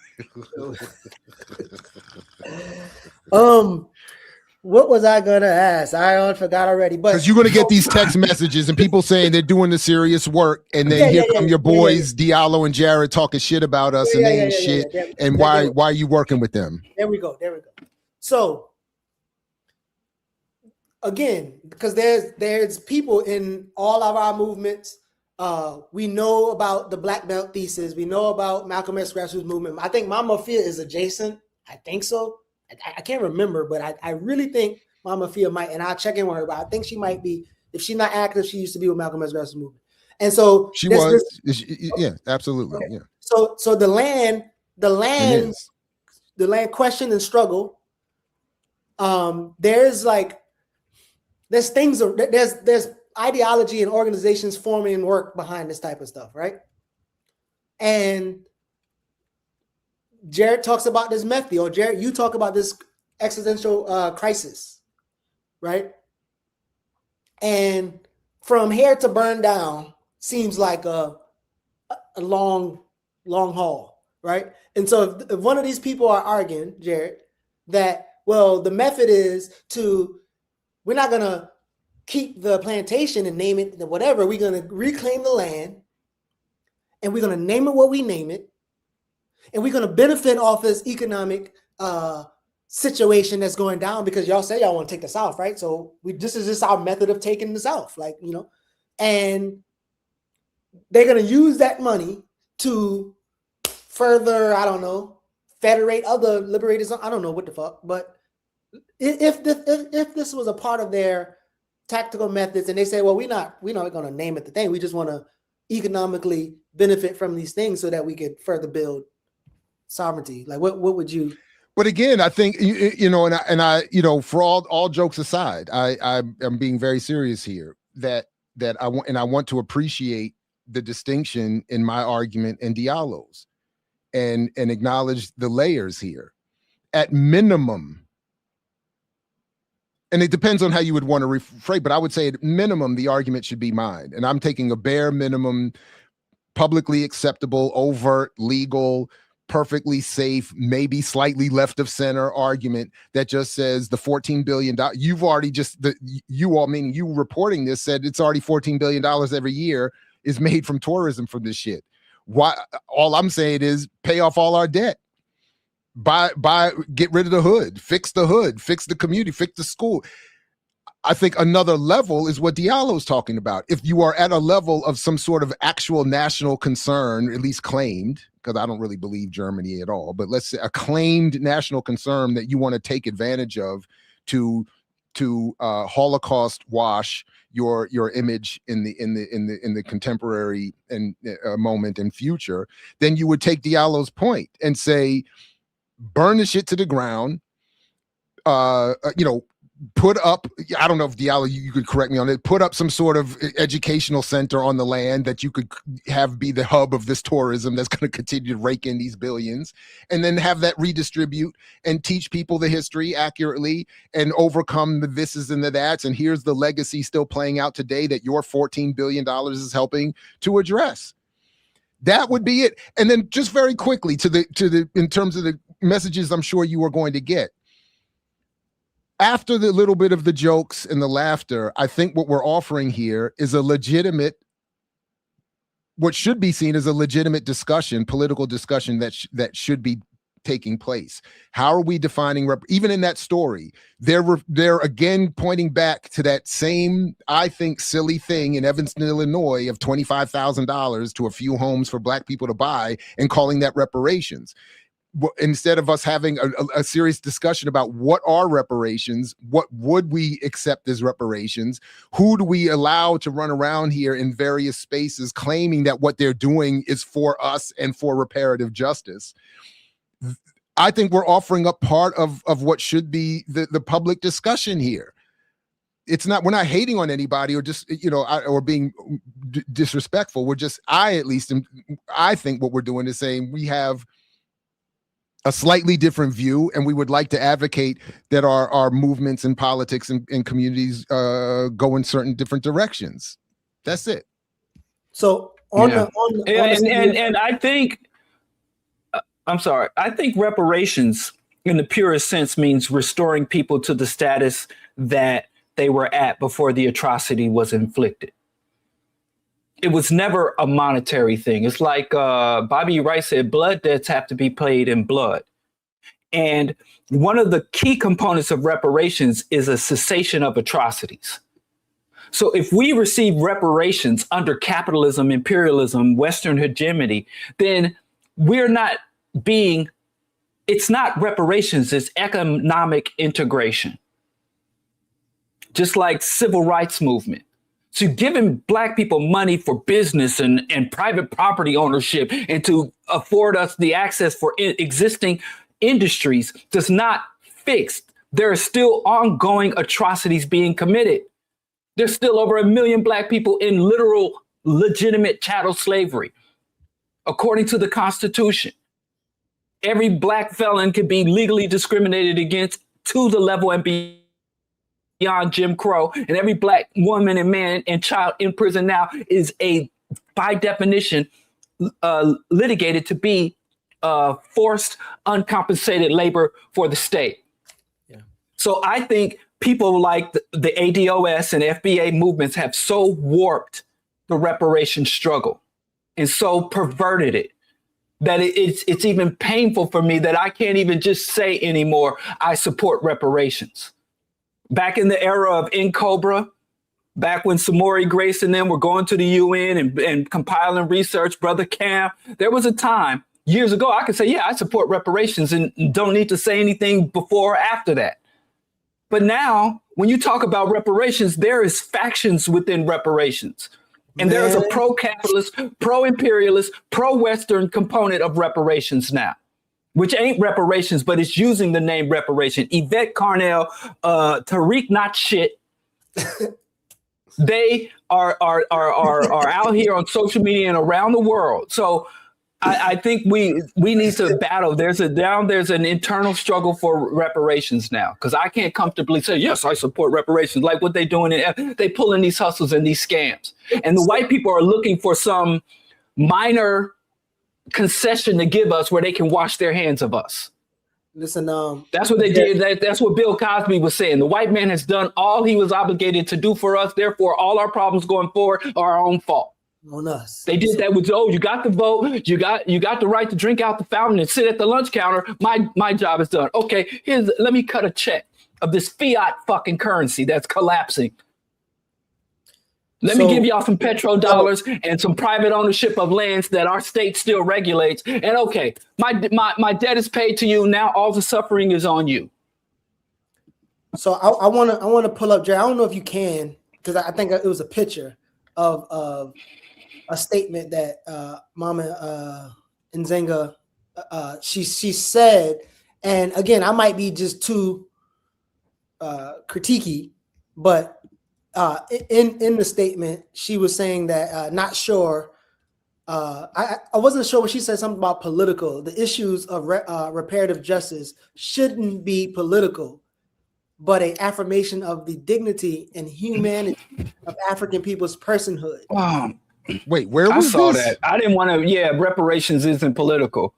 What was I gonna ask? I forgot already. But because you're gonna get these text messages and people saying they're doing the serious work, and then here come your boys Diallo and Jared talking shit about us and they ain't shit. And why are you working with them? There we go. So again, because there's people in all of our movements. We know about the Black Belt thesis. We know about Malcolm X grassroots movement. I think Mama Fia is adjacent. I think so. I can't remember, but I really think Mama Fia might, and I'll check in with her, but I think she might be. If she's not active, she used to be with Malcolm X grassroots movement. And so she was. Yeah, absolutely. Okay. Yeah. So the land question and struggle. There's ideology and organizations forming and work behind this type of stuff, right? And Jared talks about this method, or Jared, you talk about this existential crisis, right? And from here to burn down seems like a long haul, right? And so if one of these people are arguing, Jared, that, well, the method is we're not going to keep the plantation and name it whatever. We're going to reclaim the land and we're going to name it what we name it. And we're going to benefit off this economic situation that's going down because y'all say y'all want to take the South, right? So this is just our method of taking the South, and they're going to use that money to further, I don't know, federate other liberators. I don't know what the fuck, but if this was a part of their tactical methods and they say, well, we're not going to name it the thing. We just want to economically benefit from these things so that we could further build sovereignty. Like what would you? But again, I think, and I for all jokes aside, I'm being very serious here that I want to appreciate the distinction in my argument and Diallo's and acknowledge the layers here at minimum. And it depends on how you would want to rephrase, but I would say at minimum, the argument should be mine. And I'm taking a bare minimum, publicly acceptable, overt, legal, perfectly safe, maybe slightly left of center argument that just says the $14 billion, you've already you all, meaning you reporting this, said it's already $14 billion every year is made from tourism from this shit. Why? All I'm saying is pay off all our debt. Get rid of the hood, fix the community, fix the school. I think another level is what Diallo's talking about. If you are at a level of some sort of actual national concern, at least claimed, because I don't really believe Germany at all, but let's say a claimed national concern that you want to take advantage of to Holocaust wash your image in the contemporary and moment and future, then you would take Diallo's point and say, burn the shit to the ground, put up, I don't know if Diallo, you could correct me on it, put up some sort of educational center on the land that you could have be the hub of this tourism that's going to continue to rake in these billions, and then have that redistribute and teach people the history accurately and overcome the thises and the that's. And here's the legacy still playing out today that your $14 billion is helping to address. That would be it. And then just very quickly to the in terms of the messages I'm sure you are going to get. After the little bit of the jokes and the laughter, I think what we're offering here is what should be seen as a legitimate discussion, political discussion that should be taking place. How are we defining, even in that story, they're again pointing back to that same, I think, silly thing in Evanston, Illinois of $25,000 to a few homes for Black people to buy and calling that reparations. Instead of us having a serious discussion about what are reparations, what would we accept as reparations, who do we allow to run around here in various spaces claiming that what they're doing is for us and for reparative justice. I think we're offering up part of what should be the public discussion here. it's not, we're not hating on anybody or just, or being disrespectful. We're just, I think what we're doing is saying we have a slightly different view, and we would like to advocate that our movements and politics and communities go in certain different directions. That's it. So and I think, I'm sorry, I think reparations in the purest sense means restoring people to the status that they were at before the atrocity was inflicted. It was never a monetary thing. It's like Bobby Wright said, blood debts have to be paid in blood. And one of the key components of reparations is a cessation of atrocities. So if we receive reparations under capitalism, imperialism, Western hegemony, then we're not being, it's not reparations, it's economic integration. Just like civil rights movement. So giving Black people money for business and private property ownership and to afford us the access for existing industries does not fix. There are still ongoing atrocities being committed. There's still over 1 million Black people in literal, legitimate chattel slavery, according to the Constitution. Every Black felon can be legally discriminated against to the level and beyond Jim Crow, and every Black woman and man and child in prison now is by definition, litigated to be forced, uncompensated labor for the state. Yeah. So I think people like the ADOS and FBA movements have so warped the reparation struggle and so perverted it that it's even painful for me that I can't even just say anymore, I support reparations. Back in the era of NCOBRA, back when Samori Grace and them were going to the UN and compiling research, Brother Cam, there was a time years ago I could say, yeah, I support reparations and don't need to say anything before or after that. But now when you talk about reparations, there is factions within reparations. And there is a pro-capitalist, pro-imperialist, pro-Western component of reparations now, which ain't reparations, but it's using the name reparation. Yvette Carnell, Tariq not shit. They are out here on social media and around the world. So I think we need to battle. There's an internal struggle for reparations now, because I can't comfortably say, yes, I support reparations, like what they're doing. They pulling these hustles and these scams. And the white people are looking for some minor concession to give us where they can wash their hands of us. Listen, that's what they did. That's what Bill Cosby was saying. The white man has done all he was obligated to do for us. Therefore, all our problems going forward are our own fault. On us. They did that with, you got the vote, you got the right to drink out the fountain and sit at the lunch counter. My job is done. Okay, let me cut a check of this fiat fucking currency that's collapsing. Let me give y'all some petrodollars and some private ownership of lands that our state still regulates. And okay, my debt is paid to you. Now all the suffering is on you. So I wanna pull up, Jay. I don't know if you can, because I think it was a picture of a statement that Mama Nzenga she said, and again, I might be just too critiquey, but in the statement she was saying that not sure. I wasn't sure when she said something about political. The issues of reparative justice shouldn't be political, but an affirmation of the dignity and humanity of African people's personhood. Wait, where was I saw this? that. I didn't want to. Yeah, reparations isn't political.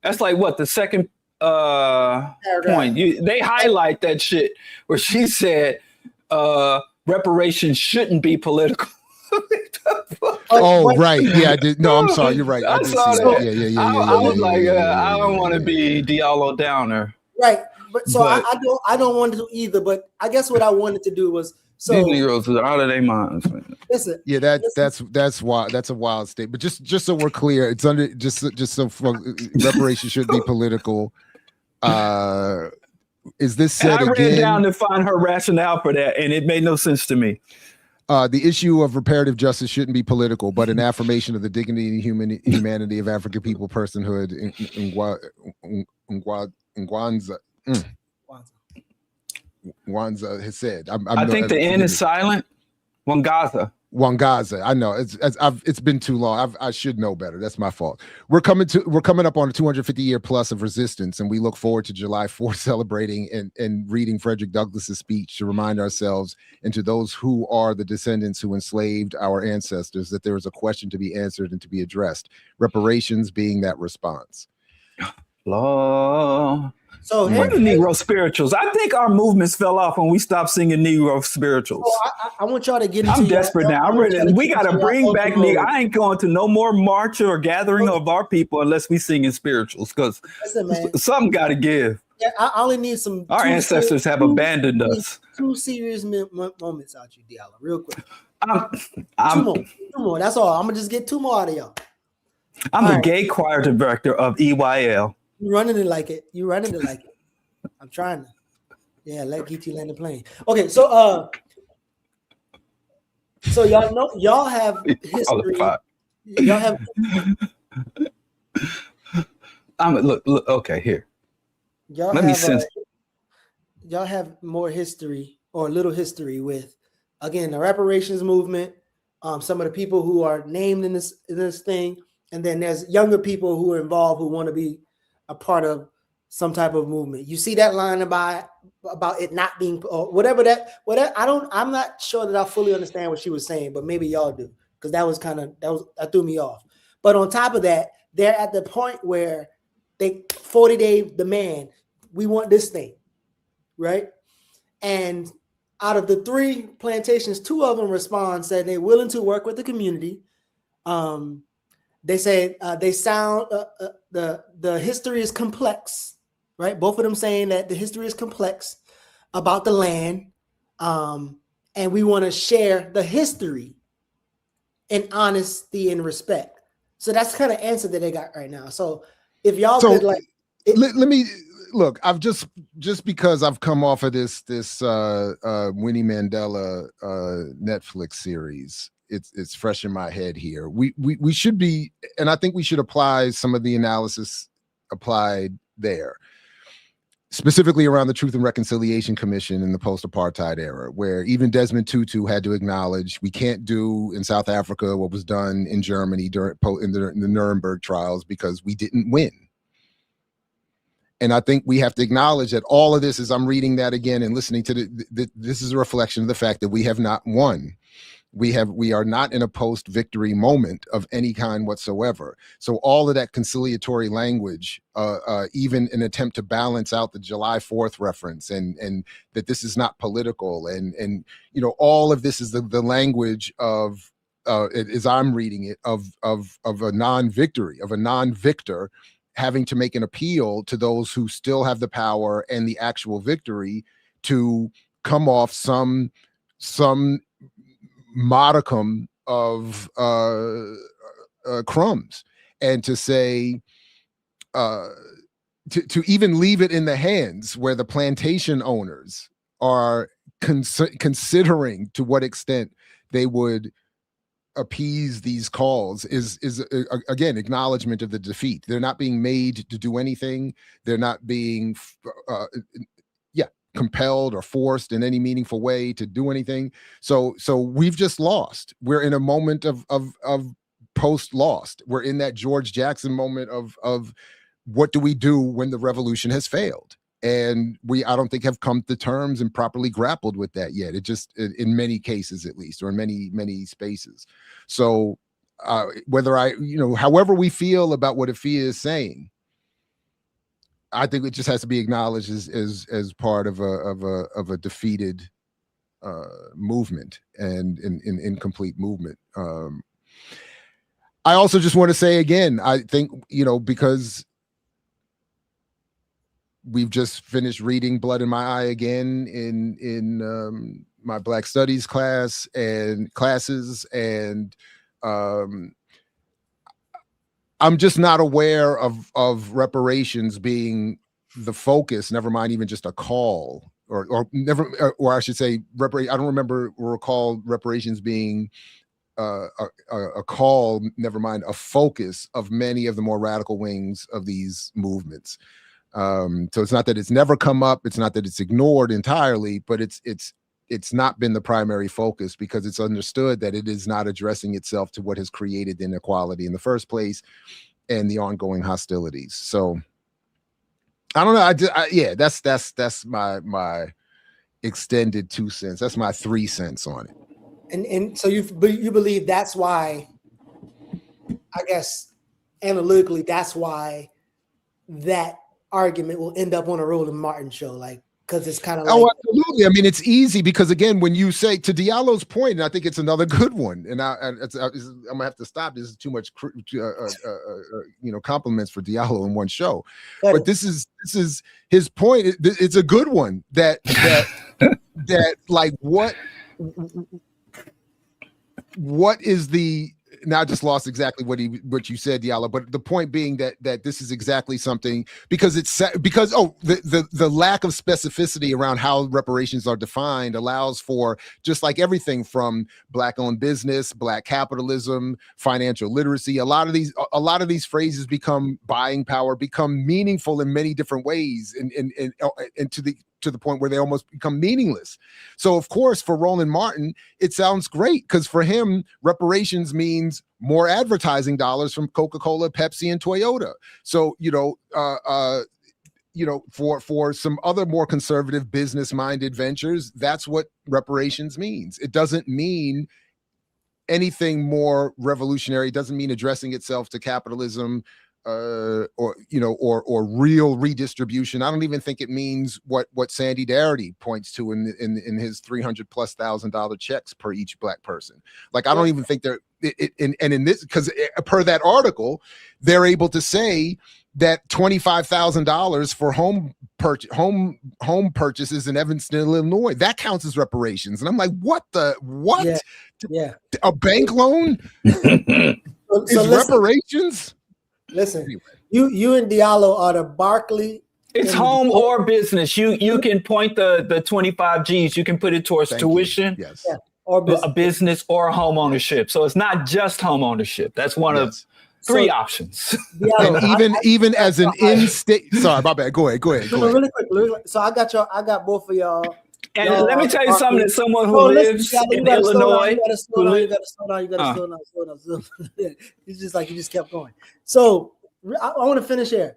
That's like what the second point. They highlight that shit where she said reparations shouldn't be political. Oh, right. Yeah, I did. No, I'm sorry. You're right. I did saw see that. Yeah. I was like, I don't want to be Diallo Downer. Right. But I don't want to either. But I guess what I wanted to do was these Negroes are out of their minds. Listen. Yeah, that's wild. That's a wild statement. But just so we're clear, it's under just so reparations should be political. Is this said I again? ran down to find her rationale for that, and it made no sense to me. The issue of reparative justice shouldn't be political, but an affirmation of the dignity and humanity of African people personhood in Ngwanza. Wanza has said. I think the N is silent. Wangaza. I know it's been too long. I should know better. That's my fault. We're coming up on a 250-year plus of resistance, and we look forward to July 4th celebrating and reading Frederick Douglass's speech to remind ourselves and to those who are the descendants who enslaved our ancestors that there is a question to be answered and to be addressed. Reparations being that response. Law. So what are Negro spirituals? I think our movements fell off when we stopped singing Negro spirituals. I want y'all to get into I'm desperate now. I'm ready. We got to bring back Negro. I ain't going to no more march or gathering of our people unless we singing spirituals, because something got to give. Yeah, I only need some. Our ancestors have abandoned us. Two serious moments out you, Diallo, real quick. Two more. That's all. I'm gonna just get two more out of y'all. I'm the gay choir director of EYL. You running it like it. I'm trying to. Yeah, let GT land the plane. Okay, so y'all know y'all have history. Y'all have. Look. Okay, here. Y'all have more history or little history with, again, the reparations movement. Some of the people who are named in this thing, and then there's younger people who are involved who want to be a part of some type of movement. You see that line about it not being, or whatever. I'm not sure that I fully understand what she was saying, but maybe y'all do, because that threw me off. But on top of that, they're at the point where they 40-day demand, we want this thing, right? And out of the 3 plantations, 2 of them respond, said they're willing to work with the community. They say the history is complex, right? Both of them saying that the history is complex about the land, and we want to share the history in honesty and respect. So that's the kind of answer that they got right now. So if y'all could let me look. I've just because I've come off of this Winnie Mandela Netflix series. It's fresh in my head here. We should be, and I think we should apply some of the analysis applied there, specifically around the Truth and Reconciliation Commission in the post-apartheid era, where even Desmond Tutu had to acknowledge we can't do in South Africa what was done in Germany in the Nuremberg trials because we didn't win. And I think we have to acknowledge that all of this, as I'm reading that again and listening to this is a reflection of the fact that we have not won. We are not in a post-victory moment of any kind whatsoever. So all of that conciliatory language, even an attempt to balance out the July 4th reference, and that this is not political, and all of this is the language of, as I'm reading it, of a non-victory, of a non-victor having to make an appeal to those who still have the power and the actual victory to come off some modicum of crumbs, and to say to even leave it in the hands where the plantation owners are considering to what extent they would appease these calls is again acknowledgement of the defeat. They're not being made to do anything. They're not being compelled or forced in any meaningful way to do anything. So we've just lost. We're in a moment of post lost. We're in that George Jackson moment of what do we do when the revolution has failed? And I don't think have come to terms and properly grappled with that yet. It just, in many cases at least, or in many spaces. So whether however we feel about what Afia is saying, I think it just has to be acknowledged as part of a defeated movement and an incomplete movement. I also just want to say again, I think because we've just finished reading Blood in My Eye again in my Black Studies classes, and I'm just not aware of reparations being the focus, never mind even just a call, or I should say, I don't recall reparations being a call, never mind a focus of many of the more radical wings of these movements. So it's not that it's never come up. It's not that it's ignored entirely, but it's not been the primary focus because it's understood that it is not addressing itself to what has created inequality in the first place and the ongoing hostilities. So I don't know. Yeah, that's my extended 2 cents. That's my 3 cents on it. And so you believe that's why, I guess analytically, that's why that argument will end up on a Roland Martin show, like, because it's kind of like, absolutely. I mean, it's easy because again, when you say, to Diallo's point, and I think it's another good one, and I'm gonna have to stop. This is too much, compliments for Diallo in one show. But this is his point. It's a good one. That like what is the. Now I just lost exactly what you said, Diallo. But the point being that this is exactly something because the lack of specificity around how reparations are defined allows for, just like everything from Black-owned business, Black capitalism, financial literacy. A lot of these phrases become buying power, become meaningful in many different ways, and to the point where they almost become meaningless. So of course, for Roland Martin, it sounds great because for him, reparations means more advertising dollars from Coca-Cola, Pepsi, and Toyota. So, for some other more conservative business-minded ventures, that's what reparations means. It doesn't mean anything more revolutionary. It doesn't mean addressing itself to capitalism, or real redistribution. I don't even think it means what Sandy Darity points to in his $300,000+ checks per each Black person. Like, I don't even think they're in this, because per that article, they're able to say that $25,000 for home purchases in Evanston, Illinois, that counts as reparations. And I'm like, what? Yeah. A bank loan is reparations? Listen, you and Diallo are the Barkley. It's home or business. You can point the 25 G's. You can put it towards tuition, yes, or a business or home ownership. So it's not just home ownership. That's one of three options. And even as an in-state. Sorry, my bad. Go ahead. Really quick. So I got both of y'all. And let me tell you something. As someone who lives in Illinois, you gotta slow down. It's just like you just kept going. So I want to finish here.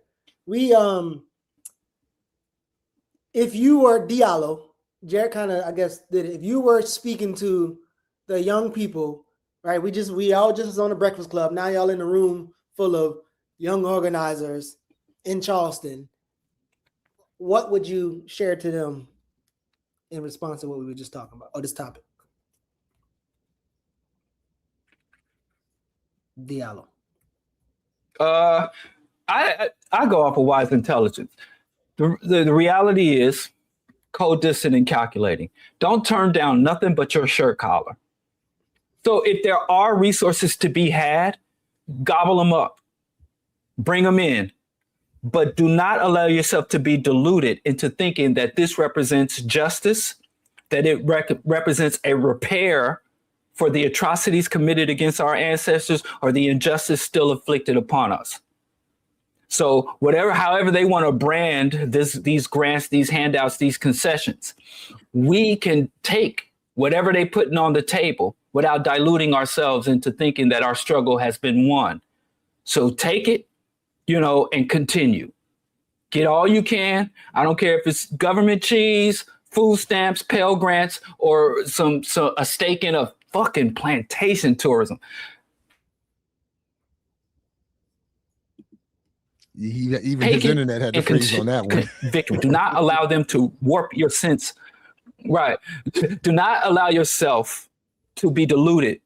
If you were Diallo, Jared kind of, I guess, did it. If you were speaking to the young people, right? We all just was on the Breakfast Club. Now y'all in a room full of young organizers in Charleston. What would you share to them in response to what we were just talking about, or this topic? Diallo. I go off of wise intelligence. The reality is co-distant and calculating. Don't turn down nothing but your shirt collar. So if there are resources to be had, gobble them up, bring them in. But do not allow yourself to be deluded into thinking that this represents justice, that it represents a repair for the atrocities committed against our ancestors or the injustice still inflicted upon us. So however they want to brand these grants, these handouts, these concessions, we can take whatever they're putting on the table without diluting ourselves into thinking that our struggle has been won. So take it, and continue. Get all you can. I don't care if it's government cheese, food stamps, Pell Grants, or a stake in a fucking plantation tourism. Even his internet had to freeze on that one. Victory. Do not allow them to warp your sense. Right. Do not allow yourself to be deluded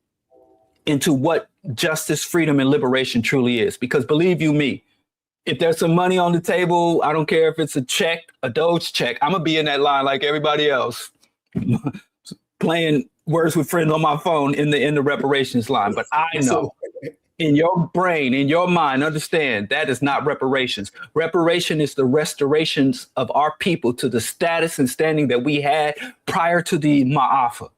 into what justice, freedom, and liberation truly is. Because believe you me, if there's some money on the table, I don't care if it's a check, a Doge check, I'm going to be in that line like everybody else, playing Words with Friends on my phone in the reparations line. But I know in your brain, in your mind, understand that is not reparations. Reparation is the restorations of our people to the status and standing that we had prior to the Ma'afa,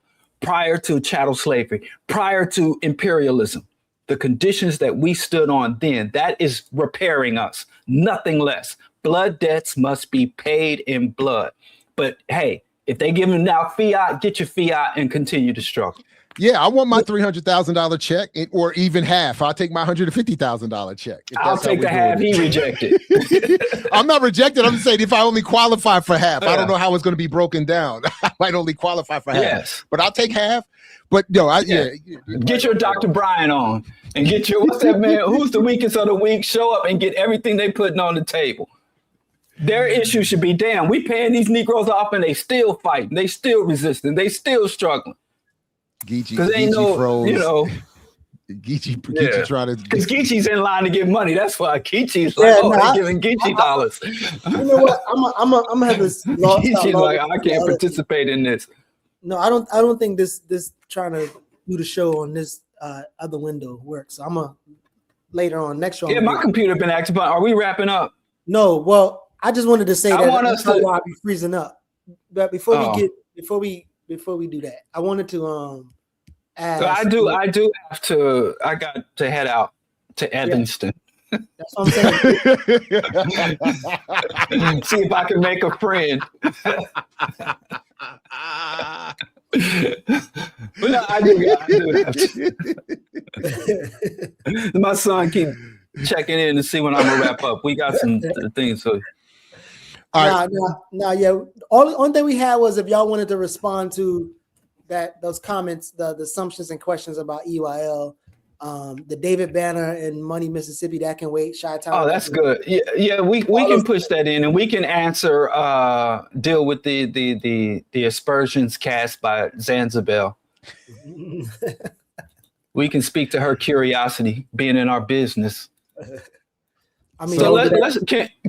prior to chattel slavery, prior to imperialism. The conditions that we stood on then, that is repairing us, nothing less. Blood debts must be paid in blood. But hey, if they give them now fiat, get your fiat and continue to struggle. Yeah, I want my $300,000 check, or even half. I'll take my $150,000 check. I'll take the half he rejected. I'm not rejected. I'm just saying if I only qualify for half, I don't know how it's going to be broken down. I might only qualify for half. Yes. But I'll take half. But no, get your Dr. Brian on and get your, what's that man? Who's the weakest of the weak? Show up and get everything they putting on the table. Their issue should be, damn, we paying these Negroes off and they still fighting. They still resisting. They still struggling. Because ain't no, froze. you know. Geechee trying to. Because Geechee's in line to get money. That's why Geechee's like, they're giving Geechee dollars. You know what? I'm gonna have this. Geechee's like, I can't participate in this. No, I don't think this trying to do the show on this other window works. So I'm gonna later on next show. Yeah, my computer been acting. But are we wrapping up? No, well, I just wanted to say I that want that's us to- why I'll be freezing up. But before we do that, I wanted to ask. So I got to head out to Evanston. That's what I'm saying. See if I can make a friend. But no, I do have to. My son keep checking in to see when I'm gonna wrap up. We got some things. So Yeah. Only thing we had was if y'all wanted to respond to those comments, the assumptions and questions about EYL, the David Banner and Money Mississippi, that can wait. Oh, that's good. Yeah, we can push that in, and we can answer deal with the aspersions cast by Zanzibar. We can speak to her curiosity, being in our business. I mean, so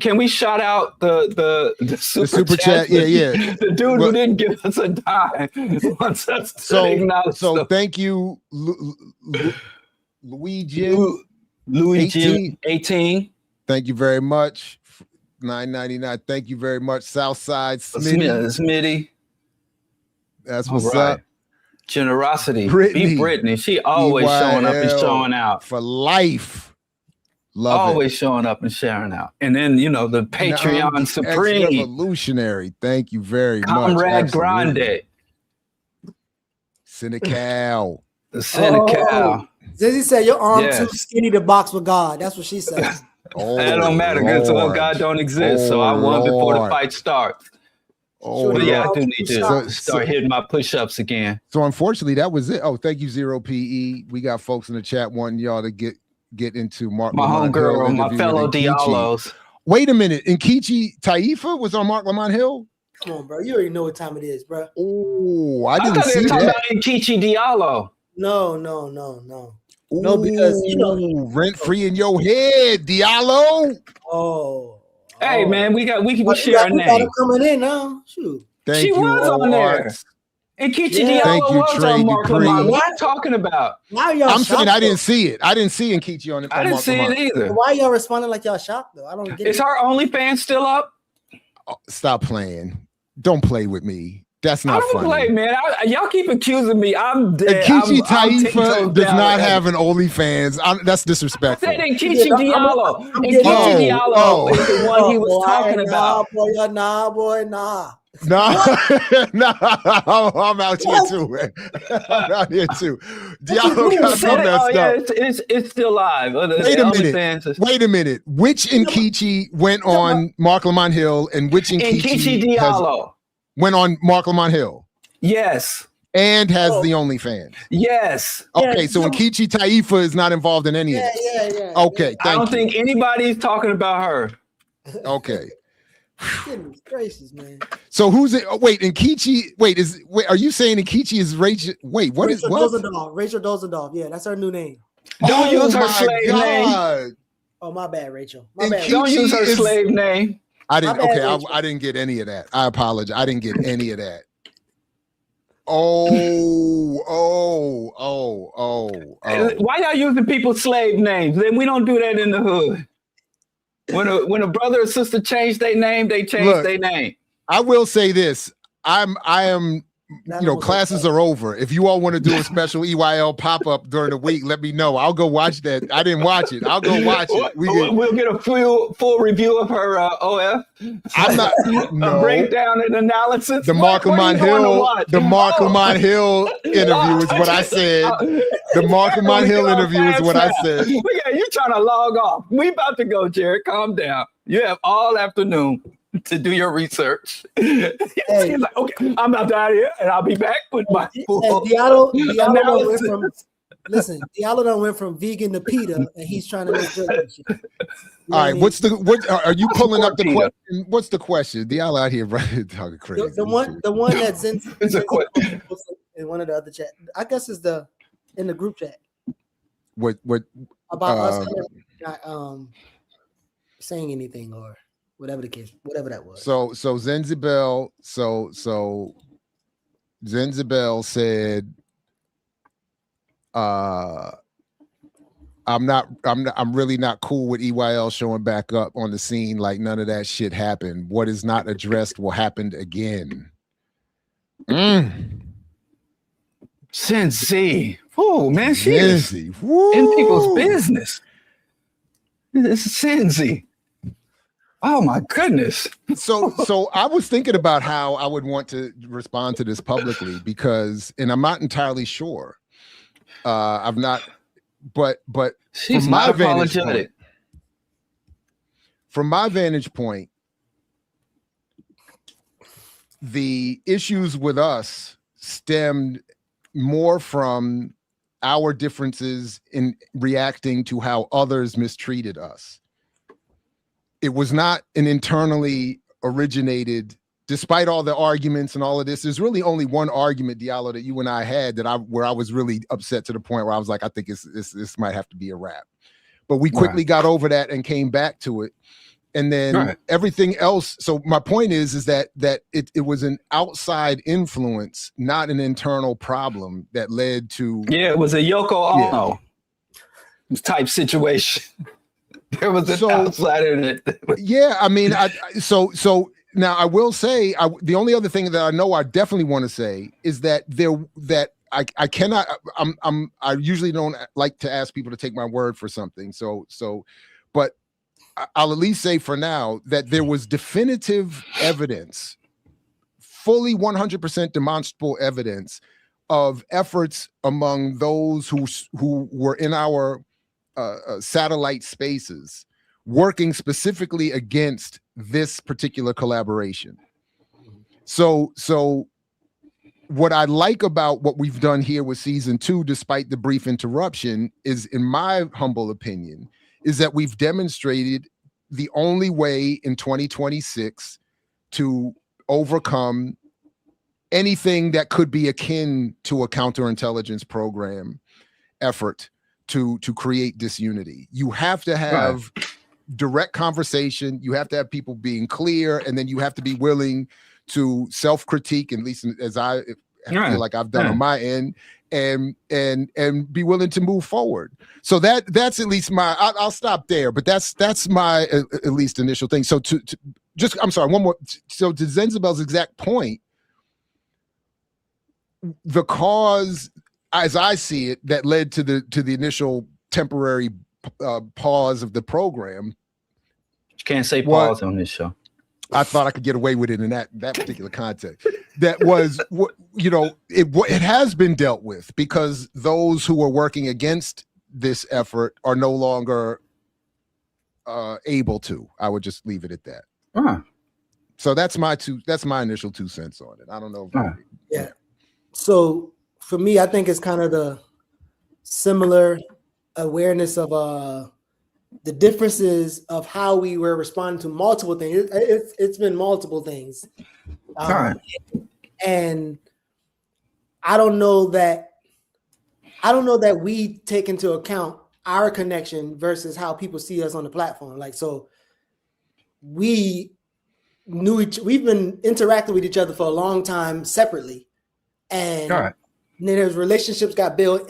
can we shout out the super chat? Yeah. The dude who didn't give us a dime wants us to acknowledge so thank you, Luigi 18. Thank you very much. $9.99. Thank you very much. Southside Smitty. That's what's up. Generosity. Brittany. Be Brittany. She always showing up and showing out for life. Love always showing up and sharing out. And then, the Patreon Supreme. Revolutionary. Thank you very much. Comrade Grande. Senecal. Zizzy said your arm too skinny to box with God. That's what she said. That don't matter because God don't exist. So I won before the fight starts. But yeah, I do need to start hitting my push-ups again. So unfortunately, that was it. Oh, thank you, Zero PE. We got folks in the chat wanting y'all to get into Mark. My homegirl, my fellow Diallos. Wait a minute. Nkechi Taifa was on Mark Lamont Hill? Come on, bro. You already know what time it is, bro. Oh, I didn't see they were talking that. about Nkechi Diallo. No. Ooh, No, because rent free in your head, Diallo. Hey man, we share a name. name. Coming in now. Shoot. She was on there. And Nkechi Diallo was on Mark Lamont. What are you talking about? I'm saying I didn't see it. I didn't see Nkechi on it. I didn't see it either. Why y'all responding like y'all shocked though? I don't get it. Is her OnlyFans still up? Oh, stop playing. Don't play with me. That's not I don't funny. play, man. Y'all keep accusing me. I'm dead. Nkechi I'm Taifa does not have an OnlyFans. That's disrespectful. I said Nkechi Diallo. Nkechi Diallo is the one he was talking about. Nah, boy. No, I'm out here too. I'm out here too. Diallo got some messed up. It's still live. Wait a minute. Which Nkechi went on Mark Lamont Hill and which Nkechi Diallo went on Mark Lamont Hill? Yes. And has the OnlyFans. Yes. Okay, so Nkechi Taifa is not involved in any of this. Yeah. Okay, I don't think anybody's talking about her. Okay. Goodness gracious, man. So who's it? Oh, wait, Nkechi. Are you saying Nkechi is Rachel? Wait, what is what? Rachel Dolezal. Yeah, that's her new name. Don't use her slave name. Oh, my bad, Rachel. Don't use her slave name. I didn't. Okay, I didn't get any of that. I apologize. I didn't get any of that. Oh. Why y'all using people's slave names? Then we don't do that in the hood. When a brother or sister change their name, they change their name. I will say this: I am classes are over. If you all want to do a special EYL pop-up during the week, let me know. I'll go watch that. I didn't watch it. I'll go watch it. We'll get a full review of her OF. I'm not a breakdown and analysis. The Mark Lamont Hill interview is what I said. The Mark Lamont Hill interview is what I said. Yeah, you're trying to log off. We about to go, Jared. Calm down. You have all afternoon to do your research. He's like, okay, I'm out of here, and I'll be back with my full Diallo done went from vegan to PETA, and he's trying to make sure that shit. All right, what are you pulling up the question? What's the question? Diallo out here, right? Talking crazy. The one that's in one of the other chat. I guess is in the group chat. What about us not saying anything or whatever the case, whatever that was. So Zenzibel said, I'm really not cool with EYL showing back up on the scene like none of that shit happened. What is not addressed will happen again. Sensi. Oh man, she is in people's business. This is Sensi. Oh my goodness. So I was thinking about how I would want to respond to this publicly because, and I'm not entirely sure. I've not, but she's not apologetic. From my vantage point, the issues with us stemmed more from our differences in reacting to how others mistreated us. It was not an internally originated, despite all the arguments and all of this. There's really only one argument, Diallo, that you and I had where I was really upset to the point where I was like, I think this might have to be a wrap. But we quickly got over that and came back to it. And then everything else. So my point is that it was an outside influence, not an internal problem that led to. Yeah, it was a Yoko Ono type situation. There was an outsider in it. Yeah, I mean, so now I will say the only other thing that I know I definitely want to say is that I cannot. I usually don't like to ask people to take my word for something. But I'll at least say for now that there was definitive evidence, fully 100% demonstrable evidence of efforts among those who were in our satellite spaces working specifically against this particular collaboration. So what I like about what we've done here with season 2, despite the brief interruption, is, in my humble opinion, is that we've demonstrated the only way in 2026 to overcome anything that could be akin to a counterintelligence program effort to create disunity. You have to have direct conversation. You have to have people being clear, and then you have to be willing to self-critique, at least as I feel like I've done on my end, and be willing to move forward. So that's at least I'll stop there, but that's my at least initial thing. So I'm sorry, one more. So to Zenzibel's exact point, the cause, as I see it, that led to the initial temporary pause of the program. You can't say pause on this show. I thought I could get away with it in that particular context. That was, it has been dealt with because those who are working against this effort are no longer able to. I would just leave it at that. So that's my initial 2 cents on it. I don't know. Yeah. So for me, I think it's kind of the similar awareness of the differences of how we were responding to multiple things. It's been multiple things. And I don't know that we take into account our connection versus how people see us on the platform. Like, so we've been interacting with each other for a long time separately. And then there's relationships got built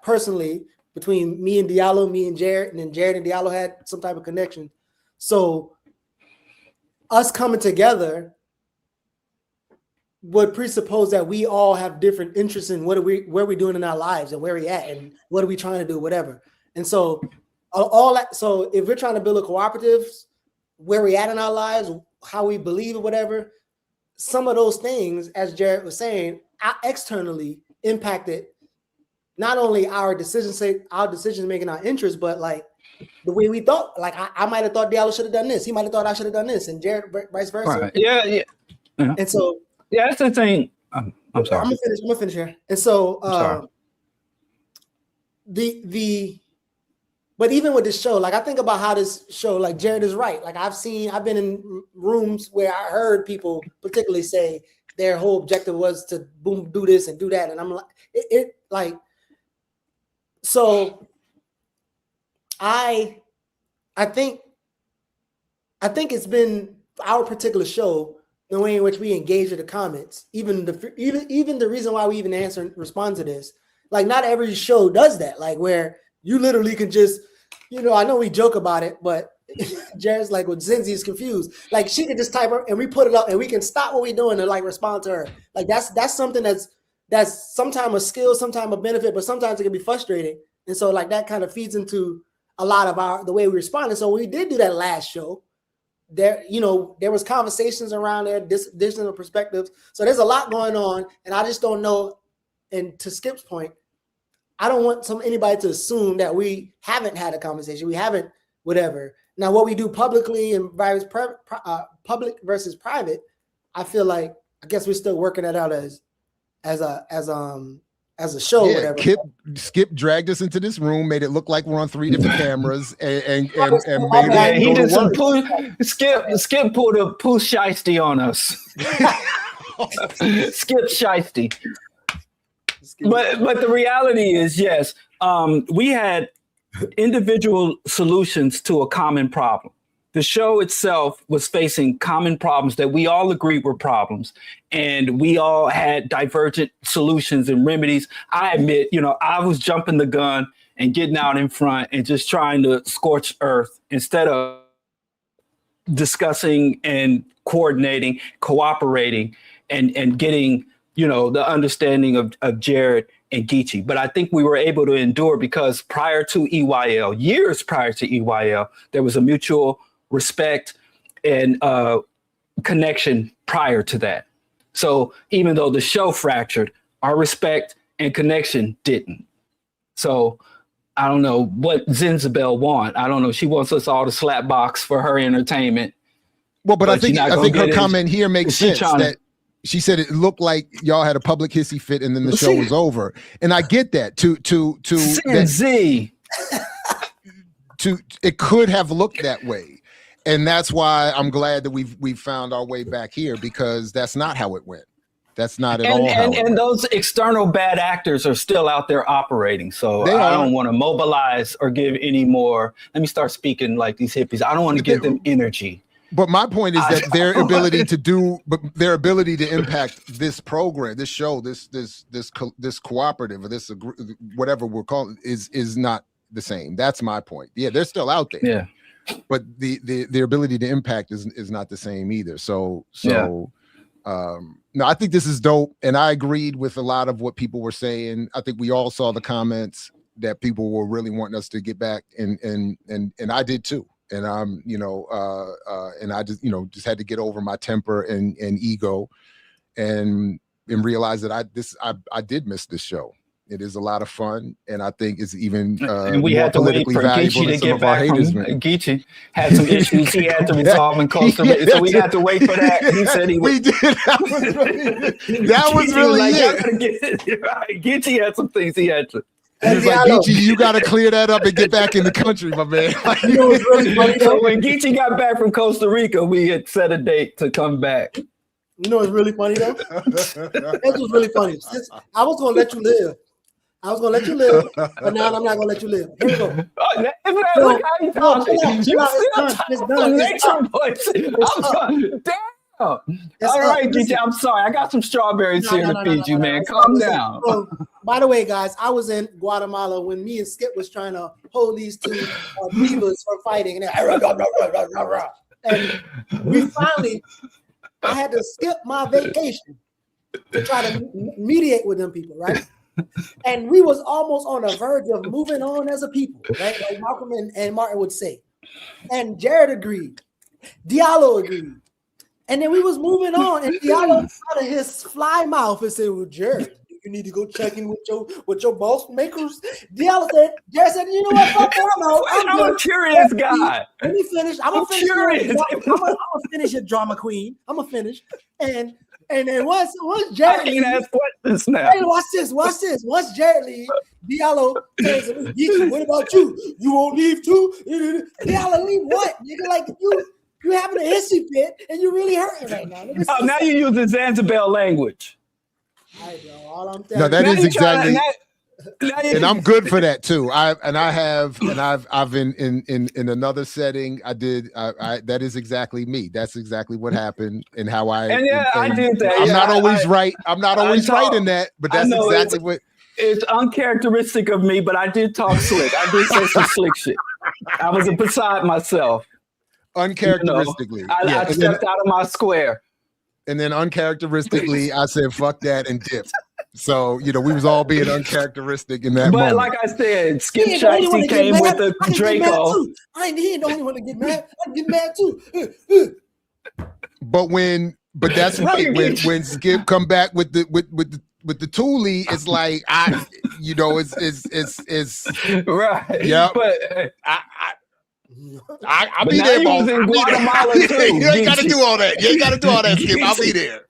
personally between me and Diallo, me and Jared, and then Jared and Diallo had some type of connection. So us coming together would presuppose that we all have different interests in where we're doing in our lives and where we at and what are we trying to do, whatever. And so all that. So if we're trying to build a cooperative, where we at in our lives, how we believe or whatever, some of those things, as Jared was saying, externally impacted not only our decisions making, our interests, but like the way we thought. Like I might have thought Diallo should have done this. He might have thought I should have done this, and Jared vice versa. Right. Yeah. And so that's the thing. I'm sorry. I'm gonna finish here. And so but even with this show, like I think about how this show, like Jared is right. Like I've been in rooms where I heard people particularly say their whole objective was to boom, do this and do that. And I'm like, so I think it's been our particular show, the way in which we engage with the comments, even the reason why we even answer and respond to this. Like not every show does that. Like where you literally can just, I know we joke about it, but Jared's like, well, Zinzi is confused. Like she could just type her and we put it up and we can stop what we're doing and like respond to her. Like that's something that's sometimes a skill, sometimes a benefit, but sometimes it can be frustrating. And so like that kind of feeds into a lot of the way we respond. And so when we did do that last show, there was conversations around there, additional perspectives. So there's a lot going on, and I just don't know. And to Skip's point, I don't want anybody to assume that we haven't had a conversation. We haven't, whatever. Now, what we do publicly and public versus private, I feel like I guess we're still working that out as a show. Yeah, whatever. Skip dragged us into this room, made it look like we're on 3 different cameras, and made it. He did some Skip pulled a Pooh Shiesty on us. Skip Shiesty. But the reality is, yes, we had individual solutions to a common problem. The show itself was facing common problems that we all agreed were problems, and we all had divergent solutions and remedies. I admit, I was jumping the gun and getting out in front and just trying to scorch earth instead of discussing and coordinating, cooperating, and getting the understanding of Jared and Geechee. But I think we were able to endure because prior to EYL, years prior to EYL, there was a mutual respect and connection prior to that. So even though the show fractured, our respect and connection didn't. So I don't know what Zinzabel want. I don't know. She wants us all to slap box for her entertainment. Well, but I think her comment here makes sense that she said it looked like y'all had a public hissy fit and then the show was over. And I get that it could have looked that way. And that's why I'm glad that we've found our way back here, because that's not how it went. That's not at all. And those external bad actors are still out there operating. So I don't want to mobilize or give any more. Let me start speaking like these hippies. I don't want to give them energy. But my point is that their ability to impact this program, this show, this cooperative, or this whatever we're calling is not the same. That's my point. Yeah, they're still out there. Yeah. But the ability to impact is not the same either. So no, I think this is dope, and I agreed with a lot of what people were saying. I think we all saw the comments that people were really wanting us to get back, and I did too. And I'm, and I just had to get over my temper and ego, and realize that I did miss this show. It is a lot of fun, and I think it's even and we more had to wait politically for valuable Geechee than to some get of our back haters. from Geechee had some issues he had to resolve in Costa Rica, so we had to wait for that. He said he would. We did. That was really it. Right. Geechee had some things he had to. He's like, Geechee, you got to clear that up and get back in the country, my man. You know what's really funny though? So when Geechee got back from Costa Rica, we had set a date to come back. You know what's really funny though? This was really funny. I was going to let you live. But now I'm not going to let you live. Here we go. Look how you talking. It's done. Nature voice. Damn. All right, Geechee, I'm sorry. I got some strawberries here to feed you, man. Calm down. So, by the way, guys, I was in Guatemala when me and Skip was trying to hold these two divas from fighting. And we finally, I had to skip my vacation to try to mediate with them people, right? And we was almost on the verge of moving on as a people, right? Like Malcolm and Martin would say. And Jared agreed. Diallo agreed. And then we was moving on, and Diallo out of his fly mouth and said, "Well, Jared, you need to go check in with your boss makers." Jared said, "You know what? Fuck that, I'm a curious guy. Let me finish. I'm gonna finish your drama queen. I'm gonna finish. And then once Jared I can't ask questions now. Hey, watch this. Once Jared leaves, Diallo says, "What about you? You won't leave too?" Diallo, leave what? Nigga, like you having a hissy fit and you're really hurting right now. Oh, now you're using Zanzibar language. No, that is exactly. And I'm good for that too. I've in another setting. That is exactly me. That's exactly what happened and how I. And I did that. I'm not always right. I'm not always right in that, but that's exactly what. It's uncharacteristic of me, but I did talk slick. I did say some slick shit. I was beside myself. Uncharacteristically, I stepped out of my square. And then uncharacteristically, I said, "Fuck that," and dipped. So we was all being uncharacteristic in that moment. But like I said, Skip Shiesty came with the Draco. I ain't the only one to get mad. I get mad too. But that's right. When Skip come back with the Thule, it's like it's right. Yeah. But I'll be there, boss. In Guatemala too. You ain't got to do all that. You ain't got to do all that, Skip. I'll be there.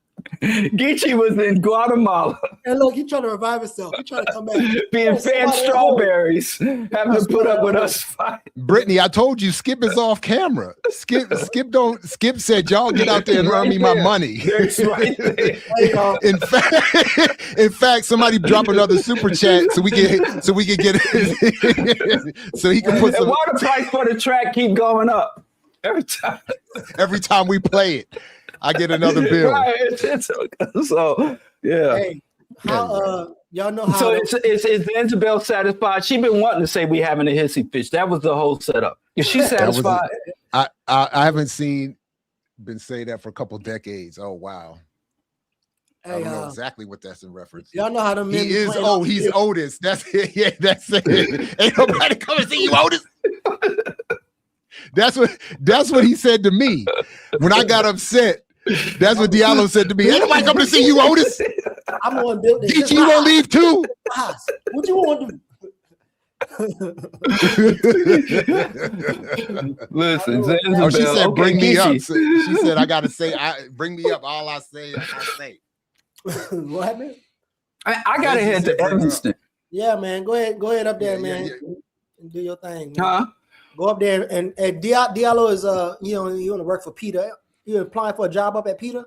Geechee was in Guatemala. And look, he's trying to revive himself. He's trying to come back. Being fed strawberries, having to put up with us fight. Brittany, I told you, Skip is off camera. Skip said, "Y'all get out there and earn me my money." That's right there. In fact, somebody drop another super chat so we can get so he can put some. And why the price for the track keep going up every time? Every time we play it, I get another bill. Right. So yeah. Hey, how y'all know how? So is Isabel satisfied? She been wanting to say we having a hissy fish. That was the whole setup. Is she satisfied? I haven't been saying that for a couple decades. Oh wow. Hey, I don't know exactly what that's in reference. Y'all know how to He is. Oh, he's Otis. That's it. Yeah, that's it. Ain't nobody come and see you, Otis. That's what he said to me when I got upset. That's what Diallo said to me. Ain't nobody come to see you, Otis. I'm the one built this. Geechee, you won't leave too. What you want to do? Listen, oh, she said, "Bring me up." Geechee. She said, "I gotta say, bring me up." All I say, I say. What happened? I gotta head to Evanston. Yeah, man. Go ahead up there, man. And do your thing. Man. Huh? Go up there and Diallo is you want to work for Peter. You applying for a job up at Peter?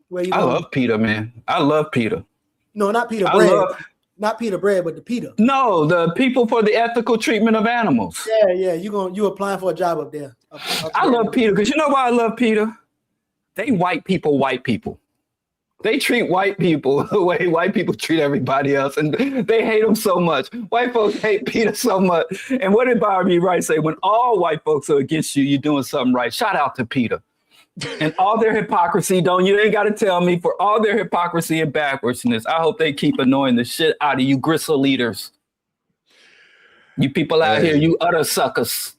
Where you? I love Peter, man. I love Peter. No, not Peter Bread. Not Peter Bread, but the Peter. No, the people for the ethical treatment of animals. Yeah. You applying for a job up there. I love Peter because you know why I love Peter? They white people. They treat white people the way white people treat everybody else, and they hate them so much. White folks hate Peter so much. And what did Bobby Wright say? When all white folks are against you, you're doing something right. Shout out to Peter. And all their hypocrisy, you ain't got to tell me, for all their hypocrisy and backwardsness, I hope they keep annoying the shit out of you gristle leaders. You people out here, you utter suckers.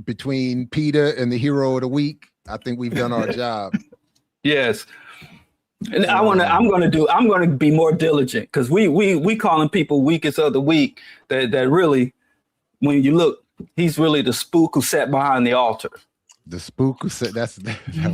Between Peter and the hero of the week, I think we've done our job. Yes. And I'm gonna be more diligent because we calling people weakest of the week that really, when you look, he's really the spook who sat behind the altar. The spook who said that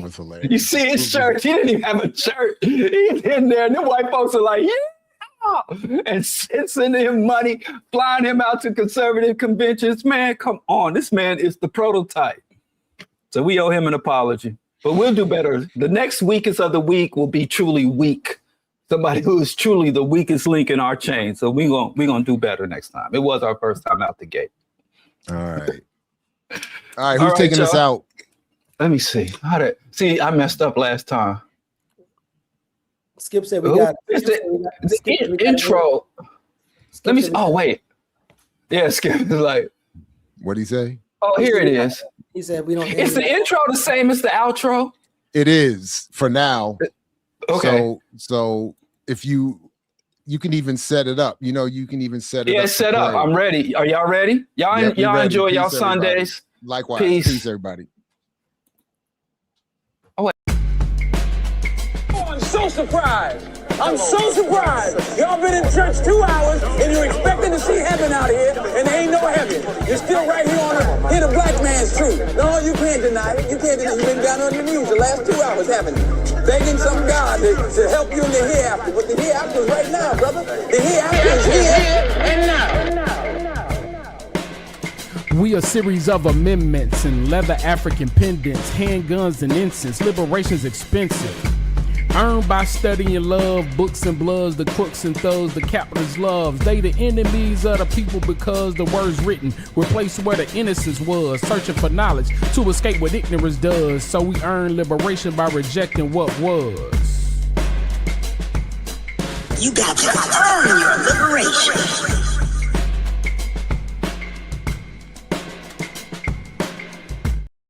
was hilarious. You see his shirt, he didn't even have a shirt. He's in there, and the white folks are like, yeah, and sending him money, flying him out to conservative conventions. Man, come on, this man is the prototype. So we owe him an apology. But we'll do better. The next weakest of the week will be truly weak. Somebody who is truly the weakest link in our chain. So we're gonna do better next time. It was our first time out the gate. All right. Who's taking us out? Let me see. I messed up last time. Skip said we got the intro. Let me see. Oh, wait. Yeah, Skip is like. What'd he say? Oh, here it is. He said we don't. Is the intro the same as the outro? It is for now. Okay. So if you can even set it up, you can even set it up. Yeah, set up. I'm ready. Are y'all ready? Y'all Yep, we're ready. enjoy Peace, y'all everybody. Sundays. Likewise. Peace, everybody. I'm so surprised. I'm so surprised. Y'all been in church 2 hours and you're expecting to see heaven out here, and there ain't no heaven. You're still right here on earth. Hear the black man's truth. No, you can't deny it. You can't deny it. You've been down on your knees the last 2 hours, haven't you? Begging some God to help you in the hereafter. But the hereafter is right now, brother. The hereafter is here and now. We a series of amendments and leather African pendants, handguns and incense. Liberation's expensive. Earned by studying love, books and bloods, the crooks and thugs, the capitalist loves. They the enemies of the people because the words written replace where the innocence was. Searching for knowledge to escape what ignorance does. So we earn liberation by rejecting what was. You got to earn your liberation.